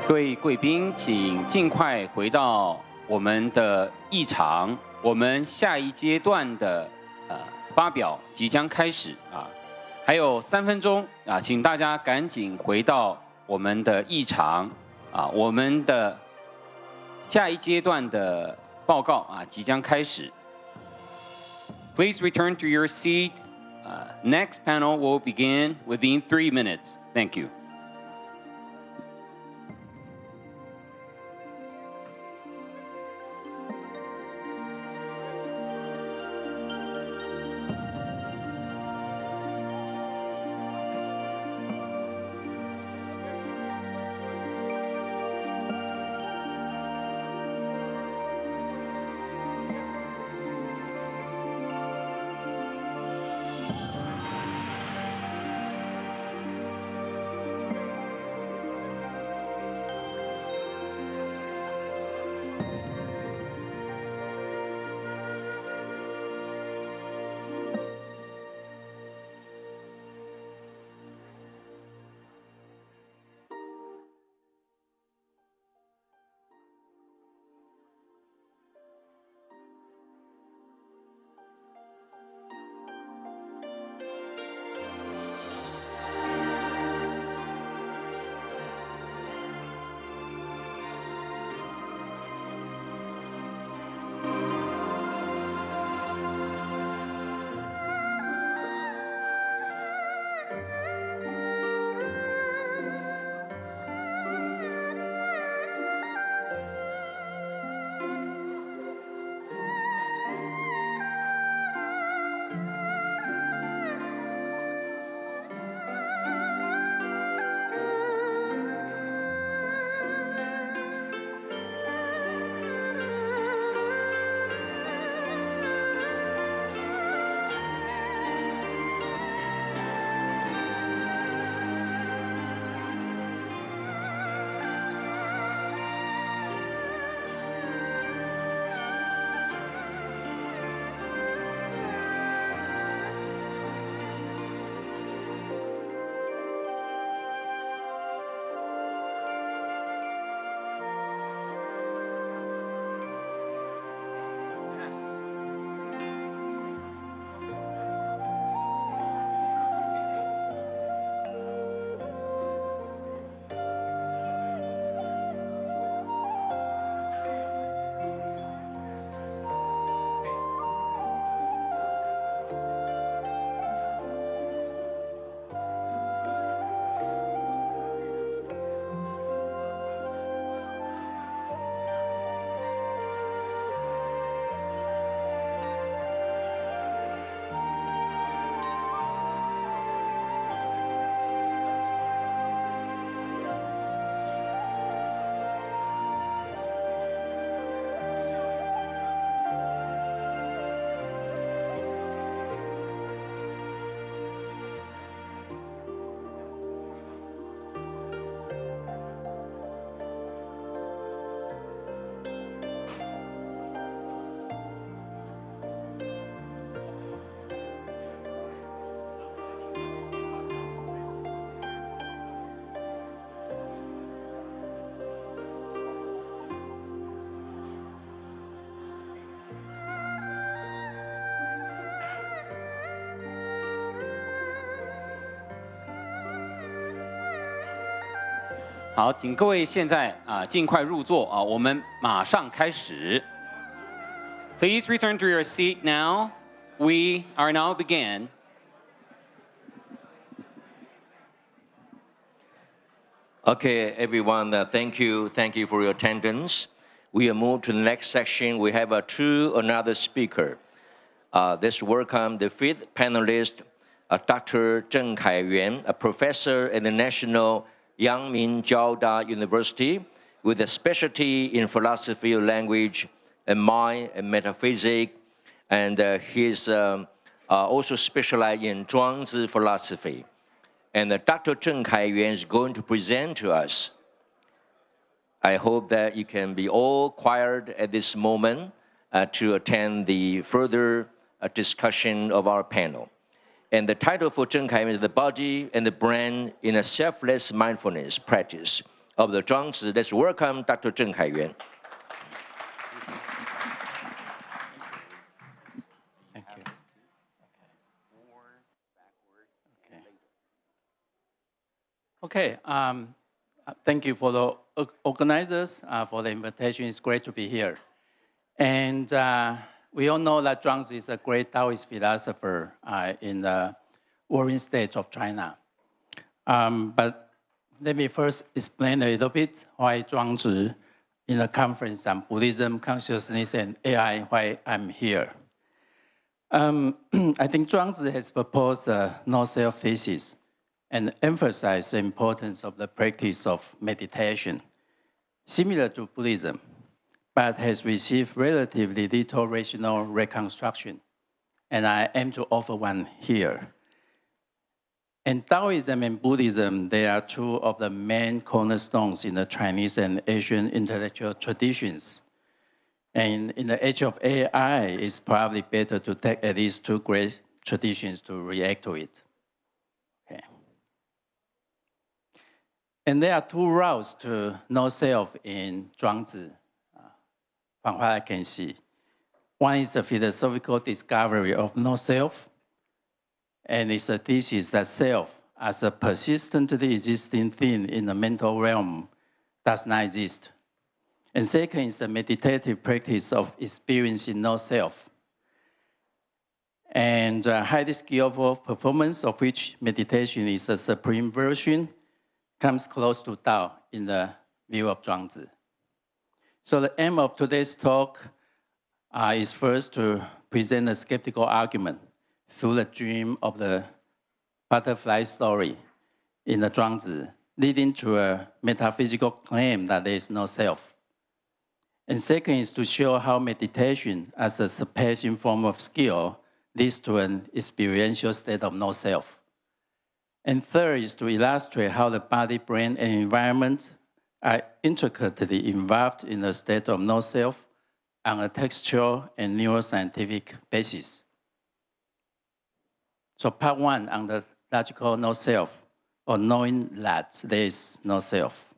各位贵宾，请尽快回到我们的议场，我们下一阶段的发表即将开始啊，还有3分钟啊，请大家赶紧回到我们的议场啊，我们的下一阶段的报告啊即将开始。Please return to your seat. Next panel will begin within 3 minutes. Thank you.好，请各位现在尽快入座啊，我们马上开始。Please return to your seat now. We are now begin.
Okay, everyone, thank you for your attendance. We will move to the next section. We have another speaker. Let's welcome the 5th panelist, Dr. Zheng Kaiyuan, a professor at the National Yangming Jiaoda University with a specialty in philosophy of language and mind and metaphysics. And he's also specialized in Zhuangzi philosophy. And Dr. Zheng Kaiyuan is going to present to us. I hope that you can be all quiet at this moment to attend the further discussion of our panel. And the title for Zheng Kaiyuan is The Body and the Brain in a Selfless Mindfulness Practice, of the Zhuangzi. Let's welcome Dr. Zheng Haiyuan.
Thank you. Okay. Thank you for the organizers for the invitation. It's great to be here. And we all know that Zhuangzi is a great Taoist philosopher in the warring state of China. But let me first explain a little bit why Zhuangzi in a conference on Buddhism, consciousness, and AI, why I'm here. I think Zhuangzi has proposed a no-self thesis and emphasized the importance of the practice of meditation, similar to Buddhism, but has received relatively little rational reconstruction. And I aim to offer one here. In Taoism and Buddhism, they are two of the main cornerstones in the Chinese and Asian intellectual traditions. And in the age of AI, it's probably better to take at least two great traditions to react to it. Okay. And there are two routes to no-self in Zhuangzi, from what I can see. One is the philosophical discovery of no-self, and it's a thesis that self, as a persistently existing thing in the mental realm, does not exist. And second is the meditative practice of experiencing no-self. And highly skillful performance of which meditation is a supreme version comes close to Tao in the view of Zhuangzi. So the aim of today's talk is first to present a skeptical argument through the dream of the butterfly story in the Zhuangzi, leading to a metaphysical claim that there is no self. And second is to show how meditation as a surpassing form of skill leads to an experiential state of no self. And third is to illustrate how the body, brain, and environment are intricately involved in a state of no self on a textual and neuroscientific basis. So part one on the logical no self, or knowing that there is no self.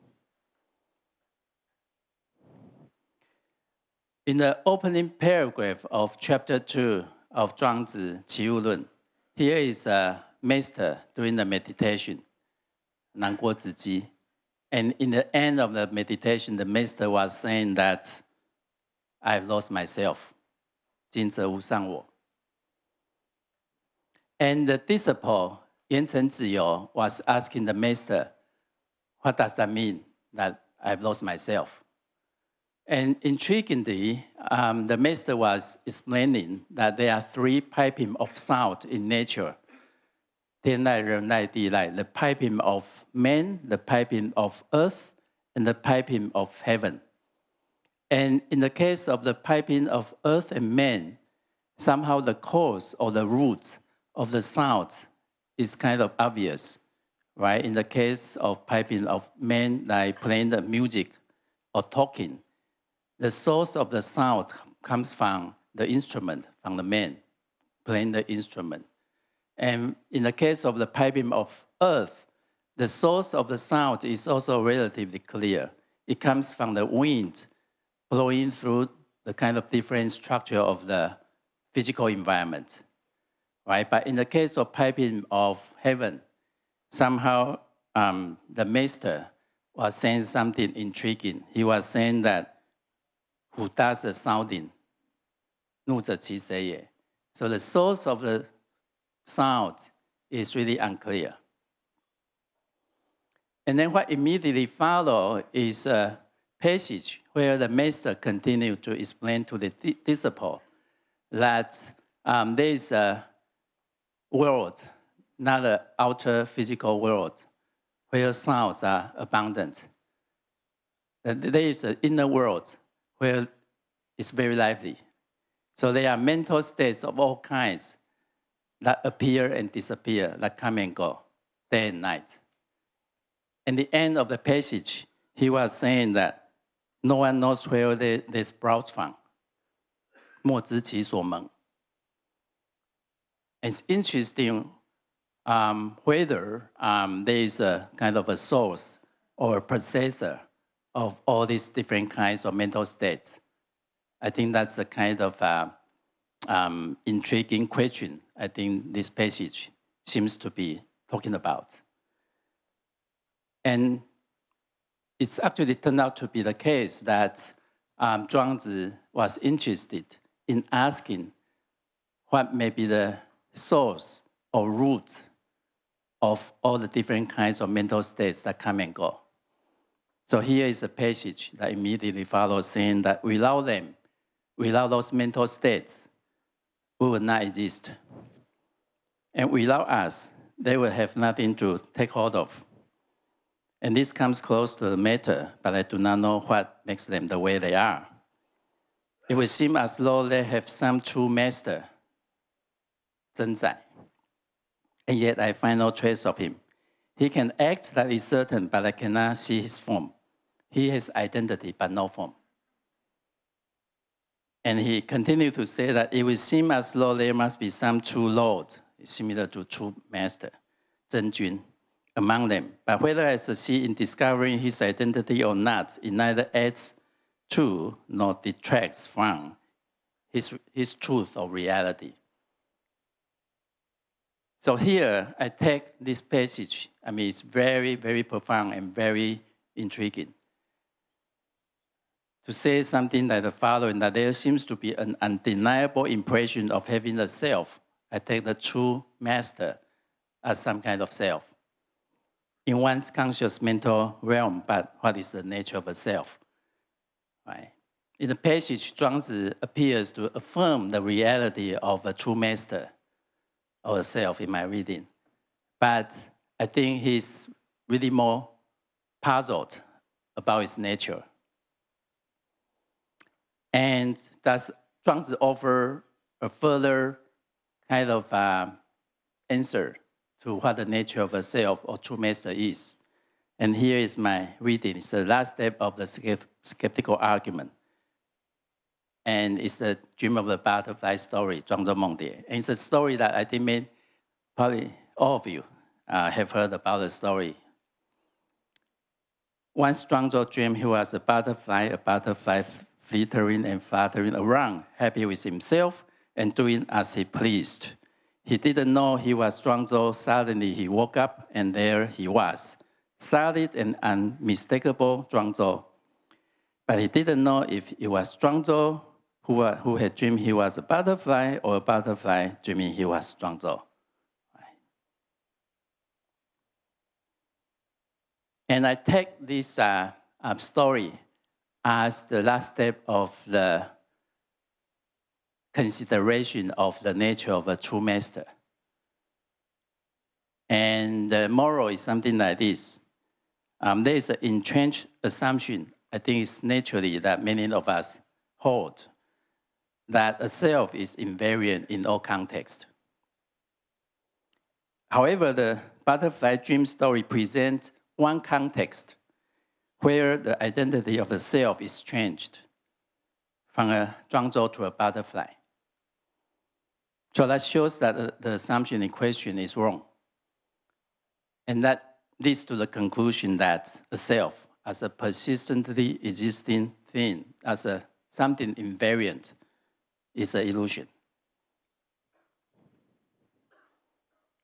In the opening paragraph of chapter 2 of Zhuangzi Qi Lun, here is a master doing the meditation, Nanguo Ziji. And in the end of the meditation, the master was saying that I've lost myself. 今者无上我. And the disciple, Yanchen Ziyou, was asking the master, what does that mean, that I've lost myself? And intriguingly, the master was explaining that there are three piping of sound in nature. 天籁、人籁、地籁, the piping of man, the piping of earth, and the piping of heaven. And in the case of the piping of earth and man, somehow the cause or the root of the sound is kind of obvious, right? In the case of piping of man, like playing the music or talking, the source of the sound comes from the instrument, from the man playing the instrument. And in the case of the piping of earth, the source of the sound is also relatively clear. It comes from the wind blowing through the kind of different structure of the physical environment, right? But in the case of piping of heaven, somehow the master was saying something intriguing. He was saying that who does the sounding? 怒者其谁也. So the source of the sound is really unclear. And then what immediately follows is a passage where the master continued to explain to the disciple that there is a world, not an outer physical world, where sounds are abundant. There is an inner world where it's very lively. So there are mental states of all kinds that appear and disappear, that come and go, day and night. In the end of the passage, he was saying that no one knows where they sprout from. 莫知其所萌. It's interesting whether there is a kind of a source or a possessor of all these different kinds of mental states? I think that's the kind of intriguing question I think this passage seems to be talking about. And it's actually turned out to be the case that Zhuangzi was interested in asking what may be the source or root of all the different kinds of mental states that come and go. So here is a passage that immediately follows, saying that without them, without those mental states, we would not exist. And without us, they will have nothing to take hold of. And this comes close to the matter, but I do not know what makes them the way they are. It would seem as though they have some true master, Zhenzai. And yet I find no trace of him. He can act like he's certain, but I cannot see his form. He has identity, but no form. And he continued to say that it would seem as though there must be some true Lord, similar to true master, Zhenjun, among them. But whether I succeed in discovering his identity or not, it neither adds to nor detracts from his truth or reality. So here, I take this passage. I mean, it's very, very profound and very intriguing. To say something like the following, that there seems to be an undeniable impression of having a self. I take the true master as some kind of self in one's conscious mental realm, but what is the nature of a self? Right? In the passage, Zhuangzi appears to affirm the reality of a true master or a self in my reading. But I think he's really more puzzled about its nature. And does Zhuangzi offer a further kind of answer to what the nature of a self or true master is? And here is my reading. It's the last step of the skeptical argument. And it's the Dream of the Butterfly story, 庄周梦蝶. And it's a story that I think probably all of you have heard about the story. Once Zhuangzhou dreamed he was a butterfly flittering and fluttering around, happy with himself and doing as he pleased. He didn't know he was Zhuangzhou. Suddenly he woke up and there he was, solid and unmistakable Zhuangzhou. But he didn't know if it was Zhuangzhou who had dreamed he was a butterfly or a butterfly dreaming he was Zhuangzhou. And I take this story as the last step of the consideration of the nature of a true master. And the moral is something like this. There is an entrenched assumption, I think it's naturally that many of us hold, that a self is invariant in all contexts. However, the butterfly dream story presents one context where the identity of the self is changed from a Zhuangzhou to a butterfly. So that shows that the assumption in question is wrong. And that leads to the conclusion that a self, as a persistently existing thing, as something invariant, is an illusion.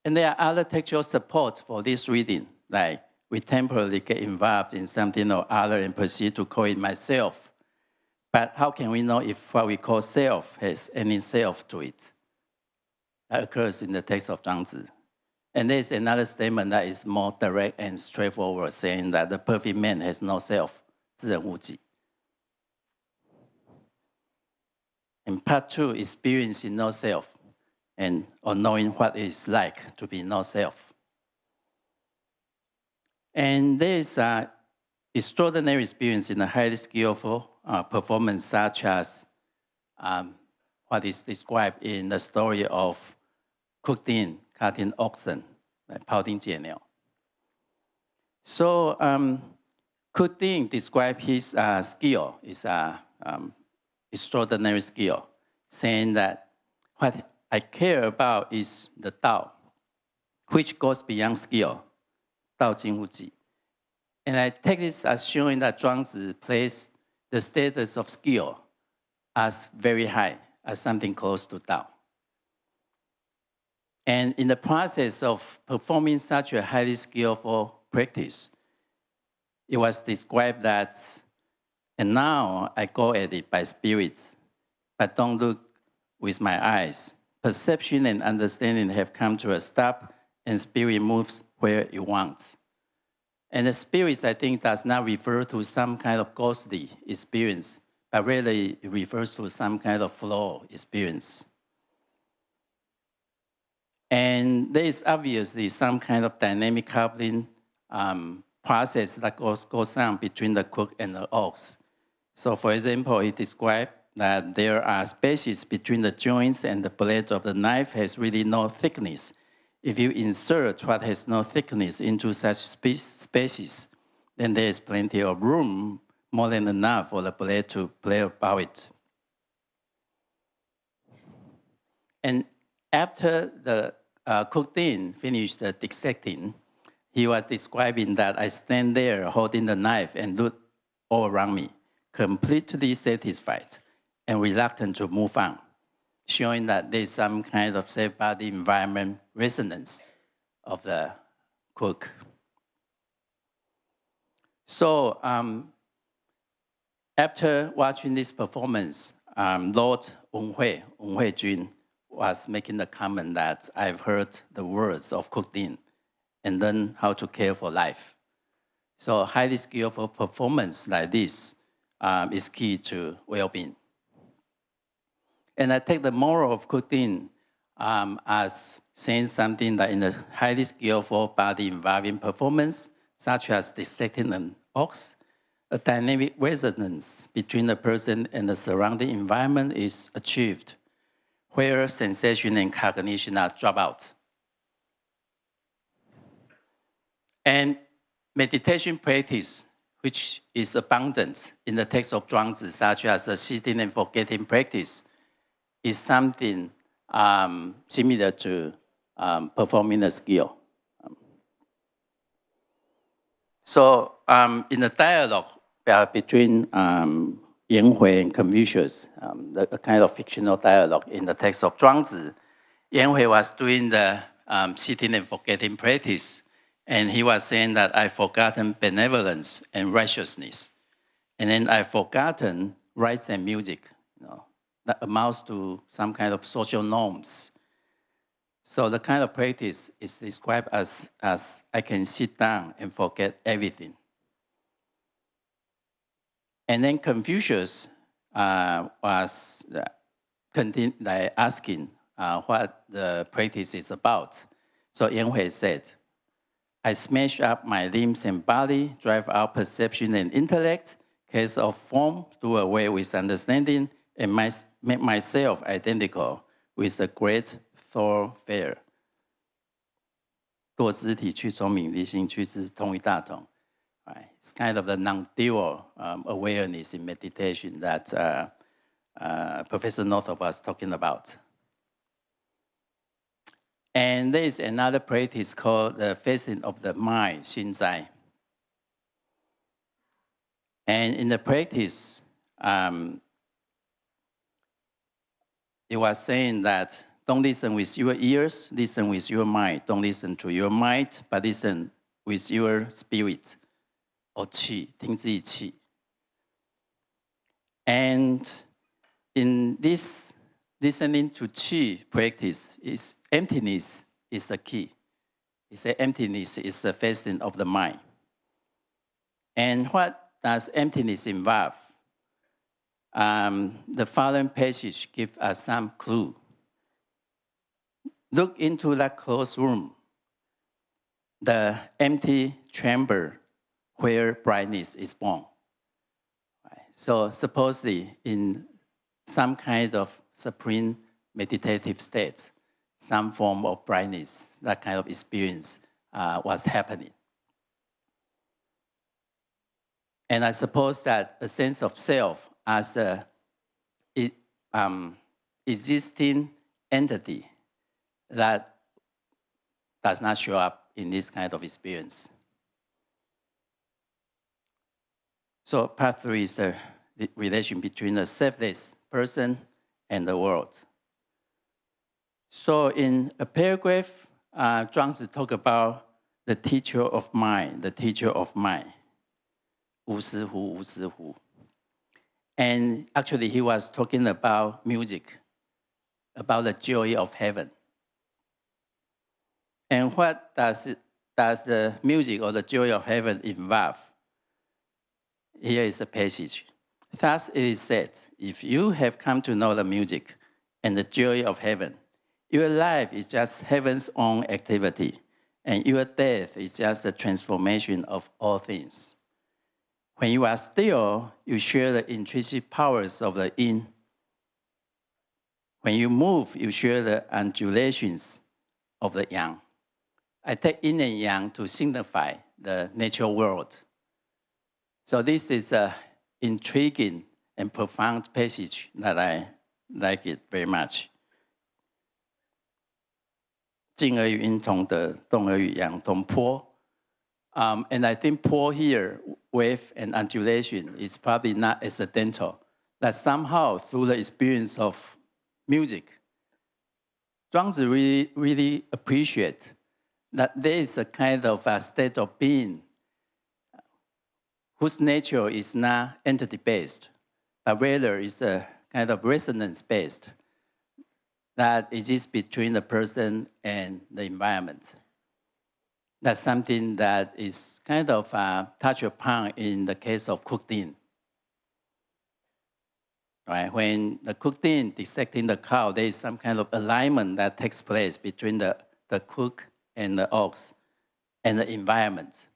And there are other textual supports for this reading, like we temporarily get involved in something or other and proceed to call it myself. But how can we know if what we call self has any self to it? That occurs in the text of Zhuangzi. And there's another statement that is more direct and straightforward, saying that the perfect man has no self, 自人无己. And part two, experiencing no self, or knowing what it's like to be no self. And there is an extraordinary experience in a highly skillful performance, such as what is described in the story of cutting oxen, like 庖丁解牛. So Kuding described his skill, his extraordinary skill, saying that what I care about is the Tao, which goes beyond skill, 道经无己. And I take this as showing that Zhuangzi placed the status of skill as very high, as something close to Tao. And in the process of performing such a highly skillful practice, it was described that, and now I go at it by spirits, but don't look with my eyes. Perception and understanding have come to a stop, and spirit moves where it wants. And the spirits, I think, does not refer to some kind of ghostly experience, but really it refers to some kind of flow experience. And there is obviously some kind of dynamic coupling process that goes on between the crook and the ox. So for example, he described that there are spaces between the joints and the blade of the knife has really no thickness. If you insert what has no thickness into such spaces, then there is plenty of room, more than enough for the blade to play about it. And after the Cook-Din finished the dissecting, he was describing that I stand there holding the knife and look all around me, completely satisfied and reluctant to move on, showing that there's some kind of self-body environment resonance of the cook. So after watching this performance, Lord Wen Jun was making the comment that I've heard the words of Cook-Din and learned how to care for life. So highly skillful performance like this is key to well-being. And I take the moral of Cook-Din as saying something that in a highly skillful body-involving performance, such as dissecting an ox, a dynamic resonance between the person and the surrounding environment is achieved, where sensation and cognition are dropped out. And meditation practice, which is abundant in the text of Zhuangzi, such as the sitting and forgetting practice, is something similar to performing a skill. So in the dialogue between Yan Hui and Confucius, a kind of fictional dialogue in the text of Zhuangzi, Yan Hui was doing the sitting and forgetting practice, and he was saying that I've forgotten benevolence and righteousness, and then I've forgotten rights and music, that amounts to some kind of social norms. So the kind of practice is described as I can sit down and forget everything. And then Confucius was asking what the practice is about. So Yan Hui said, I smash up my limbs and body, drive out perception and intellect, cast off form, do away with understanding, and make myself identical with the great thoroughfare. 堕肢体去聪明，离心去智，通一大同。It's kind of the non-dual awareness in meditation that Professor Northrop was talking about. And there is another practice called the facing of the mind, 心在. And in the practice, it was saying that don't listen with your ears, listen with your mind. Don't listen to your mind, but listen with your spirit, or qi, 听自己气. And in this listening to qi practice, emptiness is the key. He said emptiness is the facing of the mind. And what does emptiness involve? The following passage gives us some clue. Look into that closed room, the empty chamber where brightness is born. So supposedly in some kind of supreme meditative state, some form of brightness, that kind of experience was happening. And I suppose that a sense of self as a existing entity that does not show up in this kind of experience. So part 3 is the relation between the selfless person and the world. So in a paragraph, Zhuangzi talked about the teacher of mind, the teacher of mind. 无师乎, 无师乎. And actually he was talking about music, about the joy of heaven. And what does the music or the joy of heaven involve? Here is a passage. Thus it is said, if you have come to know the music and the joy of heaven, your life is just heaven's own activity, and your death is just the transformation of all things. When you are still, you share the intrinsic powers of the yin. When you move, you share the undulations of the yang. I take yin and yang to signify the natural world. So this is an intriguing and profound passage that I like it very much. 静而与阴同德，动而与阳同波。And I think pour here, wave and undulation is probably not accidental. That somehow through the experience of music, Zhuangzi really appreciate that there is a kind of a state of being whose nature is not entity-based, but rather is a kind of resonance-based that exists between the person and the environment. That's something that is kind of touched upon in the case of cooked in. Right? When the cooked in dissecting the cow, there is some kind of alignment that takes place between the cook and the ox and the environment.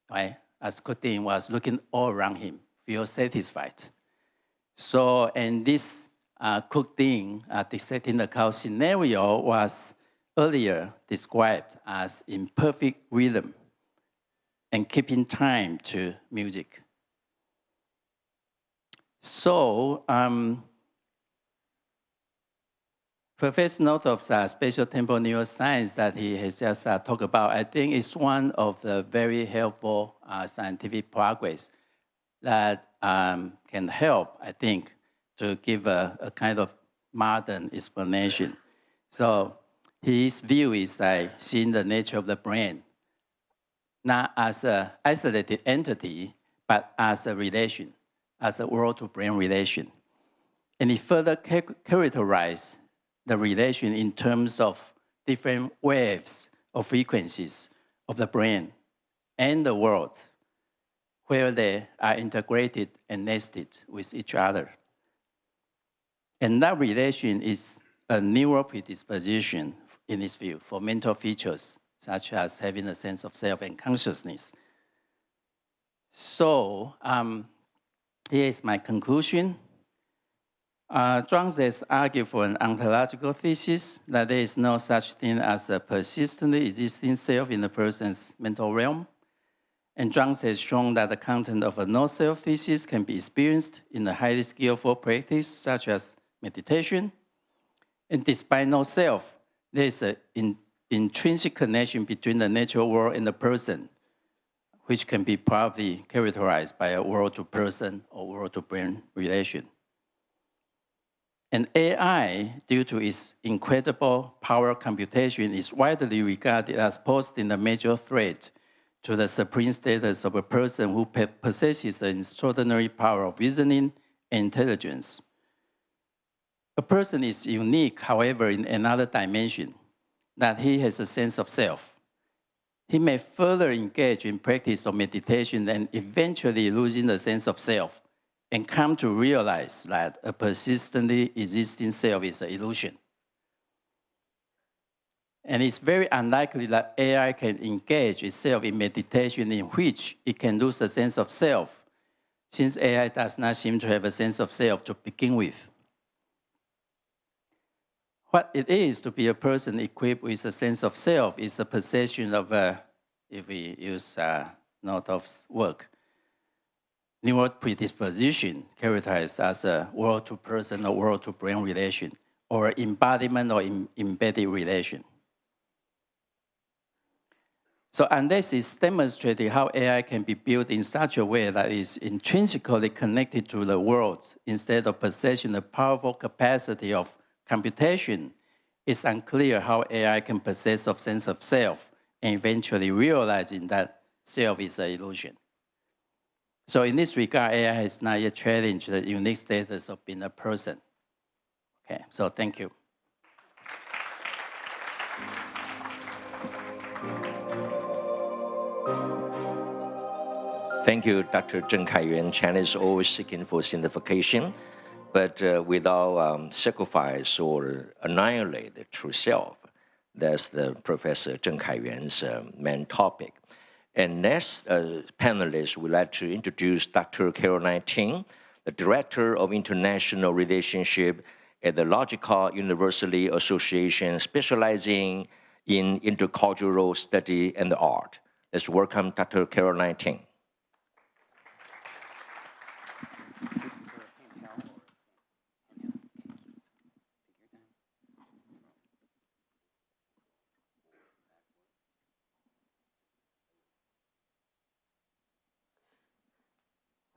Right? As cooked in was looking all around him, feel satisfied. So, and this cooked in dissecting the cow scenario was earlier described as in perfect rhythm and keeping time to music. So, Professor Northrop's spatial temporal neuroscience that he has just talked about, I think is one of the very helpful scientific progress that can help, I think, to give a kind of modern explanation. So his view is like seeing the nature of the brain, not as an isolated entity, but as a relation, as a world-to-brain relation. And he further characterized the relation in terms of different waves or frequencies of the brain and the world, where they are integrated and nested with each other. And that relation is a neural predisposition, in his view, for mental features, such as having a sense of self and consciousness. So here is my conclusion. Zhuangzi has argued for an ontological thesis that there is no such thing as a persistently existing self in a person's mental realm. And Zhuangzi has shown that the content of a no-self thesis can be experienced in a highly skillful practice, such as meditation. And despite no self, there is an intrinsic connection between the natural world and the person, which can be probably characterized by a world-to-person or world-to-brain relation. And AI, due to its incredible power computation, is widely regarded as posing a major threat to the supreme status of a person who possesses an extraordinary power of reasoning and intelligence. A person is unique, however, in another dimension, that he has a sense of self. He may further engage in practice of meditation and eventually losing the sense of self and come to realize that a persistently existing self is an illusion. And it's very unlikely that AI can engage itself in meditation in which it can lose a sense of self, since AI does not seem to have a sense of self to begin with. What it is to be a person equipped with a sense of self is a possession of, if we use Northoff's work, neural predisposition characterized as a world-to-person or world-to-brain relation, or embodiment or embedded relation. So unless it's demonstrated how AI can be built in such a way that is intrinsically connected to the world instead of possessing the powerful capacity of computation, it's unclear how AI can possess a sense of self and eventually realizing that self is an illusion. So in this regard, AI has not yet challenged the unique status of being a person. Okay, so thank you.
Thank you, Dr. Zheng Kaiyuan. China is always seeking for simplification, but without sacrifice or annihilate the true self. That's the Professor Zheng Kaiyuan's main topic. And next panelist, we'd like to introduce Dr. Caroline Ting, the Director of International Relationship at the Logical University Association, specializing in intercultural study and art. Let's welcome Dr. Caroline Ting.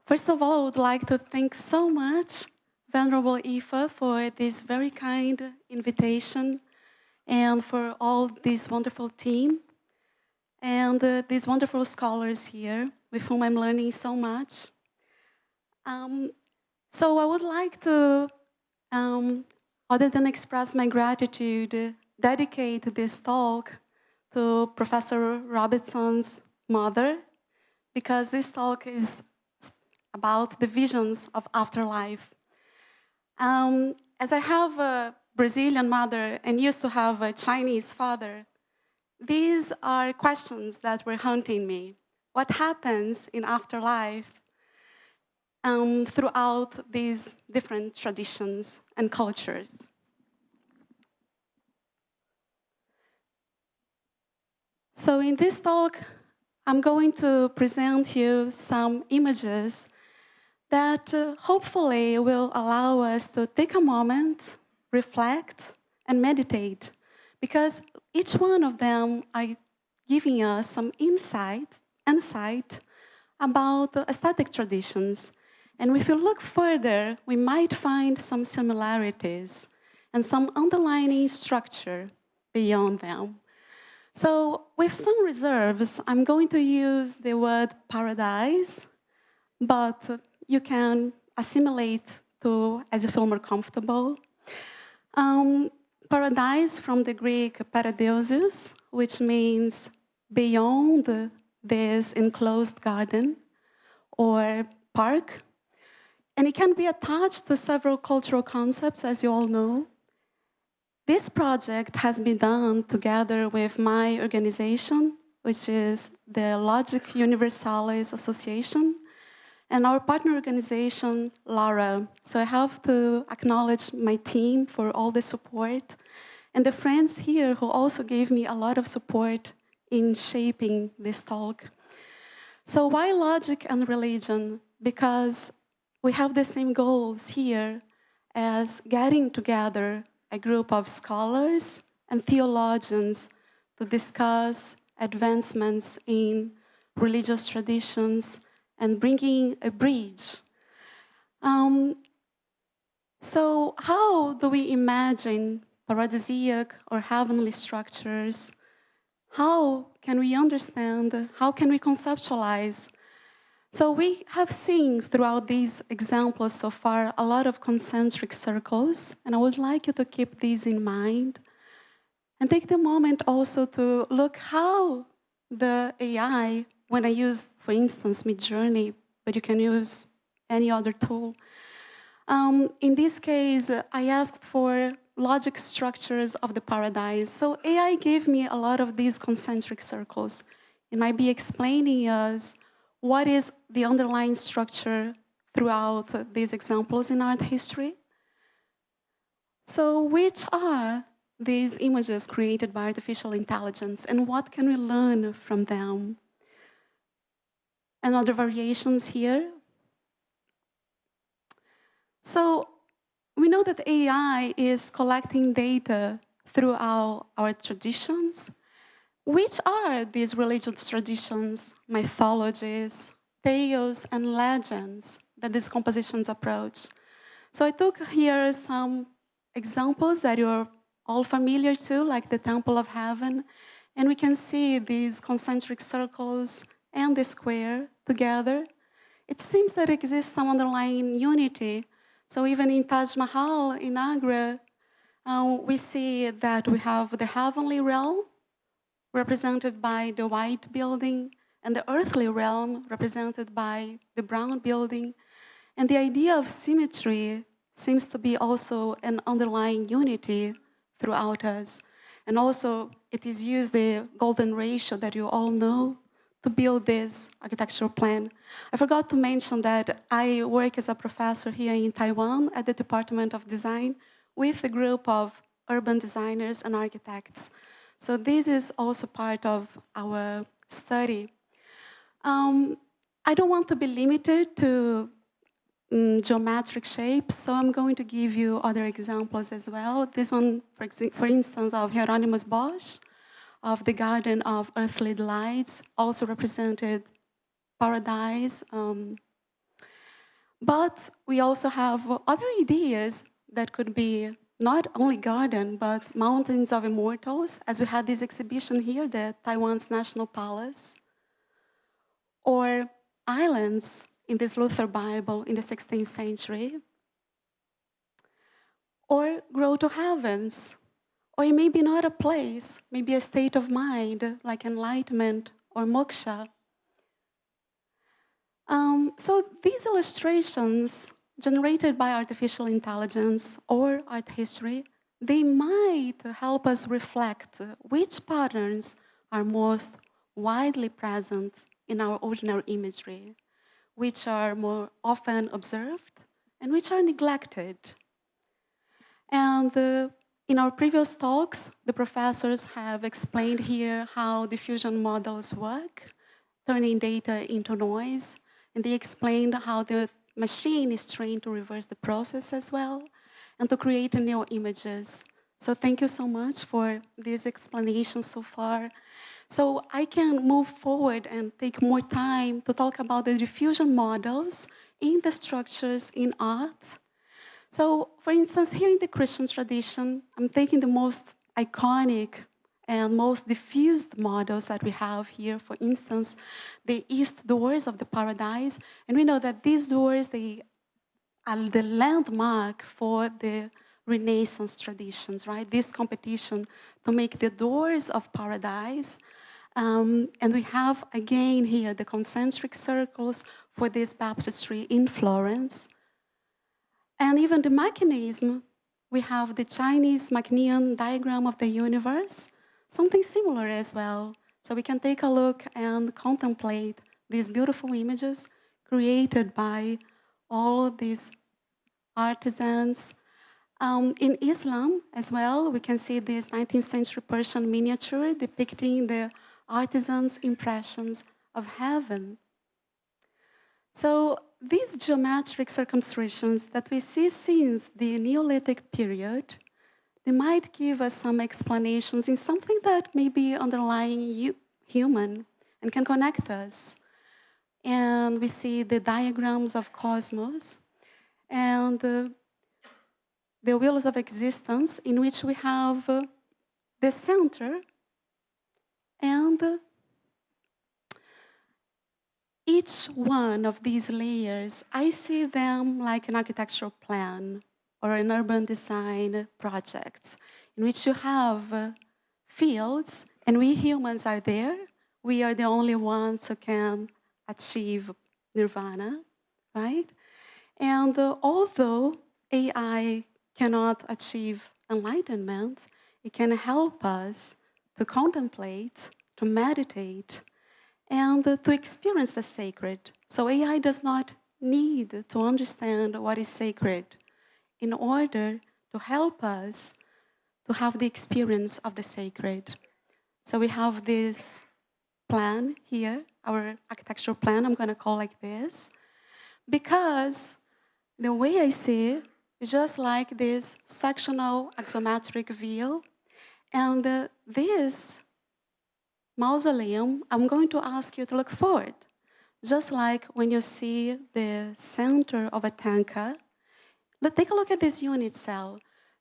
First of all, I would like to thank so much Venerable Ifa for this very kind invitation and for all this wonderful team and these wonderful scholars here with whom I'm learning so much. So I would like to, other than express my gratitude, dedicate this talk to Professor Robertson's mother, because this talk is about the visions of afterlife. As I have a Brazilian mother and used to have a Chinese father, these are questions that were haunting me. What happens in afterlife throughout these different traditions and cultures? So in this talk, I'm going to present you some images that hopefully will allow us to take a moment, reflect, and meditate, because each one of them are giving us some insight about the aesthetic traditions. And if you look further, we might find some similarities and some underlying structure beyond them. So with some reserves, I'm going to use the word paradise, but you can assimilate to as you feel more comfortable. Paradise from the Greek paradeisos, which means beyond this enclosed garden or park. And it can be attached to several cultural concepts, as you all know. This project has been done together with my organization, which is the Logic Universalis Association, and our partner organization, LARA. So I have to acknowledge my team for all the support, and the friends here who also gave me a lot of support in shaping this talk. So why logic and religion? Because we have the same goals here as getting together a group of scholars and theologians to discuss advancements in religious traditions and bringing a bridge. So how do we imagine paradisiac or heavenly structures? How can we understand? How can we conceptualize? So we have seen throughout these examples so far a lot of concentric circles, and I would like you to keep these in mind and take the moment also to look how the AI, when I use, for instance, Midjourney, but you can use any other tool. In this case, I asked for logic structures of the paradise. So AI gave me a lot of these concentric circles. It might be explaining us what is the underlying structure throughout these examples in art history. So which are these images created by artificial intelligence, and what can we learn from them? And other variations here. So we know that AI is collecting data throughout our traditions, which are these religious traditions, mythologies, tales, and legends that these compositions approach? So I took here some examples that you're all familiar to, like the Temple of Heaven, and we can see these concentric circles and the square together. It seems that exists some underlying unity. So even in Taj Mahal in Agra, we see that we have the heavenly realm represented by the white building and the earthly realm represented by the brown building. And the idea of symmetry seems to be also an underlying unity throughout us. And also, it is used, the golden ratio that you all know, to build this architectural plan. I forgot to mention that I work as a professor here in Taiwan at the Department of Design with a group of urban designers and architects. So this is also part of our study. I don't want to be limited to geometric shapes, so I'm going to give you other examples as well. This one, for instance, of Hieronymus Bosch, of the Garden of Earthly Delights, also represented paradise. But we also have other ideas that could be not only garden, but mountains of immortals, as we had this exhibition here, the Taiwan's National Palace, or islands in this Luther Bible in the 16th century, or grow to heavens, or it may be not a place, maybe a state of mind, like enlightenment or moksha. So these illustrations, generated by artificial intelligence or art history, they might help us reflect which patterns are most widely present in our ordinary imagery, which are more often observed, and which are neglected. And in our previous talks, the professors have explained here how diffusion models work, turning data into noise, and they explained how the machine is trained to reverse the process as well, and to create new images. So thank you so much for these explanations so far. So I can move forward and take more time to talk about the diffusion models in the structures in art. So for instance, here in the Christian tradition, I'm taking the most iconic and most diffused models that we have here. For instance, the east doors of the paradise. And we know that these doors, they are the landmark for the Renaissance traditions, right? This competition to make the doors of paradise. And we have, again, here the concentric circles for this baptistry in Florence. And even the mechanism, we have the Chinese Machinean diagram of the universe, something similar as well. So we can take a look and contemplate these beautiful images created by all these artisans. In Islam as well, we can see this 19th century Persian miniature depicting the artisans' impressions of heaven. So these geometric circumscriptions that we see since the Neolithic period, they might give us some explanations in something that may be underlying human and can connect us. And we see the diagrams of cosmos and the wheels of existence, in which we have the center and each one of these layers, I see them like an architectural plan or an urban design project, in which you have fields, and we humans are there. We are the only ones who can achieve nirvana, right? And although AI cannot achieve enlightenment, it can help us to contemplate, to meditate, and to experience the sacred. So AI does not need to understand what is sacred in order to help us to have the experience of the sacred. So we have this plan here, our architectural plan, I'm going to call like this, because the way I see it is just like this sectional axiometric view, and this mausoleum, I'm going to ask you to look forward. Just like when you see the center of a tanka, take a look at this unit cell.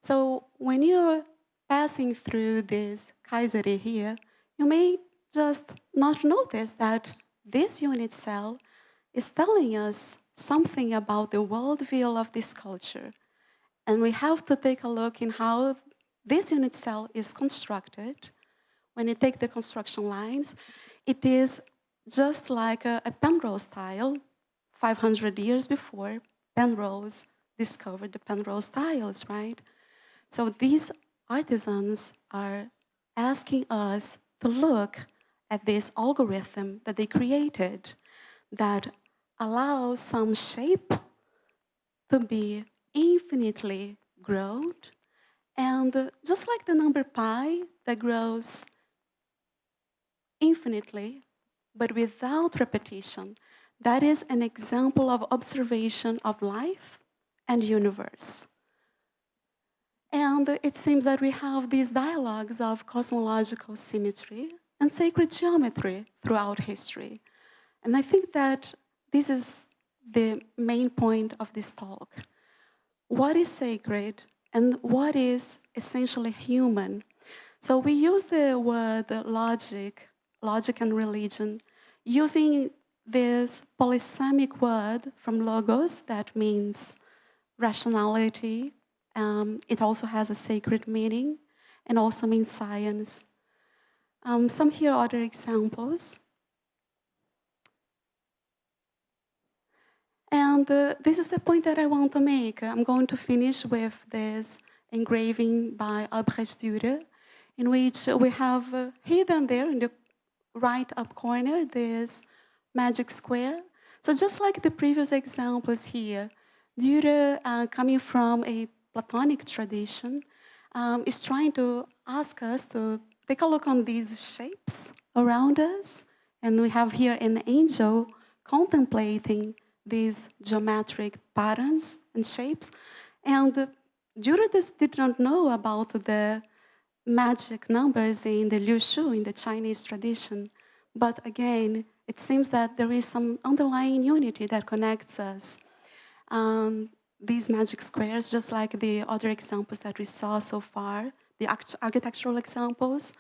So when you're passing through this kaiseri here, you may just not notice that this unit cell is telling us something about the worldview of this culture. And we have to take a look in how this unit cell is constructed. When you take the construction lines, it is just like a Penrose tile. 500 years before, Penrose discovered the Penrose tiles, right? So these artisans are asking us to look at this algorithm that they created that allows some shape to be infinitely grown. And just like the number pi that grows infinitely, but without repetition, that is an example of observation of life and universe. And it seems that we have these dialogues of cosmological symmetry and sacred geometry throughout history. And I think that this is the main point of this talk. What is sacred and what is essentially human? So we use the word logic and religion, using this polysemic word from logos that means rationality. It also has a sacred meaning and also means science. Some here are other examples. And this is the point that I want to make. I'm going to finish with this engraving by Albrecht Dürer, in which we have hidden there in the right up corner this magic square. So just like the previous examples here, Dürer, coming from a Platonic tradition, is trying to ask us to take a look on these shapes around us. And we have here an angel contemplating these geometric patterns and shapes. And Dürer did not know about the magic numbers in the Liu Shu, in the Chinese tradition. But again, it seems that there is some underlying unity that connects us. These magic squares, just like the other examples that we saw so far, the architectural examples,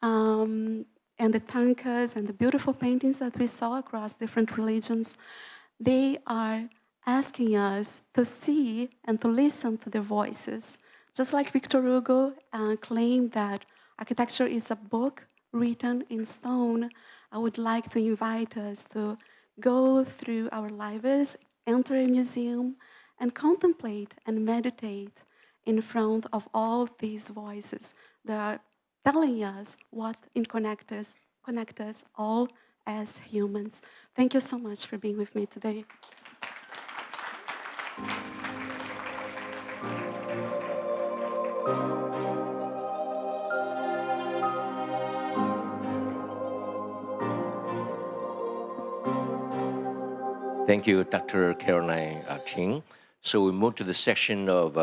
and the tankas and the beautiful paintings that we saw across different religions, they are asking us to see and to listen to their voices. Just like Victor Hugo claimed that architecture is a book written in stone, I would like to invite us to go through our lives, enter a museum, and contemplate and meditate in front of all these voices that are telling us what connect us all as humans. Thank you so much for being with me today.
Thank you, Dr. Caroline Ching. So we move to the section of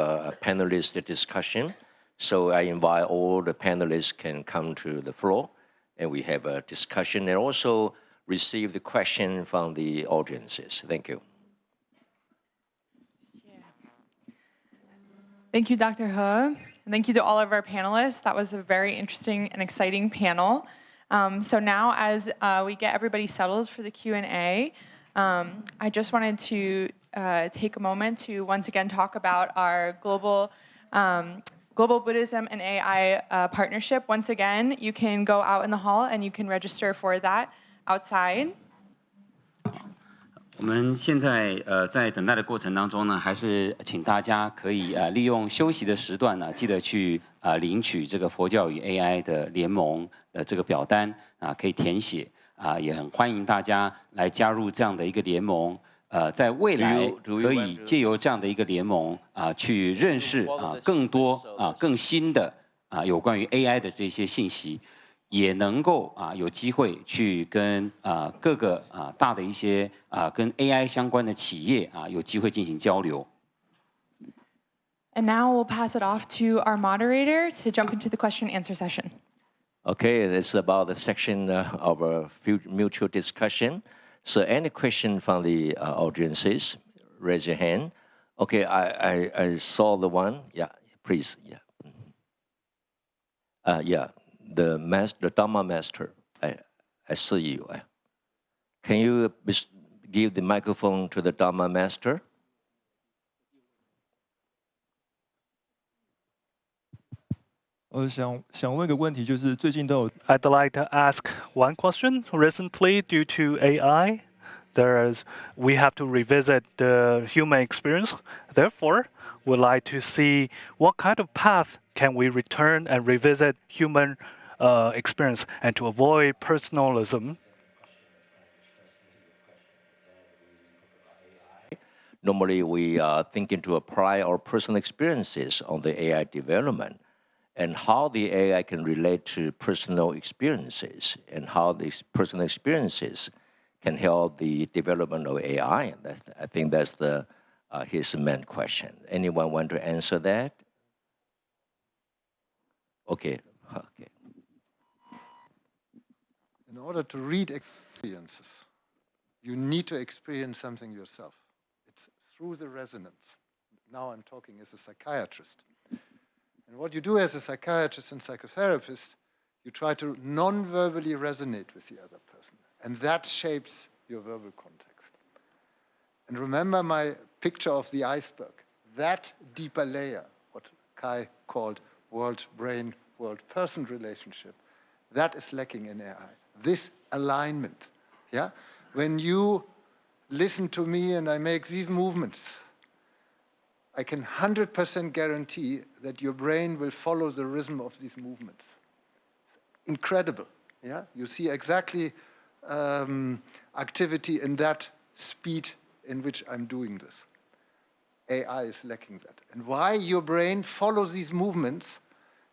panelist discussion. So I invite all the panelists can come to the floor and we have a discussion and also receive the question from the audiences. Thank you.
Thank you, Dr. He. And thank you to all of our panelists. That was a very interesting and exciting panel. So now as we get everybody settled for the Q&A, I just wanted to take a moment to once again talk about our global Buddhism and AI partnership. Once again, you can go out in the hall and you can register for that outside.
我们现在在等待的过程当中呢，还是请大家可以利用休息的时段呢，记得去领取这个佛教与 AI 的联盟的这个表单可以填写也很欢迎大家来加入这样的一个联盟。在未来可以借由这样的一个联盟去认识更多更新的有关于 AI 的这些信息。 也能够有机会去跟各个大的一些跟 AI 相关的企业有机会进行交流。
And now we'll pass it off to our moderator to jump into the question and answer session.
Okay, it's about the section of a mutual discussion. So any question from the audiences, raise your hand. Okay, I saw the one. Yeah, please. Yeah. Yeah, the Dharma master. I see you. Can you give the microphone to the Dharma master?
I'd like to ask one question. Recently, due to AI, we have to revisit the human experience. Therefore, we'd like to see what kind of path can we return and revisit human experience and to avoid personalism.
Normally, we are thinking to apply our personal experiences on the AI development and how the AI can relate to personal experiences and how these personal experiences can help the development of AI. I think that's his main question. Anyone want to answer that? Okay. Okay.
In order to read experiences, you need to experience something yourself. It's through the resonance. Now I'm talking as a psychiatrist. And what you do as a psychiatrist and psychotherapist, you try to non-verbally resonate with the other person. And that shapes your verbal context. And remember my picture of the iceberg. That deeper layer, what Kai called world-brain, world-person relationship, that is lacking in AI. This alignment, yeah? When you listen to me and I make these movements, I can 100% guarantee that your brain will follow the rhythm of these movements. Incredible, yeah? You see exactly activity in that speed in which I'm doing this. AI is lacking that. And why your brain follows these movements,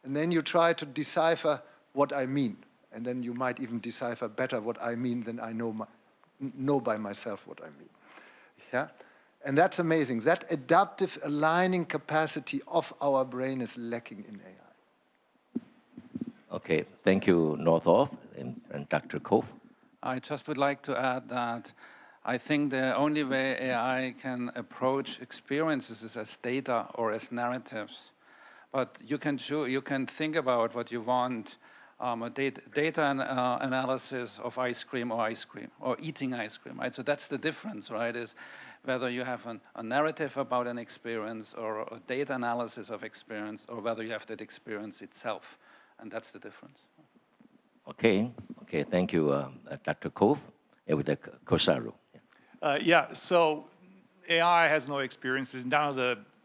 and then you try to decipher what I mean. And then you might even decipher better what I mean than I know by myself what I mean. Yeah? And that's amazing. That adaptive aligning capacity of our brain is lacking in AI.
Okay, thank you, Northoff and Dr. Kove.
I just would like to add that I think the only way AI can approach experiences is as data or as narratives. But you can think about what you want. A data analysis of ice cream or eating ice cream, right? So that's the difference, right? Is whether you have a narrative about an experience or a data analysis of experience, or whether you have that experience itself, and that's the difference.
Okay, thank you, Dr. Kove, with the Kosaru.
Yeah, so AI has no experiences. None of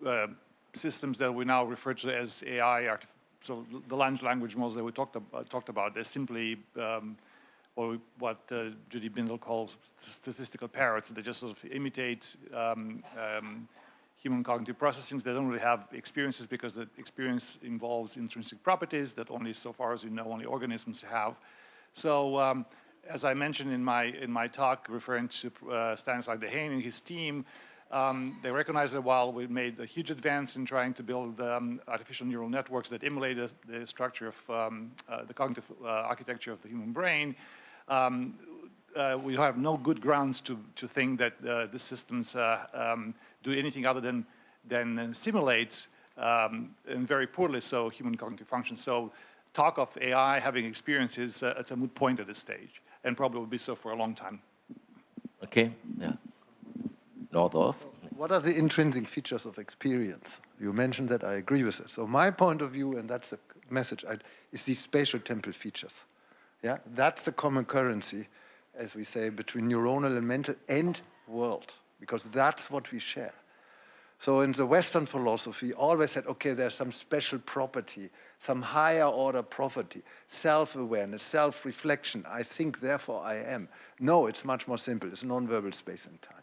the systems that we now refer to as AI, so the large language models that we talked about, they're simply what Judy Bindel calls statistical parrots. They just sort of imitate human cognitive processing. They don't really have experiences because the experience involves intrinsic properties that only, so far as we know, only organisms have. So as I mentioned in my talk, referring to Stanislav Dehaene and his team, they recognized that while we made a huge advance in trying to build artificial neural networks that emulate the structure of the cognitive architecture of the human brain, we have no good grounds to think that the systems do anything other than simulate, and very poorly so, human cognitive function. So talk of AI having experiences, it's a moot point at this stage, and probably will be so for a long time.
Okay, yeah. Northoff.
What are the intrinsic features of experience? You mentioned that, I agree with it. So my point of view, and that's the message, is these spatial temporal features. Yeah, that's the common currency, as we say, between neuronal and mental and world, because that's what we share. So in the Western philosophy, always said, okay, there's some special property, some higher order property, self-awareness, self-reflection. I think, therefore I am. No, it's much more simple. It's non-verbal space and time.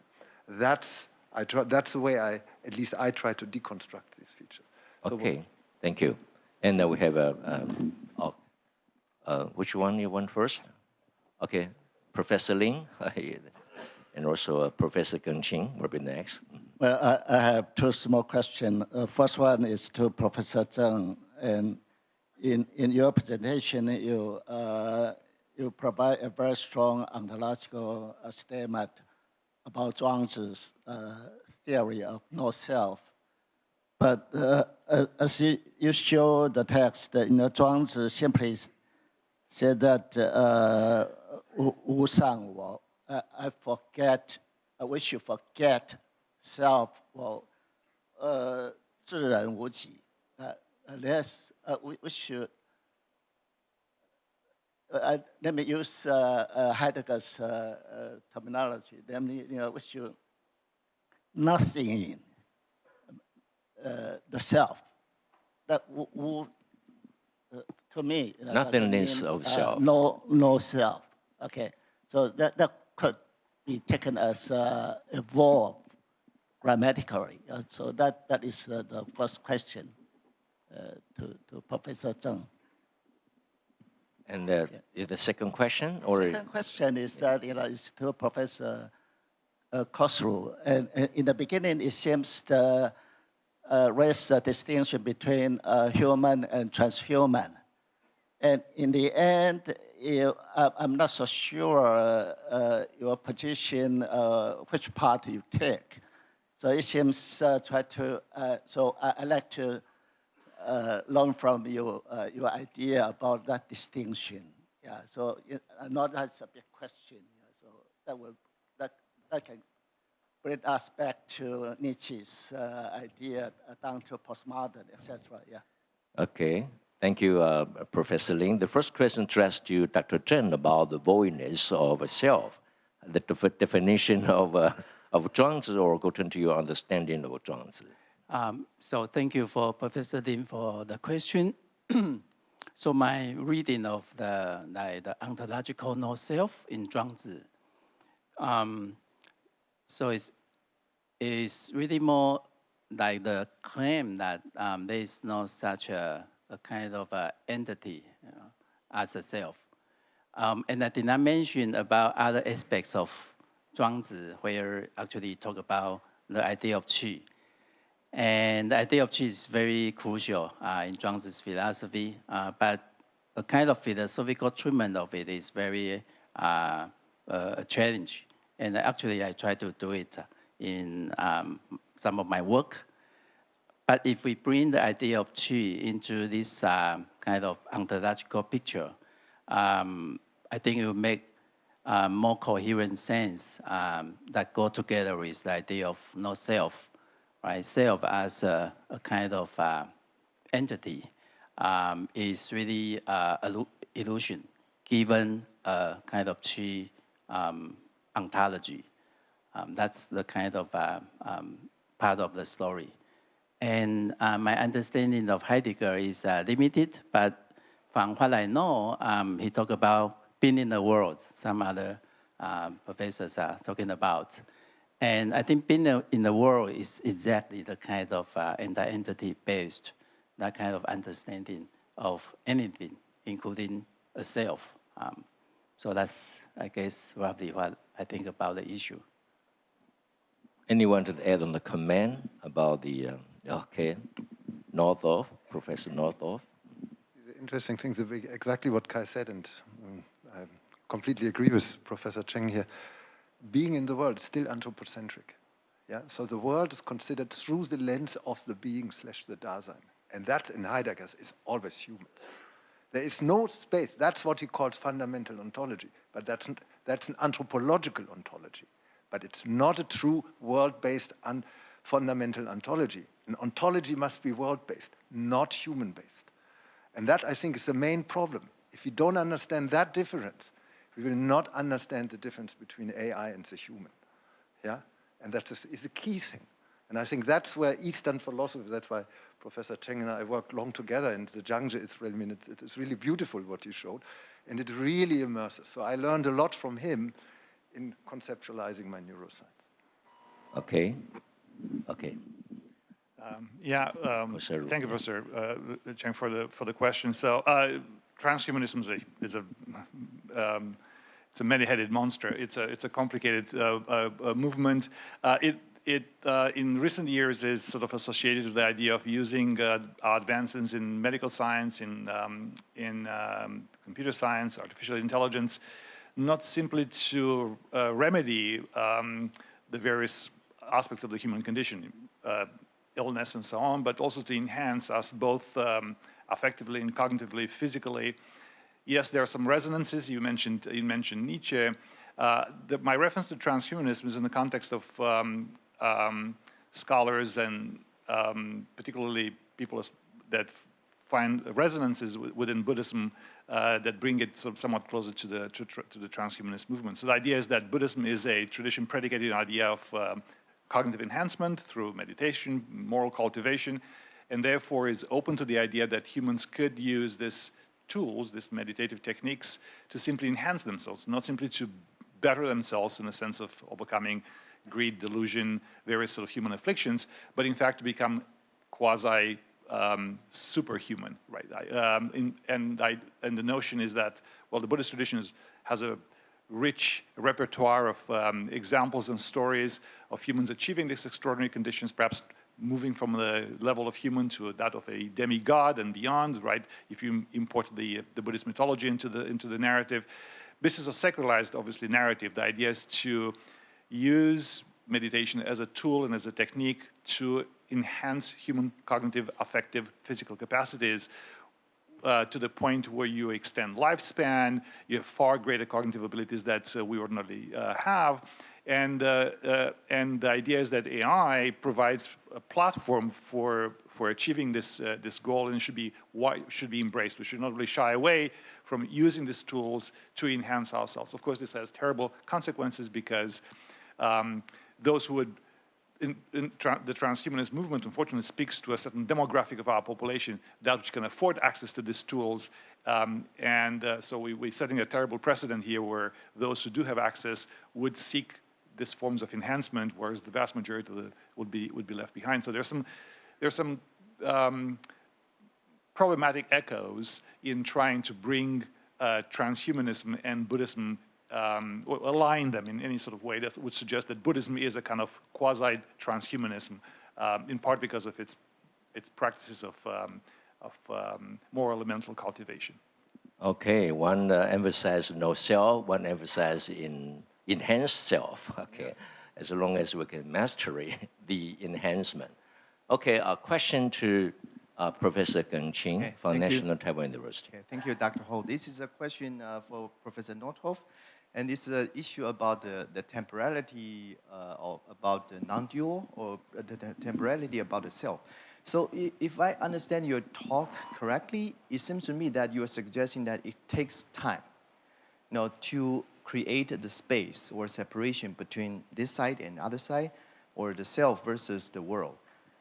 That's the way at least I try to deconstruct these features.
Okay, thank you. And we have which one you want first? Okay, Professor Lin, and also Professor Gengqing will be next.
Well, I have two small questions. First one is to Professor Zheng, and in your presentation, you provide a very strong ontological statement about Zhuangzi's theory of no self. But as you show the text, Zhuangzi simply said that Wu Sang Wo, we should forget self, zhi ren wu ji. We should, let me use Heidegger's terminology. We should nothing in the self. That to me,
nothingness of self.
No self. Okay, so that could be taken as evolved grammatically. So that is the first question to Professor Zheng.
And the second question, or
second question is that is to Professor Khosrow. And in the beginning, it seems to raise the distinction between human and transhuman. And in the end, I'm not so sure your position, which part you take. So it seems try to. So I like to learn from you your idea about that distinction. Yeah. So I know that's a big question. Yeah, so that can bring us back to Nietzsche's idea down to postmodern, etc. Yeah.
Okay. Thank you, Professor Lin. The first question addressed to Dr. Chen about the voidness of a self, the definition of Zhuangzi, or go to your understanding of Zhuangzi.
So thank you for Professor Lin for the question. So my reading of the ontological no self in Zhuangzi, so it's really more like the claim that there is no such a kind of entity as a self. And I did not mention about other aspects of Zhuangzi, where actually talk about the idea of qi. And the idea of qi is very crucial in Zhuangzi's philosophy, but a kind of philosophical treatment of it is very a challenge. And actually, I try to do it in some of my work. But if we bring the idea of qi into this kind of ontological picture, I think it will make more coherent sense that go together with the idea of no self, right? Self as a kind of entity is really an illusion, given a kind of qi ontology. That's the kind of part of the story. And my understanding of Heidegger is limited, but from what I know, he talked about being in the world. Some other professors are talking about. And I think being in the world is exactly the kind of anti-entity-based, that kind of understanding of anything, including a self. So that's, I guess, roughly what I think about the issue.
Anyone to add on the comment about the, okay, Northoff, Professor Northoff?
The interesting things, exactly what Kai said, and I completely agree with Professor Cheng here. Being in the world is still anthropocentric. Yeah? So the world is considered through the lens of the being / the Dasein. And that, in Heidegger's, is always humans. There is no space. That's what he calls fundamental ontology. But that's an anthropological ontology. But it's not a true world-based fundamental ontology. An ontology must be world-based, not human-based. And that, I think, is the main problem. If we don't understand that difference, we will not understand the difference between AI and the human. Yeah? And that is a key thing. And I think that's where Eastern philosophy, that's why Professor Cheng and I worked long together, and the Zhangzi is really, it is really beautiful what you showed, and it really immerses. So I learned a lot from him in conceptualizing my neuroscience.
Okay. Okay.
Thank you, Professor Cheng, for the question. So transhumanism is it's a many-headed monster. It's a complicated movement. it in recent years is sort of associated with the idea of using advances in medical science, in computer science, artificial intelligence, not simply to remedy the various aspects of the human condition, illness and so on, but also to enhance us both affectively and cognitively, physically. Yes, there are some resonances. You mentioned Nietzsche. My reference to transhumanism is in the context of scholars and particularly people that find resonances within Buddhism that bring it somewhat closer to the transhumanist movement. So the idea is that Buddhism is a tradition predicated on the idea of cognitive enhancement through meditation, moral cultivation, and therefore is open to the idea that humans could use these tools, these meditative techniques, to simply enhance themselves, not simply to better themselves in the sense of overcoming greed, delusion, various sort of human afflictions, but in fact to become quasi superhuman, right? And the notion is that, well, the Buddhist tradition has a rich repertoire of examples and stories of humans achieving these extraordinary conditions, perhaps moving from the level of human to that of a demigod and beyond, right? If you import the Buddhist mythology into the narrative. This is a secularized, obviously, narrative. The idea is to use meditation as a tool and as a technique to enhance human cognitive, affective, physical capacities to the point where you extend lifespan, you have far greater cognitive abilities that we ordinarily have. And the idea is that AI provides a platform for achieving this goal, and it should be embraced. We should not really shy away from using these tools to enhance ourselves. Of course, this has terrible consequences because those who would the transhumanist movement, unfortunately, speaks to a certain demographic of our population that which can afford access to these tools. So we're setting a terrible precedent here where those who do have access would seek these forms of enhancement, whereas the vast majority would be left behind. So there's some problematic echoes in trying to bring transhumanism and Buddhism or align them in any sort of way that would suggest that Buddhism is a kind of quasi-transhumanism, in part because of its practices of moral and mental cultivation.
Okay, one emphasizes no self, one emphasizes in enhanced self. Okay, yes. As long as we can master the enhancement. Okay, a question to Professor Geng Qing from National Taiwan University.
Okay, thank you, Dr. Ho. This is a question for Professor Nordhoff. And this is an issue about the temporality about the non-dual, or the temporality about the self. So if I understand your talk correctly, it seems to me that you are suggesting that it takes time, to create the space or separation between this side and other side, or the self versus the world.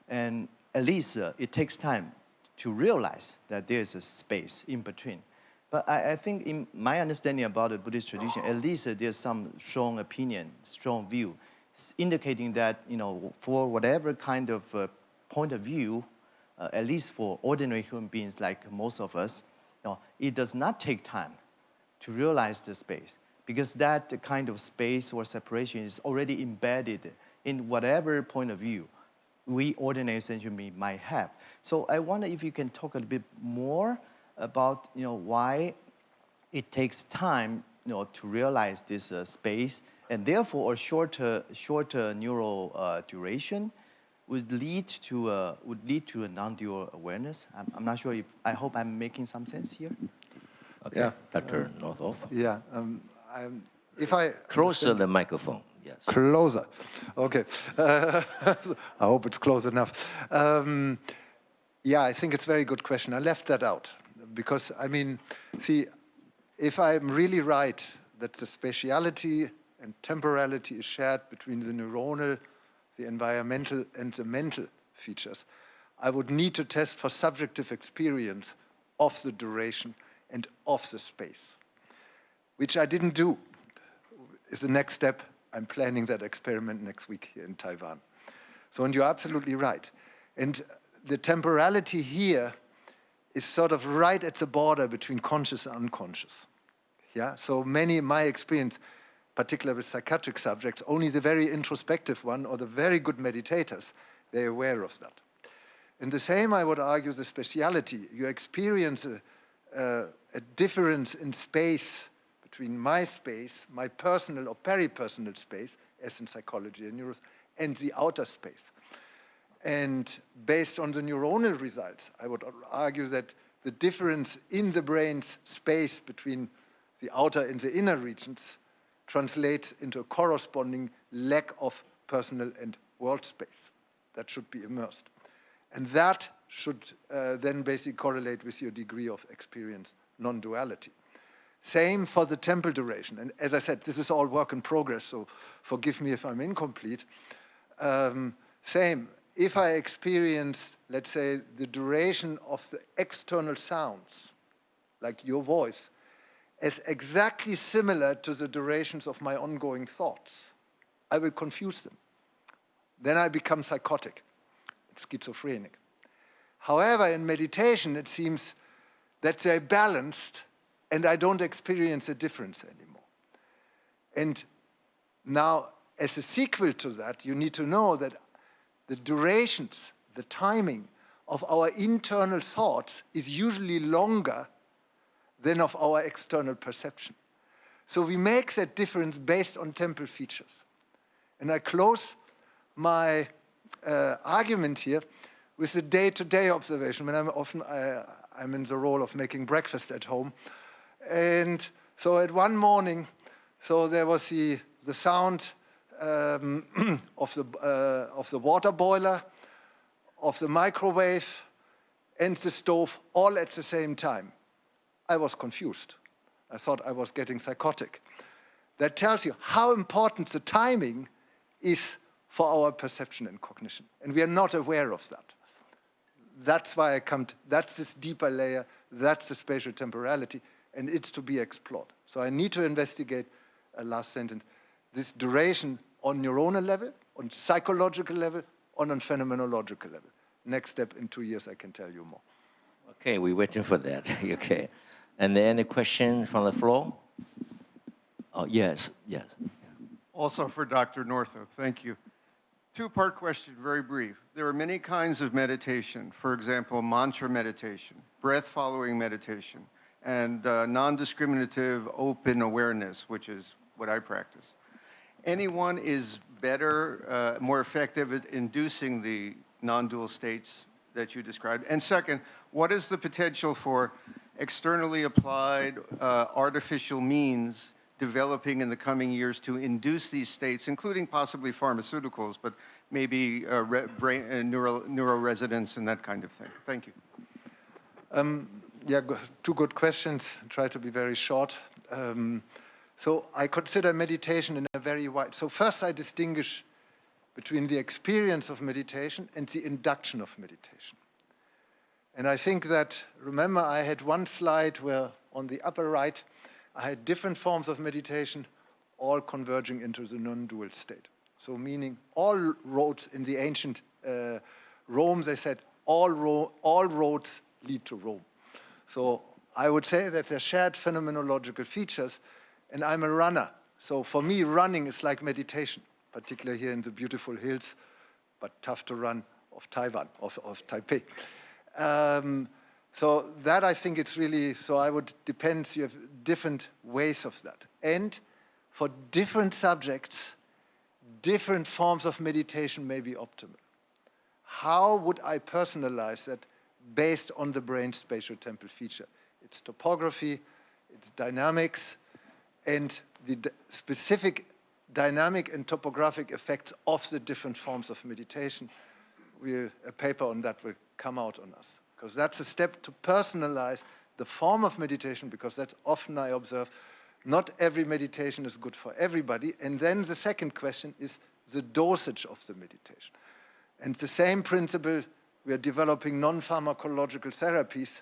And at least it takes time to realize that there's a space in between. But I think in my understanding about the Buddhist tradition, at least there's some strong opinion, strong view, indicating that, for whatever kind of point of view, at least for ordinary human beings like most of us, it does not take time to realize the space, because that kind of space or separation is already embedded in whatever point of view we ordinary human beings might have. So I wonder if you can talk a little bit more about why it takes time to realize this space, and therefore a shorter neural duration would lead to a non-dual awareness. I'm not sure I hope I'm making some sense here.
Okay, yeah. Dr. Nordhoff.
Yeah, if I
closer the microphone. Yes.
Closer. Okay. I hope it's close enough. Yeah, I think it's a very good question. I left that out because, see, if I'm really right that the spatiality and temporality is shared between the neuronal, the environmental, and the mental features, I would need to test for subjective experience of the duration and of the space, which I didn't do. Is the next step. I'm planning that experiment next week here in Taiwan. So, and you're absolutely right. And the temporality here is sort of right at the border between conscious and unconscious. Yeah, so my experience, particularly with psychiatric subjects, only the very introspective one or the very good meditators, they're aware of that. In the same, I would argue, the speciality. You experience a difference in space between my space, my personal or peripersonal space, as in psychology and neuroscience, and the outer space. And based on the neuronal results, I would argue that the difference in the brain's space between the outer and the inner regions translates into a corresponding lack of personal and world space. That should be immersed. And that should then basically correlate with your degree of experience non-duality. Same for the temporal duration. And as I said, this is all work in progress, so forgive me if I'm incomplete. Same. If I experience, let's say, the duration of the external sounds, like your voice, as exactly similar to the durations of my ongoing thoughts, I will confuse them. Then I become psychotic, schizophrenic. However, in meditation, it seems that they're balanced and I don't experience a difference anymore. And now, as a sequel to that, you need to know that the durations, the timing of our internal thoughts is usually longer than of our external perception. So we make that difference based on temporal features. And I close my argument here with the day-to-day observation. When I'm in the role of making breakfast at home. And so at one morning, so there was the sound of the water boiler, of the microwave, and the stove all at the same time. I was confused. I thought I was getting psychotic. That tells you how important the timing is for our perception and cognition. And we are not aware of that. That's why that's this deeper layer, that's the spatial temporality, and it's to be explored. So I need to investigate, last sentence, this duration on neuronal level, on psychological level, on phenomenological level. Next step, in 2 years, I can tell you more.
Okay, we're waiting for that. Okay. And then any question from the floor? Oh, yes.
Also for Dr. Northup, thank you. Two-part question, very brief. There are many kinds of meditation. For example, mantra meditation, breath-following meditation, and non-discriminative open awareness, which is what I practice. Anyone is better, more effective at inducing the non-dual states that you described? And second, what is the potential for externally applied artificial means developing in the coming years to induce these states, including possibly pharmaceuticals, but maybe neuroresonance and that kind of thing? Thank you.
Yeah, two good questions. Try to be very short. So I consider meditation in a very wide... So first I distinguish between the experience of meditation and the induction of meditation. And I think that, remember, I had one slide where on the upper right, I had different forms of meditation, all converging into the non-dual state. So meaning all roads in the ancient Rome, they said, all roads lead to Rome. So I would say that they're shared phenomenological features, and I'm a runner. So for me, running is like meditation, particularly here in the beautiful hills, but tough to run, of Taiwan, of Taipei. So that I think it's really, so I would depends, you have different ways of that. And for different subjects, different forms of meditation may be optimal. How would I personalize that based on the brain's spatial temporal feature? Its topography, its dynamics, and the specific dynamic and topographic effects of the different forms of meditation. A paper on that will come out on us. Because that's a step to personalize the form of meditation, because that's often I observe, not every meditation is good for everybody. And then the second question is the dosage of the meditation. And the same principle, we are developing non-pharmacological therapies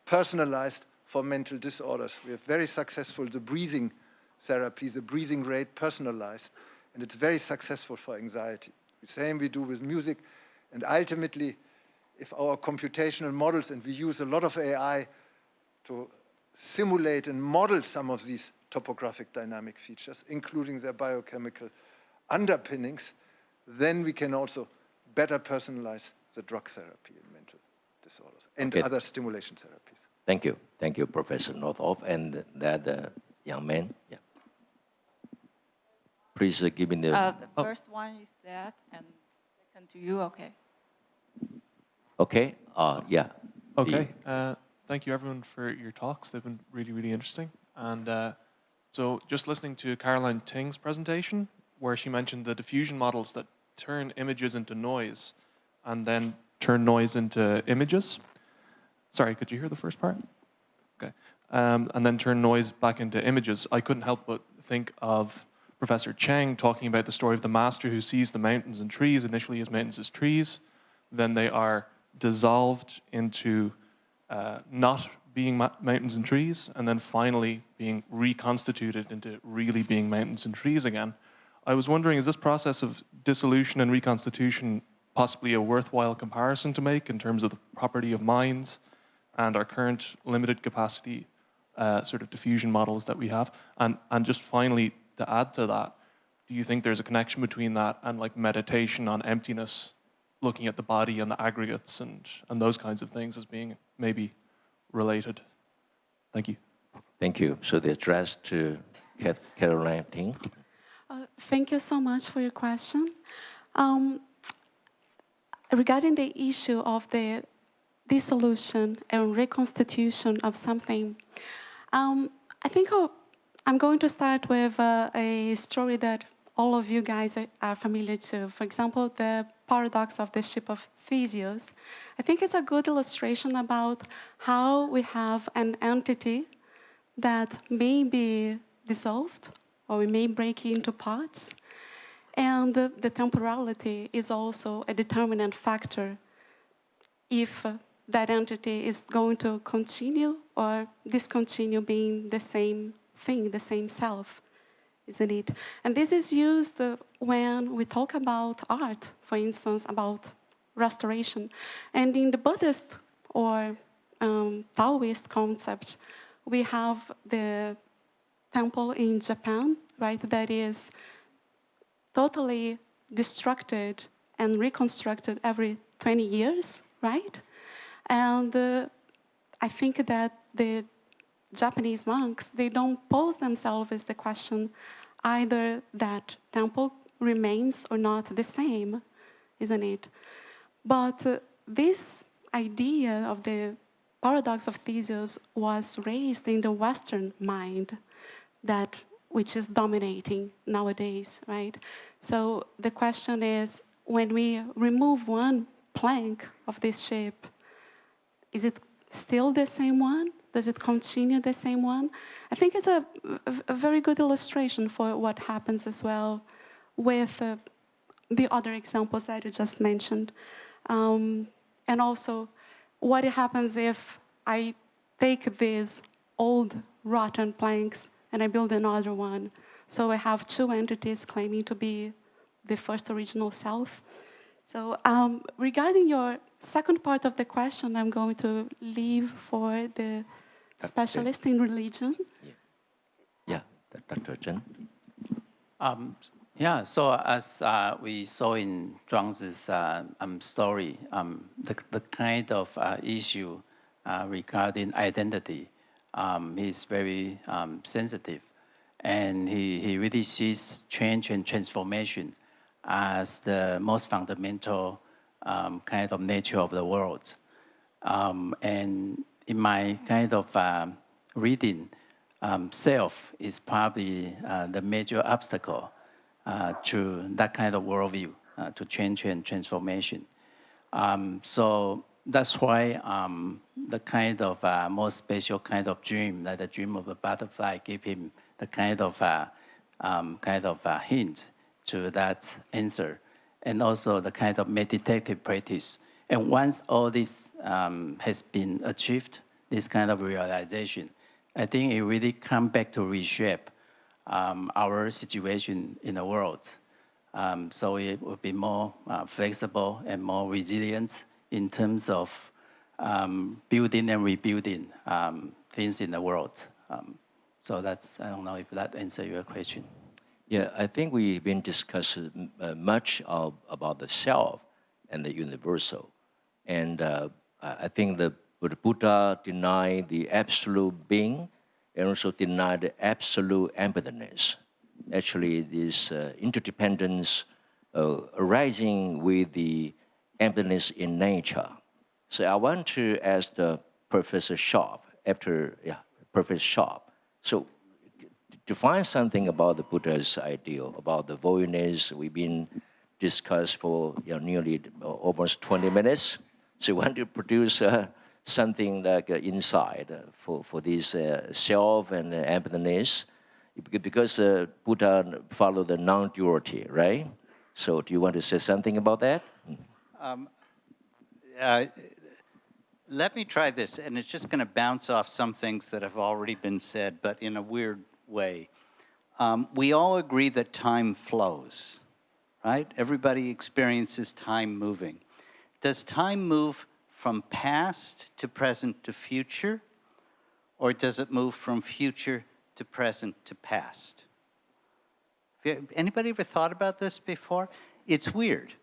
personalized for mental disorders. We have very successful, the breathing therapy, the breathing rate personalized, and it's very successful for anxiety. The same we do with music, and ultimately, if our computational models, and we use a lot of AI to simulate and model some of these topographic dynamic features, including their biochemical underpinnings, then we can also better personalize the drug therapy in mental disorders and other stimulation therapies.
Thank you. Thank you, Professor Nordhoff. And that young man, yeah. Please give me the...
The first one is that, and second to you, okay.
Okay, yeah.
Okay, thank you everyone for your talks. They've been really, really interesting. And so just listening to Caroline Ting's presentation, where she mentioned the diffusion models that turn images into noise and then turn noise into images. Sorry, could you hear the first part? Okay. And then turn noise back into images. I couldn't help but think of Professor Cheng talking about the story of the master who sees the mountains and trees, initially as mountains as trees, then they are dissolved into not being mountains and trees, and then finally being reconstituted into really being mountains and trees again. I was wondering, is this process of dissolution and reconstitution possibly a worthwhile comparison to make in terms of the property of minds and our current limited capacity sort of diffusion models that we have? And just finally, to add to that, do you think there's a connection between that and like meditation on emptiness, looking at the body and the aggregates and those kinds of things as being maybe related? Thank you.
Thank you. So the address to Caroline Ting.
Thank you so much for your question. Regarding the issue of the dissolution and reconstitution of something, I think I'm going to start with a story that all of you guys are familiar to. For example, the paradox of the ship of Theseus. I think it's a good illustration about how we have an entity that may be dissolved or we may break into parts. And the temporality is also a determinant factor if that entity is going to continue or discontinue being the same thing, the same self, isn't it? And this is used when we talk about art, for instance, about restoration. And in the Buddhist or Taoist concept, we have the temple in Japan, right, that is totally destructed and reconstructed every 20 years, right? And I think that the Japanese monks, they don't pose themselves as the question either that temple remains or not the same, isn't it? But this idea of the paradox of Theseus was raised in the Western mind, that which is dominating nowadays, right? So the question is, when we remove one plank of this ship, is it still the same one? Does it continue the same one? I think it's a very good illustration for what happens as well with the other examples that you just mentioned. And also, what happens if I take these old rotten planks and I build another one? So I have two entities claiming to be the first original self. So regarding your second part of the question, I'm going to leave for the specialist in religion.
Yeah, Dr. Chen.
Yeah, so as we saw in Zhuangzi's story, the kind of issue regarding identity is very sensitive. And he really sees change and transformation as the most fundamental kind of nature of the world. And in my kind of reading, self is probably the major obstacle to that kind of worldview, to change and transformation. So that's why the kind of more special kind of dream, like the dream of a butterfly, give him the kind of hint to that answer, and also the kind of meditative practice. And once all this has been achieved, this kind of realization, I think it really comes back to reshape our situation in the world. So it will be more flexible and more resilient in terms of building and rebuilding things in the world. So that's, I don't know if that answers your question.
Yeah, I think we've been discussing much about the self and the universal. And I think the Buddha denied the absolute being and also denied the absolute emptiness. Actually, this interdependence arising with the emptiness in nature. So I want to ask Professor Sharp, Professor Sharp. So define something about the Buddha's ideal, about the voidness. We've been discussed for nearly almost 20 minutes. So we want to produce something like insight for this self and emptiness, because Buddha followed the non-duality, right? So do you want to say something about that?
Let me try this, and it's just going to bounce off some things that have already been said, but in a weird way. We all agree that time flows, right? Everybody experiences time moving. Does time move from past to present to future, or does it move from future to present to past? Anybody ever thought about this before? It's weird.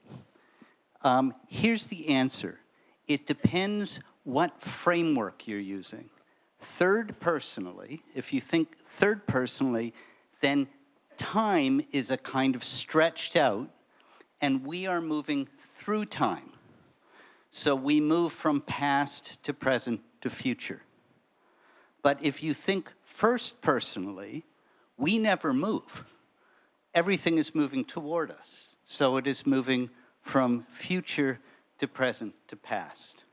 Here's the answer. It depends what framework you're using. Third personally, if you think third personally, then time is a kind of stretched out, and we are moving through time. So we move from past to present to future. But if you think first personally, we never move. Everything is moving toward us. So it is moving from future to present to past.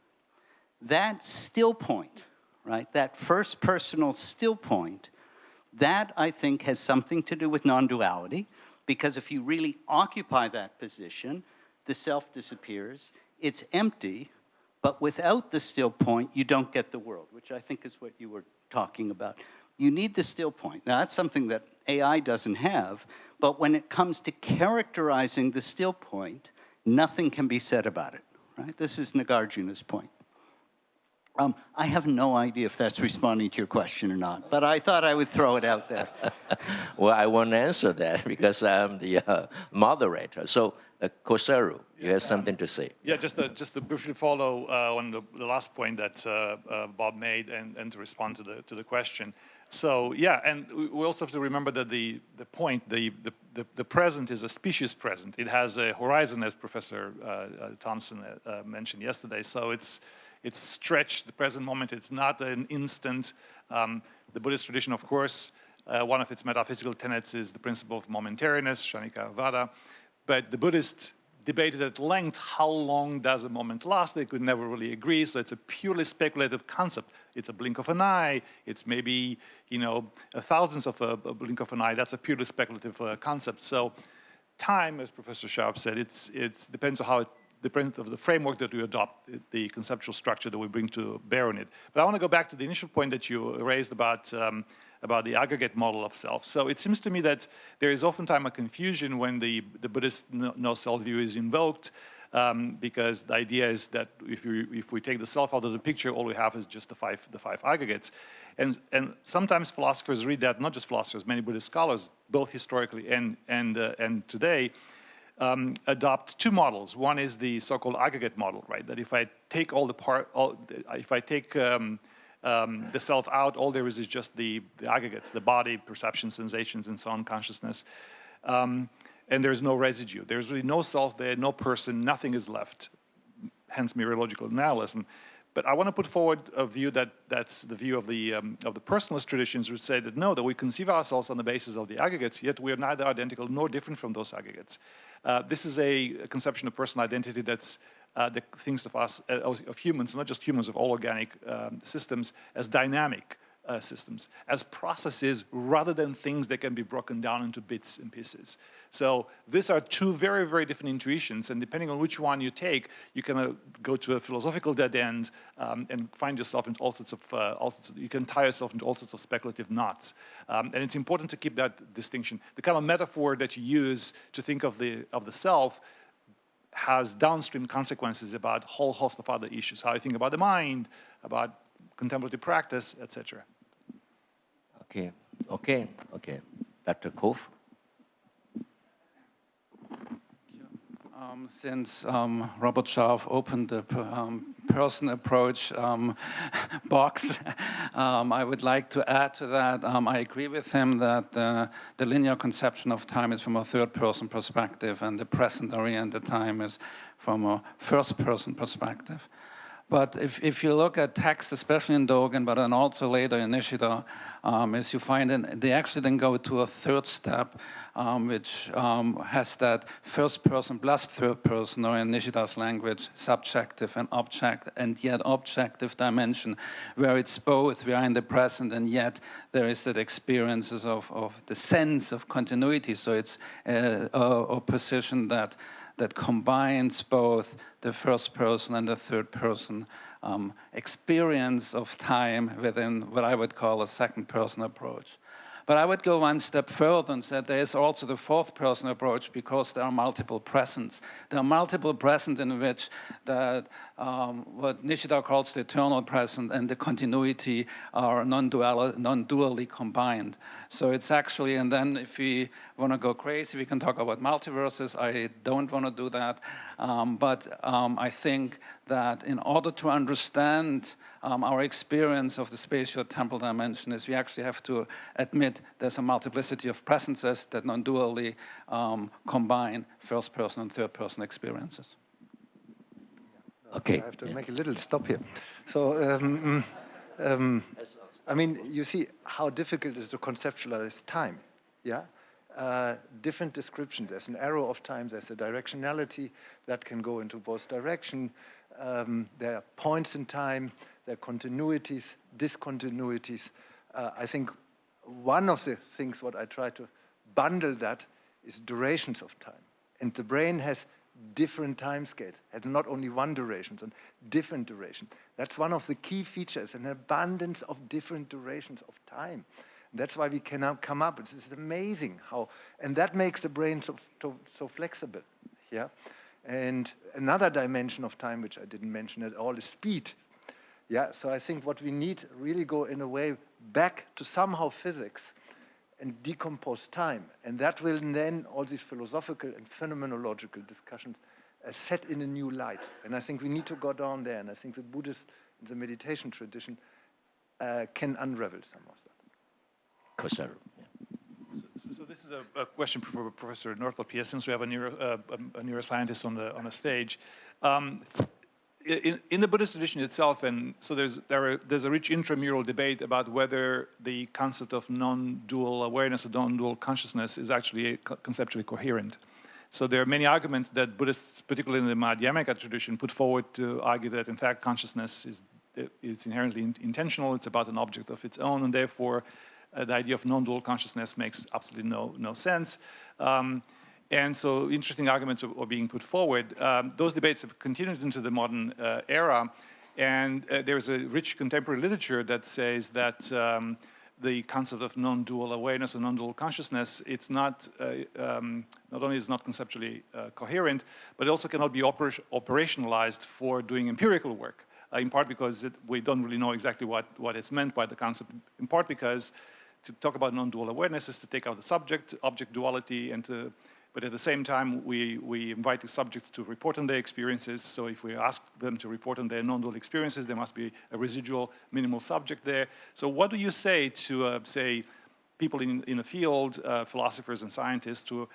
That still point, right, that first personal still point, that I think has something to do with non-duality, because if you really occupy that position, the self disappears, it's empty, but without the still point, you don't get the world, which I think is what you were talking about. You need the still point. Now, that's something that AI doesn't have, but when it comes to characterizing the still point, nothing can be said about it, right? This is Nagarjuna's point. I have no idea if that's responding to your question or not, but I thought I would throw it out there.
Well, I won't answer that because I'm the moderator. So, Kosaru, you have something to say.
Yeah, just to briefly follow on the last point that Bob made and to respond to the question. So, yeah, and we also have to remember that the present is a species present. It has a horizon, as Professor Thompson mentioned yesterday. So it's stretched, the present moment. It's not an instant. The Buddhist tradition, of course, one of its metaphysical tenets is the principle of momentariness, Shanika Vada. But the Buddhists debated at length how long does a moment last. They could never really agree, so it's a purely speculative concept. It's a blink of an eye. It's maybe, a thousandth of a blink of an eye. That's a purely speculative concept. So time, as Professor Sharp said, it depends on how it depends on the framework that we adopt, the conceptual structure that we bring to bear on it. But I want to go back to the initial point that you raised about the aggregate model of self. So it seems to me that there is oftentimes a confusion when the Buddhist no-self view is invoked, because the idea is that if we take the self out of the picture, all we have is just the five aggregates. And sometimes philosophers read that, not just philosophers, many Buddhist scholars, both historically and today, adopt two models. One is the so-called aggregate model, right? That if I take the self out, all there is just the aggregates, the body, perception, sensations, and so on, consciousness. And there's no residue. There's really no self there, no person, nothing is left, hence mereological nihilism. But I want to put forward a view that's the view of the personalist traditions, which say that no, that we conceive ourselves on the basis of the aggregates, yet we are neither identical nor different from those aggregates. This is a conception of personal identity that thinks of us, of humans, not just humans, of all organic systems, as dynamic systems, as processes rather than things that can be broken down into bits and pieces. So these are two very, very different intuitions, and depending on which one you take, you can go to a philosophical dead end and find yourself in all sorts of, you can tie yourself into all sorts of speculative knots. And it's important to keep that distinction. The kind of metaphor that you use to think of the self has downstream consequences about a whole host of other issues, how you think about the mind, about contemplative practice, etc.
Okay. Dr. Kof.
Since Robert Scharf opened the person approach box, I would like to add to that. I agree with him that the linear conception of time is from a third-person perspective, and the present-oriented time is from a first-person perspective. But if you look at texts, especially in Dogen, but then also later in Nishida, as you find, they actually then go to a third step, which has that first person plus third person, or in Nishida's language, subjective and object, and yet objective dimension, where it's both, we are in the present, and yet there is that experiences of the sense of continuity. So it's a position that combines both the first person and the third person experience of time within what I would call a second person approach. But I would go one step further and say there is also the fourth person approach, because there are multiple presents. There are multiple presents in which what Nishida calls the eternal present and the continuity are non-dually combined. So it's actually, and then if we want to go crazy, we can talk about multiverses. I don't want to do that. But I think that in order to understand our experience of the spatial temporal dimension, is we actually have to admit there's a multiplicity of presences that non-dually combine first-person and third-person experiences.
Okay. I have to make a little stop here. So, I mean, you see how difficult it is to conceptualize time, yeah? Different descriptions. There's an arrow of time, there's a directionality that can go into both directions. There are points in time, there are continuities, discontinuities. I think one of the things what I try to bundle that is durations of time. And the brain has different time scales, has not only one duration, but different duration. That's one of the key features, an abundance of different durations of time. That's why we can now come up. It's amazing how, and that makes the brain so flexible. Yeah, and another dimension of time, which I didn't mention at all, is speed. Yeah, so I think what we need really go in a way back to somehow physics and decompose time, and that will then all these philosophical and phenomenological discussions set in a new light. And I think we need to go down there, and I think the Buddhist, the meditation tradition can unravel some of that.
So this is a question for Professor Northrop here, since we have a neuroscientist on the stage. In the Buddhist tradition itself, and so there's a rich intramural debate about whether the concept of non-dual awareness or non-dual consciousness is actually conceptually coherent. So there are many arguments that Buddhists, particularly in the Madhyamaka tradition, put forward to argue that, in fact, consciousness is inherently intentional. It's about an object of its own, and therefore the idea of non-dual consciousness makes absolutely no sense. And so interesting arguments are being put forward. Those debates have continued into the modern era, and there's a rich contemporary literature that says that the concept of non-dual awareness and non-dual consciousness, it's not only is not conceptually coherent, but it also cannot be operationalized for doing empirical work, in part because we don't really know exactly what is meant by the concept, in part because to talk about non-dual awareness is to take out the subject-object duality, but at the same time, we invite the subjects to report on their experiences. So if we ask them to report on their non-dual experiences, there must be a residual minimal subject there. So what do you say to, say, people in the field, philosophers and scientists, to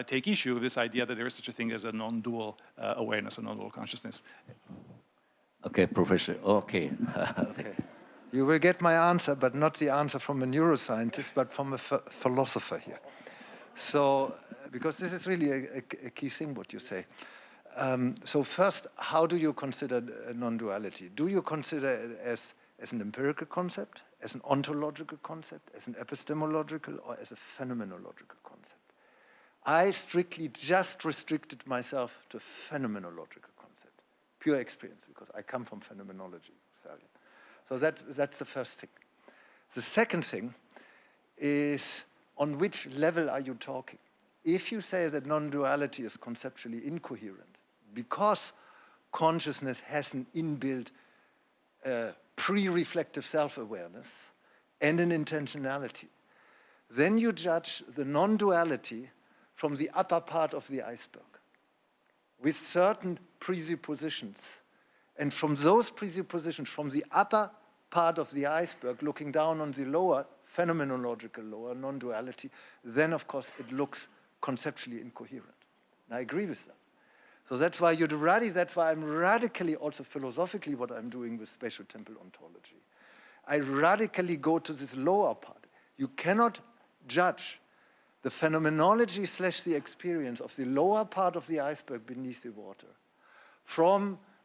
take issue with this idea that there is such a thing as a non-dual awareness and non-dual consciousness?
Okay, Professor, okay.
Okay. You will get my answer, but not the answer from a neuroscientist, but from a philosopher here. So, because this is really a key thing, what you say. So first, how do you consider non-duality? Do you consider it as an empirical concept, as an ontological concept, as an epistemological, or as a phenomenological concept? I strictly just restricted myself to phenomenological concept, pure experience, because I come from phenomenology. So that's the first thing. The second thing is, on which level are you talking? If you say that non-duality is conceptually incoherent because consciousness has an inbuilt pre-reflective self-awareness and an intentionality. Then you judge the non-duality from the upper part of the iceberg with certain presuppositions. And from those presuppositions, from the upper part of the iceberg, looking down on the lower, phenomenological lower, non-duality, then of course it looks conceptually incoherent. And I agree with that. So that's why that's why I'm radically, also philosophically, what I'm doing with spatial temporal ontology. I radically go to this lower part. You cannot judge the phenomenology / the experience of the lower part of the iceberg beneath the water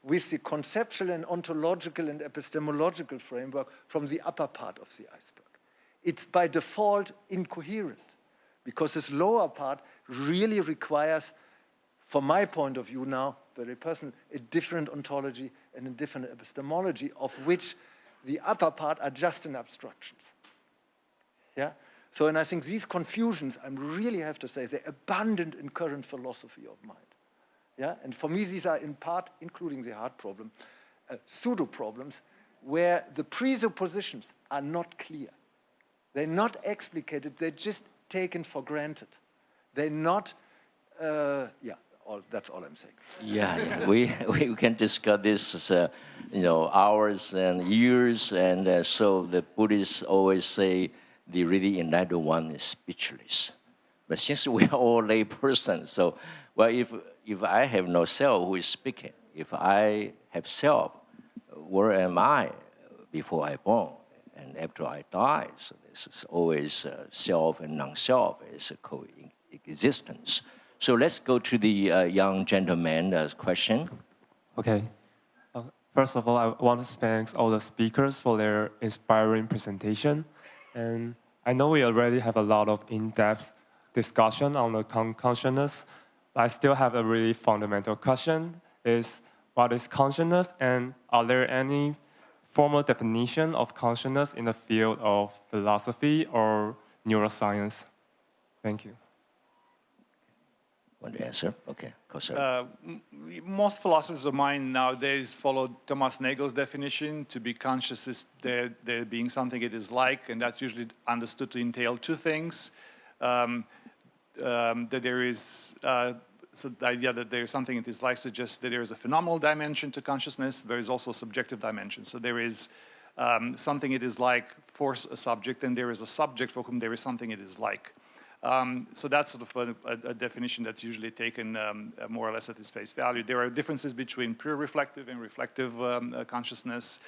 with the conceptual and ontological and epistemological framework from the upper part of the iceberg. It's by default incoherent because this lower part really requires, from my point of view now, very personal, a different ontology and a different epistemology, of which the upper part are just in abstractions. Yeah? So, and I think these confusions, I really have to say, they're abundant in current philosophy of mind. Yeah? And for me, these are in part, including the heart problem, pseudo-problems, where the presuppositions are not clear. They're not explicated, they're just taken for granted. They're not, that's all I'm saying.
Yeah. We can discuss this, hours and years, and so the Buddhists always say the really enlightened one is speechless. But since we are all lay persons, so if I have no self who is speaking, if I have self, where am I before I born and after I die? So this is always self and non-self is a coexistence. So let's go to the young gentleman's question.
Okay. First of all, I want to thank all the speakers for their inspiring presentation. And I know we already have a lot of in-depth discussion on the consciousness. I still have a really fundamental question, is what is consciousness, and are there any formal definition of consciousness in the field of philosophy or neuroscience? Thank you.
Want to answer? Okay,
most philosophers of mind nowadays follow Thomas Nagel's definition. To be conscious is there being something it is like, and that's usually understood to entail two things. That there is, so the idea that there is something it is like suggests that there is a phenomenal dimension to consciousness. There is also a subjective dimension. So there is something it is like for a subject, and there is a subject for whom there is something it is like. So that's sort of a definition that's usually taken more or less at its face value. There are differences between pure reflective and reflective consciousness.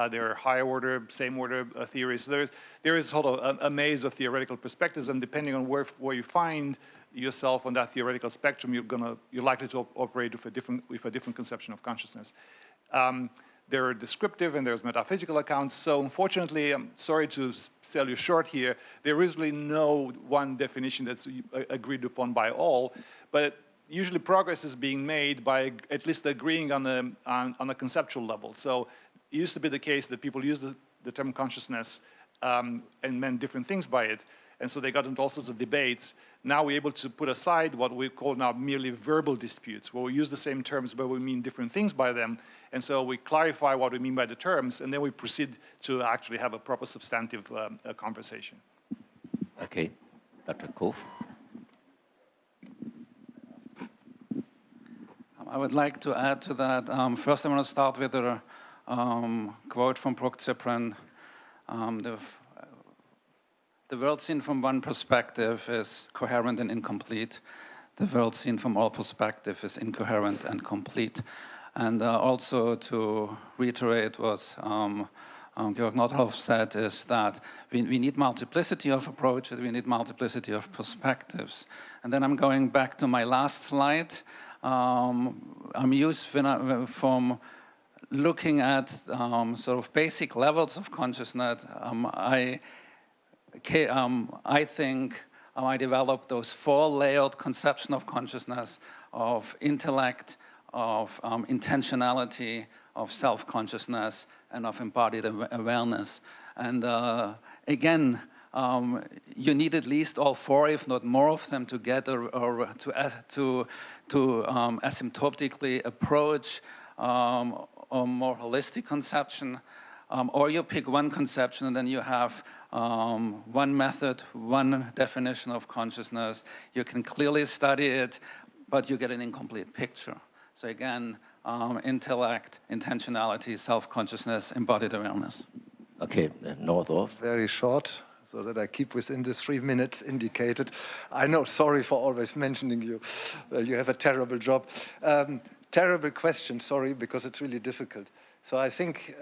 There are higher order, same order theories. So there is sort of a maze of theoretical perspectives, and depending on where you find yourself on that theoretical spectrum, you're likely to operate with a different conception of consciousness. There are descriptive and there's metaphysical accounts. So unfortunately, I'm sorry to sell you short here, there is really no one definition that's agreed upon by all, but usually progress is being made by at least agreeing on a conceptual level. So it used to be the case that people used the term consciousness and meant different things by it. And so they got into all sorts of debates. Now we're able to put aside what we call now merely verbal disputes, where we use the same terms but we mean different things by them. And so we clarify what we mean by the terms, and then we proceed to actually have a proper substantive conversation.
Okay, Dr. Kov.
I would like to add to that. First, I want to start with a quote from Brooke Cyprian. The world seen from one perspective is coherent and incomplete. The world seen from all perspectives is incoherent and complete. And also to reiterate what Georg Nordhoff said is that we need multiplicity of approaches, we need multiplicity of perspectives. And then I'm going back to my last slide. I'm used from looking at sort of basic levels of consciousness. I think I developed those four-layered conception of consciousness, of intellect, of intentionality, of self-consciousness, and of embodied awareness. And again, you need at least all four, if not more of them together, or to asymptotically approach a more holistic conception. Or you pick one conception and then you have one method, one definition of consciousness. You can clearly study it, but you get an incomplete picture. So again, intellect, intentionality, self-consciousness, embodied awareness.
Okay, north of.
Very short, so that I keep within the 3 minutes indicated. I know, sorry for always mentioning you. You have a terrible job. Terrible question, sorry, because it's really difficult. So I think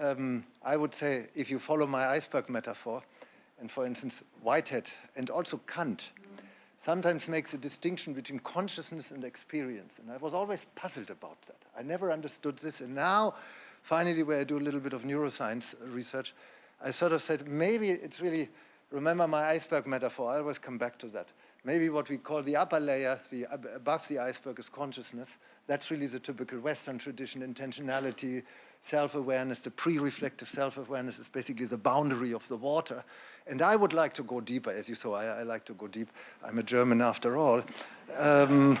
I would say, if you follow my iceberg metaphor, and for instance, Whitehead and also Kant sometimes makes a distinction between consciousness and experience. And I was always puzzled about that. I never understood this. And now, finally, where I do a little bit of neuroscience research, I sort of said, maybe it's really, remember my iceberg metaphor, I always come back to that. Maybe what we call the upper layer, above the iceberg is consciousness. That's really the typical Western tradition, intentionality, self-awareness. The pre-reflective self-awareness is basically the boundary of the water. And I would like to go deeper, as you saw, I like to go deep. I'm a German after all. And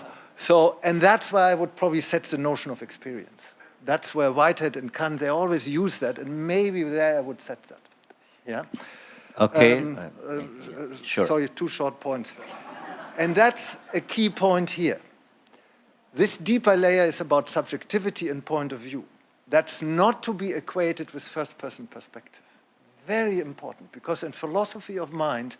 that's why I would probably set the notion of experience. That's where Whitehead and Kant, they always use that, and maybe there I would set that. Yeah?
Okay. Sure.
Sorry, 2 short points. And that's a key point here. This deeper layer is about subjectivity and point of view. That's not to be equated with first-person perspective. Very important, because in philosophy of mind,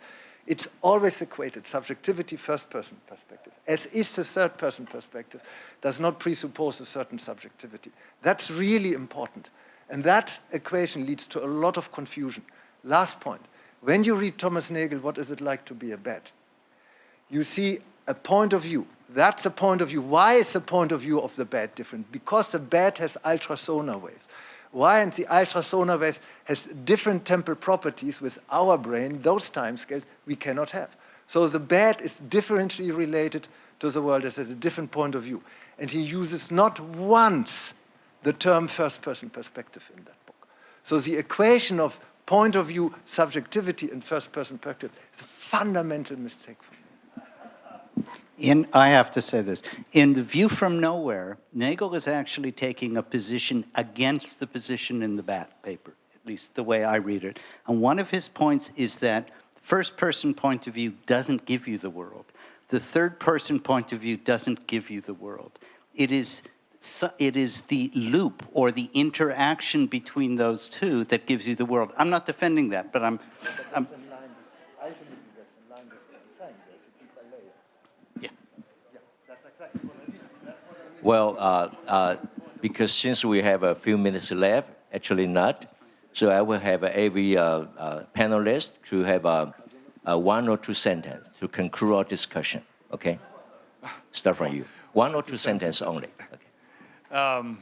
it's always equated, subjectivity, first-person perspective. As is the third-person perspective, does not presuppose a certain subjectivity. That's really important. And that equation leads to a lot of confusion. Last point. When you read Thomas Nagel, What Is It Like to Be a Bat? You see a point of view. That's a point of view. Why is the point of view of the bat different? Because the bat has ultrasonar waves. Why? And the ultrasonar wave has different temporal properties with our brain, those timescales we cannot have. So the bat is differentially related to the world, it has a different point of view. And he uses not once the term first-person perspective in that book. So the equation of point of view, subjectivity, and first-person perspective is a fundamental mistake for me.
I have to say this. In The View from Nowhere, Nagel is actually taking a position against the position in the Bat paper, at least the way I read it. And one of his points is that first-person point of view doesn't give you the world. The third-person point of view doesn't give you the world. It is the loop or the interaction between those two that gives you the world. I'm not defending that, but I'm
Well, because since we have a few minutes left, actually not, so I will have every panelist to have a 1 or 2 sentences to conclude our discussion, okay? Start from you. 1 or 2 sentences only. Okay.
1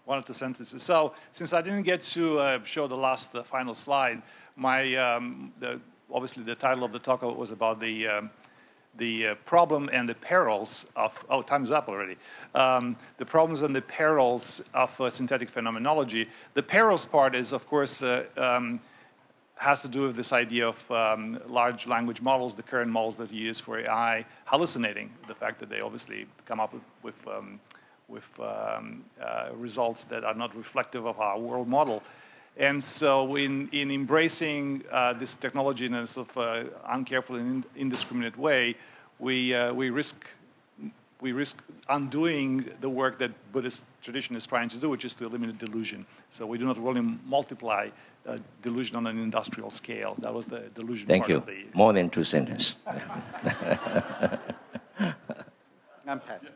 or 2 sentences. So, since I didn't get to show the last final slide, obviously the title of the talk was about the problem and the perils of, time's up already. The problems and the perils of synthetic phenomenology. The perils part is, of course, has to do with this idea of large language models, the current models that we use for AI, hallucinating, the fact that they obviously come up with results that are not reflective of our world model. And so in embracing this technology in a sort of uncareful and indiscriminate way, we risk undoing the work that Buddhist tradition is trying to do, which is to eliminate delusion. So we do not really multiply delusion on an industrial scale. That was the delusion
Thank
part
you.
of the...
More than 2 sentences.
I'm passing.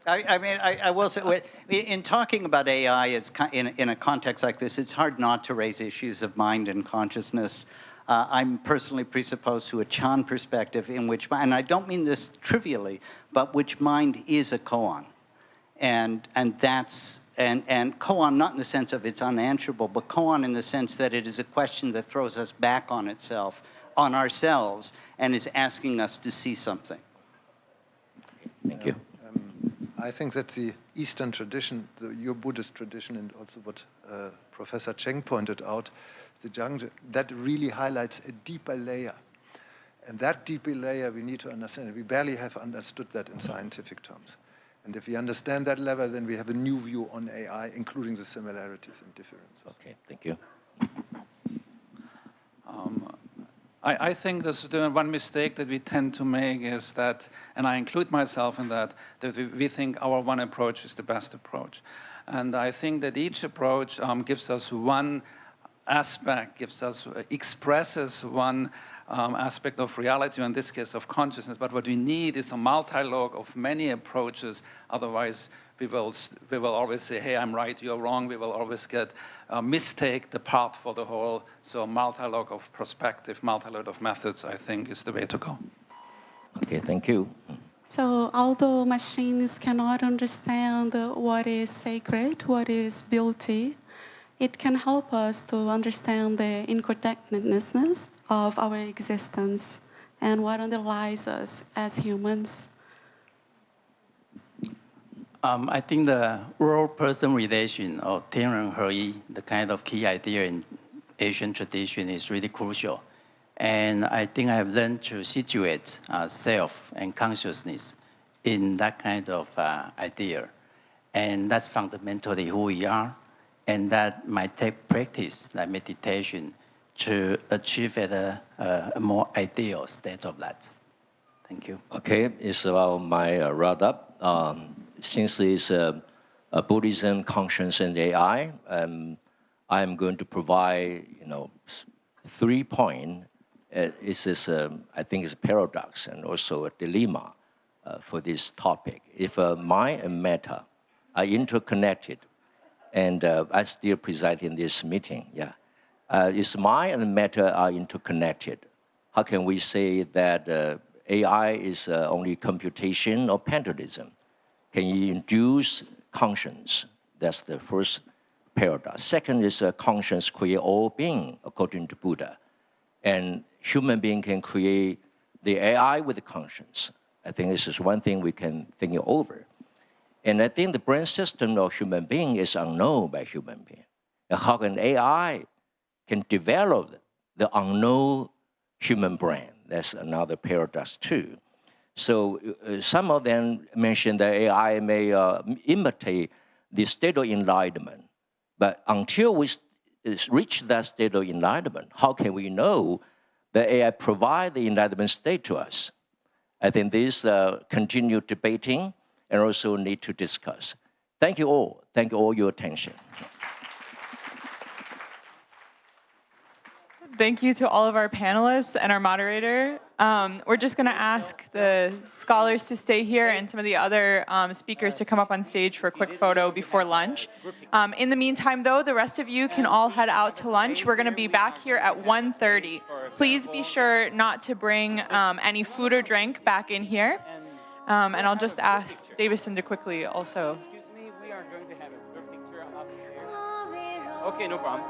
I will say, in talking about AI, it's in a context like this, it's hard not to raise issues of mind and consciousness. I'm personally presupposed to a Chan perspective in which, and I don't mean this trivially, but which mind is a koan. And koan not in the sense of it's unanswerable, but koan in the sense that it is a question that throws us back on itself, on ourselves, and is asking us to see something.
Thank you.
I think that the Eastern tradition, your Buddhist tradition, and also what Professor Cheng pointed out, the Zhang, that really highlights a deeper layer. And that deeper layer we need to understand. We barely have understood that in scientific terms. And if we understand that level, then we have a new view on AI, including the similarities and differences.
Okay, thank you.
I think the one mistake that we tend to make is that, and I include myself in that we think our one approach is the best approach. And I think that each approach gives us one aspect, expresses one aspect of reality, in this case of consciousness. But what we need is a multi-log of many approaches. Otherwise, we will always say, hey, I'm right, you're wrong. We will always get mistake the part for the whole. So multi-log of perspective, multi-log of methods, I think, is the way to go.
Okay, thank you.
So although machines cannot understand what is sacred, what is beauty, it can help us to understand the interconnectedness of our existence and what underlies us as humans.
I think the world-person relation or Tian Ren He, the kind of key idea in Asian tradition, is really crucial. And I think I have learned to situate self and consciousness in that kind of idea. And that's fundamentally who we are. And that might take practice, like meditation, to achieve a more ideal state of that. Thank you.
Okay, it's about my wrap-up. Since it's Buddhism, conscience, and AI, I'm going to provide, 3 points. I think it's a paradox and also a dilemma for this topic. If mind and matter are interconnected, and I still preside in this meeting, if mind and matter are interconnected, how can we say that AI is only computation or pantheism? Can you induce conscience? That's the first paradox. Second is conscience create all being, according to Buddha. And human being can create the AI with the conscience. I think this is one thing we can think over. And I think the brain system of human being is unknown by human being. And how can AI can develop the unknown human brain? That's another paradox too. So some of them mentioned that AI may imitate the state of enlightenment. But until we reach that state of enlightenment, how can we know that AI provides the enlightenment state to us? I think this continue debating and also need to discuss. Thank you all. Thank you all your attention.
Thank you to all of our panelists and our moderator. We're just going to ask the scholars to stay here and some of the other speakers to come up on stage for a quick photo before lunch. In the meantime, though, the rest of you can all head out to lunch. We're going to be back here at 1:30. Please be sure not to bring any food or drink back in here. And I'll just ask Davison to quickly also.
Excuse me, we are going to have a group picture up there. Okay, no problem.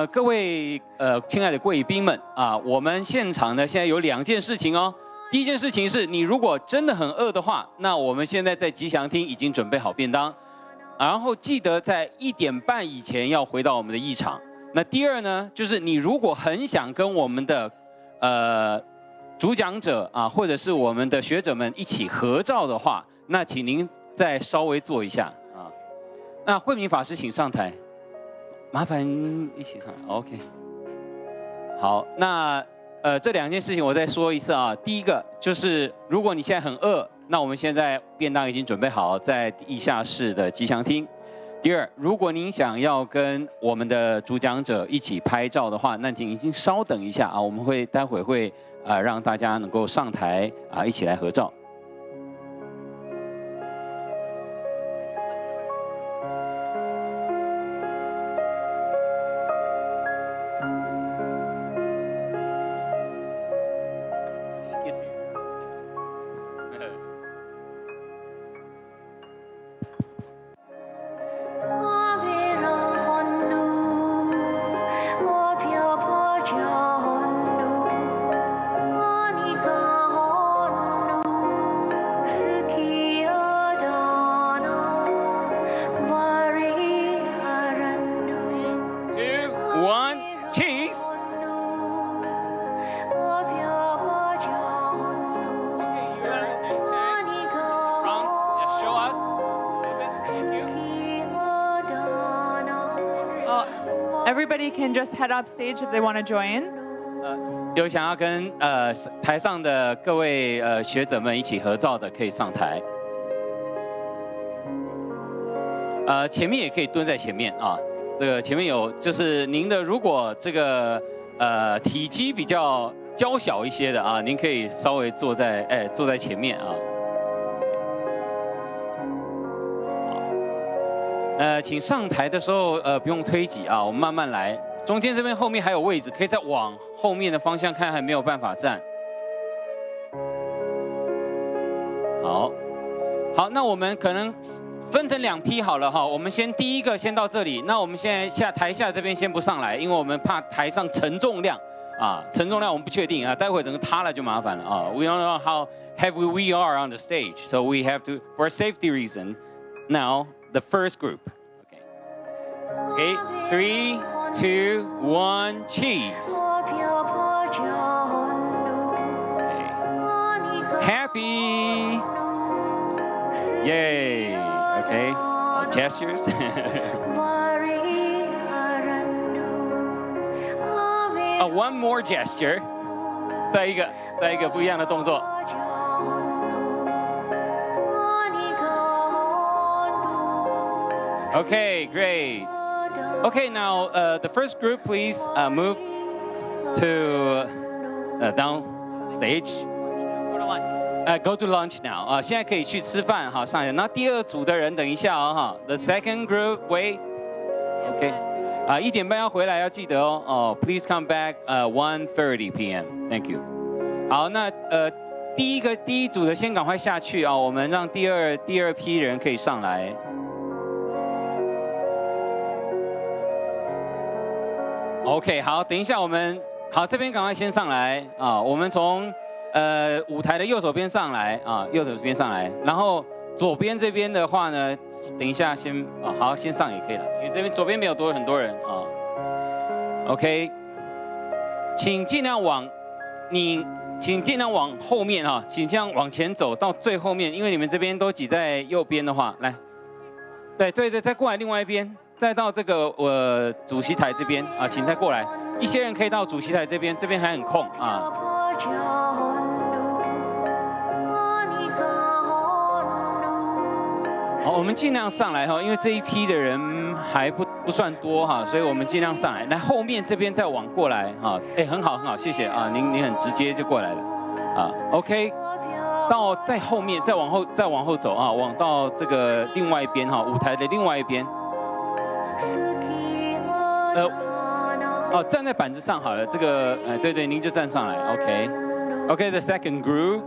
各位亲爱的贵宾们啊，我们现场呢现在有2件事情哦。第一件事情是你如果真的很饿的话，那我们现在在吉祥厅已经准备好便当，然后记得在1点半以前要回到我们的议场。那第二呢，就是你如果很想跟我们的主讲者啊，或者是我们的学者们一起合照的话，那请您再稍微坐一下啊。那慧明法师请上台。 麻烦一起上 ，OK。好，那这2件事情我再说一次啊。第一个就是，如果你现在很饿，那我们现在便当已经准备好在地下室的吉祥厅。第二，如果您想要跟我们的主讲者一起拍照的话，那请稍等一下啊，我们待会会让大家能够上台一起来合照。
Everybody can just head up stage if they want to join.
有想要跟台上的各位学者们一起合照的，可以上台。前面也可以蹲在前面啊。这个前面有，就是您的如果这个体积比较娇小一些的啊，您可以稍微坐在前面啊。请上台的时候不用推挤啊，我们慢慢来。中间这边后面还有位置，可以再往后面的方向看，还没有办法站。好，那我们可能分成2批好了哈。我们第一个先到这里，那我们现在台下这边先不上来，因为我们怕台上承重量啊，承重量我们不确定啊，待会整个塌了就麻烦了啊。We don't know how heavy we are on the stage, so we have to, for safety reason, now the first group. Okay, 3, 2, 1, cheese. Okay. Happy. Yay. Okay. All gestures. One more gesture. 再一个不一样的动作。Okay, great. Okay, now the first group, please move to down stage. Go to lunch now. 啊，现在可以去吃饭哈，上来。那第2组的人等一下哦哈。The second group, wait. Okay. 1点半要回来，要记得哦。哦 ，Please come back 1:30 p.m. Thank you. 好，那第一组的先赶快下去啊，我们让第二批人可以上来。OK， 好，等一下我们好这边赶快先上来啊，我们从舞台的右手边上来啊，右手边上来，然后左边这边的话呢，等一下先好先上也可以了，因为这边左边没有很多人啊。OK， 请尽量往后面哈，请尽量往前走到最后面，因为你们这边都挤在右边的话，来，对，再过来另外一边。再到这个主席台这边啊，请再过来。一些人可以到主席台这边，这边还很空啊。好，我们尽量上来哈，因为这一批的人还不算多哈，所以我们尽量上来。来后面这边再往过来啊，很好，谢谢啊，您很直接就过来了啊。OK， 到在后面再往后走啊，往到这个另外一边哈，舞台的另外一边。站在板子上好了，这个对，您就站上来 ，OK， the second group，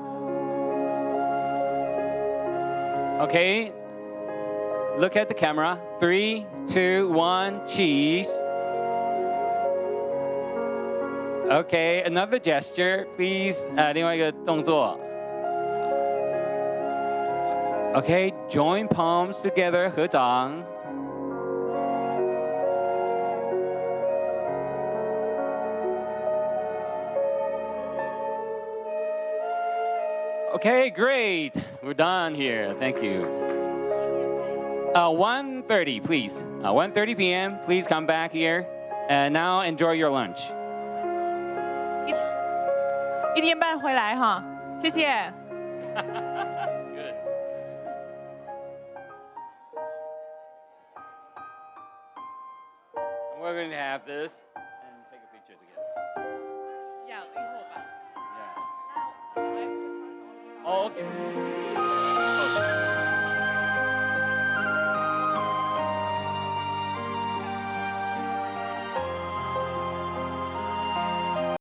OK， look at the camera， 3, 2, 1, cheese， OK， another gesture please， 另外一个动作 ，OK， join palms together， 合掌。Okay, great. We're done here. Thank you. 1:30, please. 1:30 p.m. Please come back here. And now enjoy your lunch.
1点半回来哈，谢谢。
Good. We're going to have this and take a picture together.
要一会儿吧。
Yeah. Oh, okay.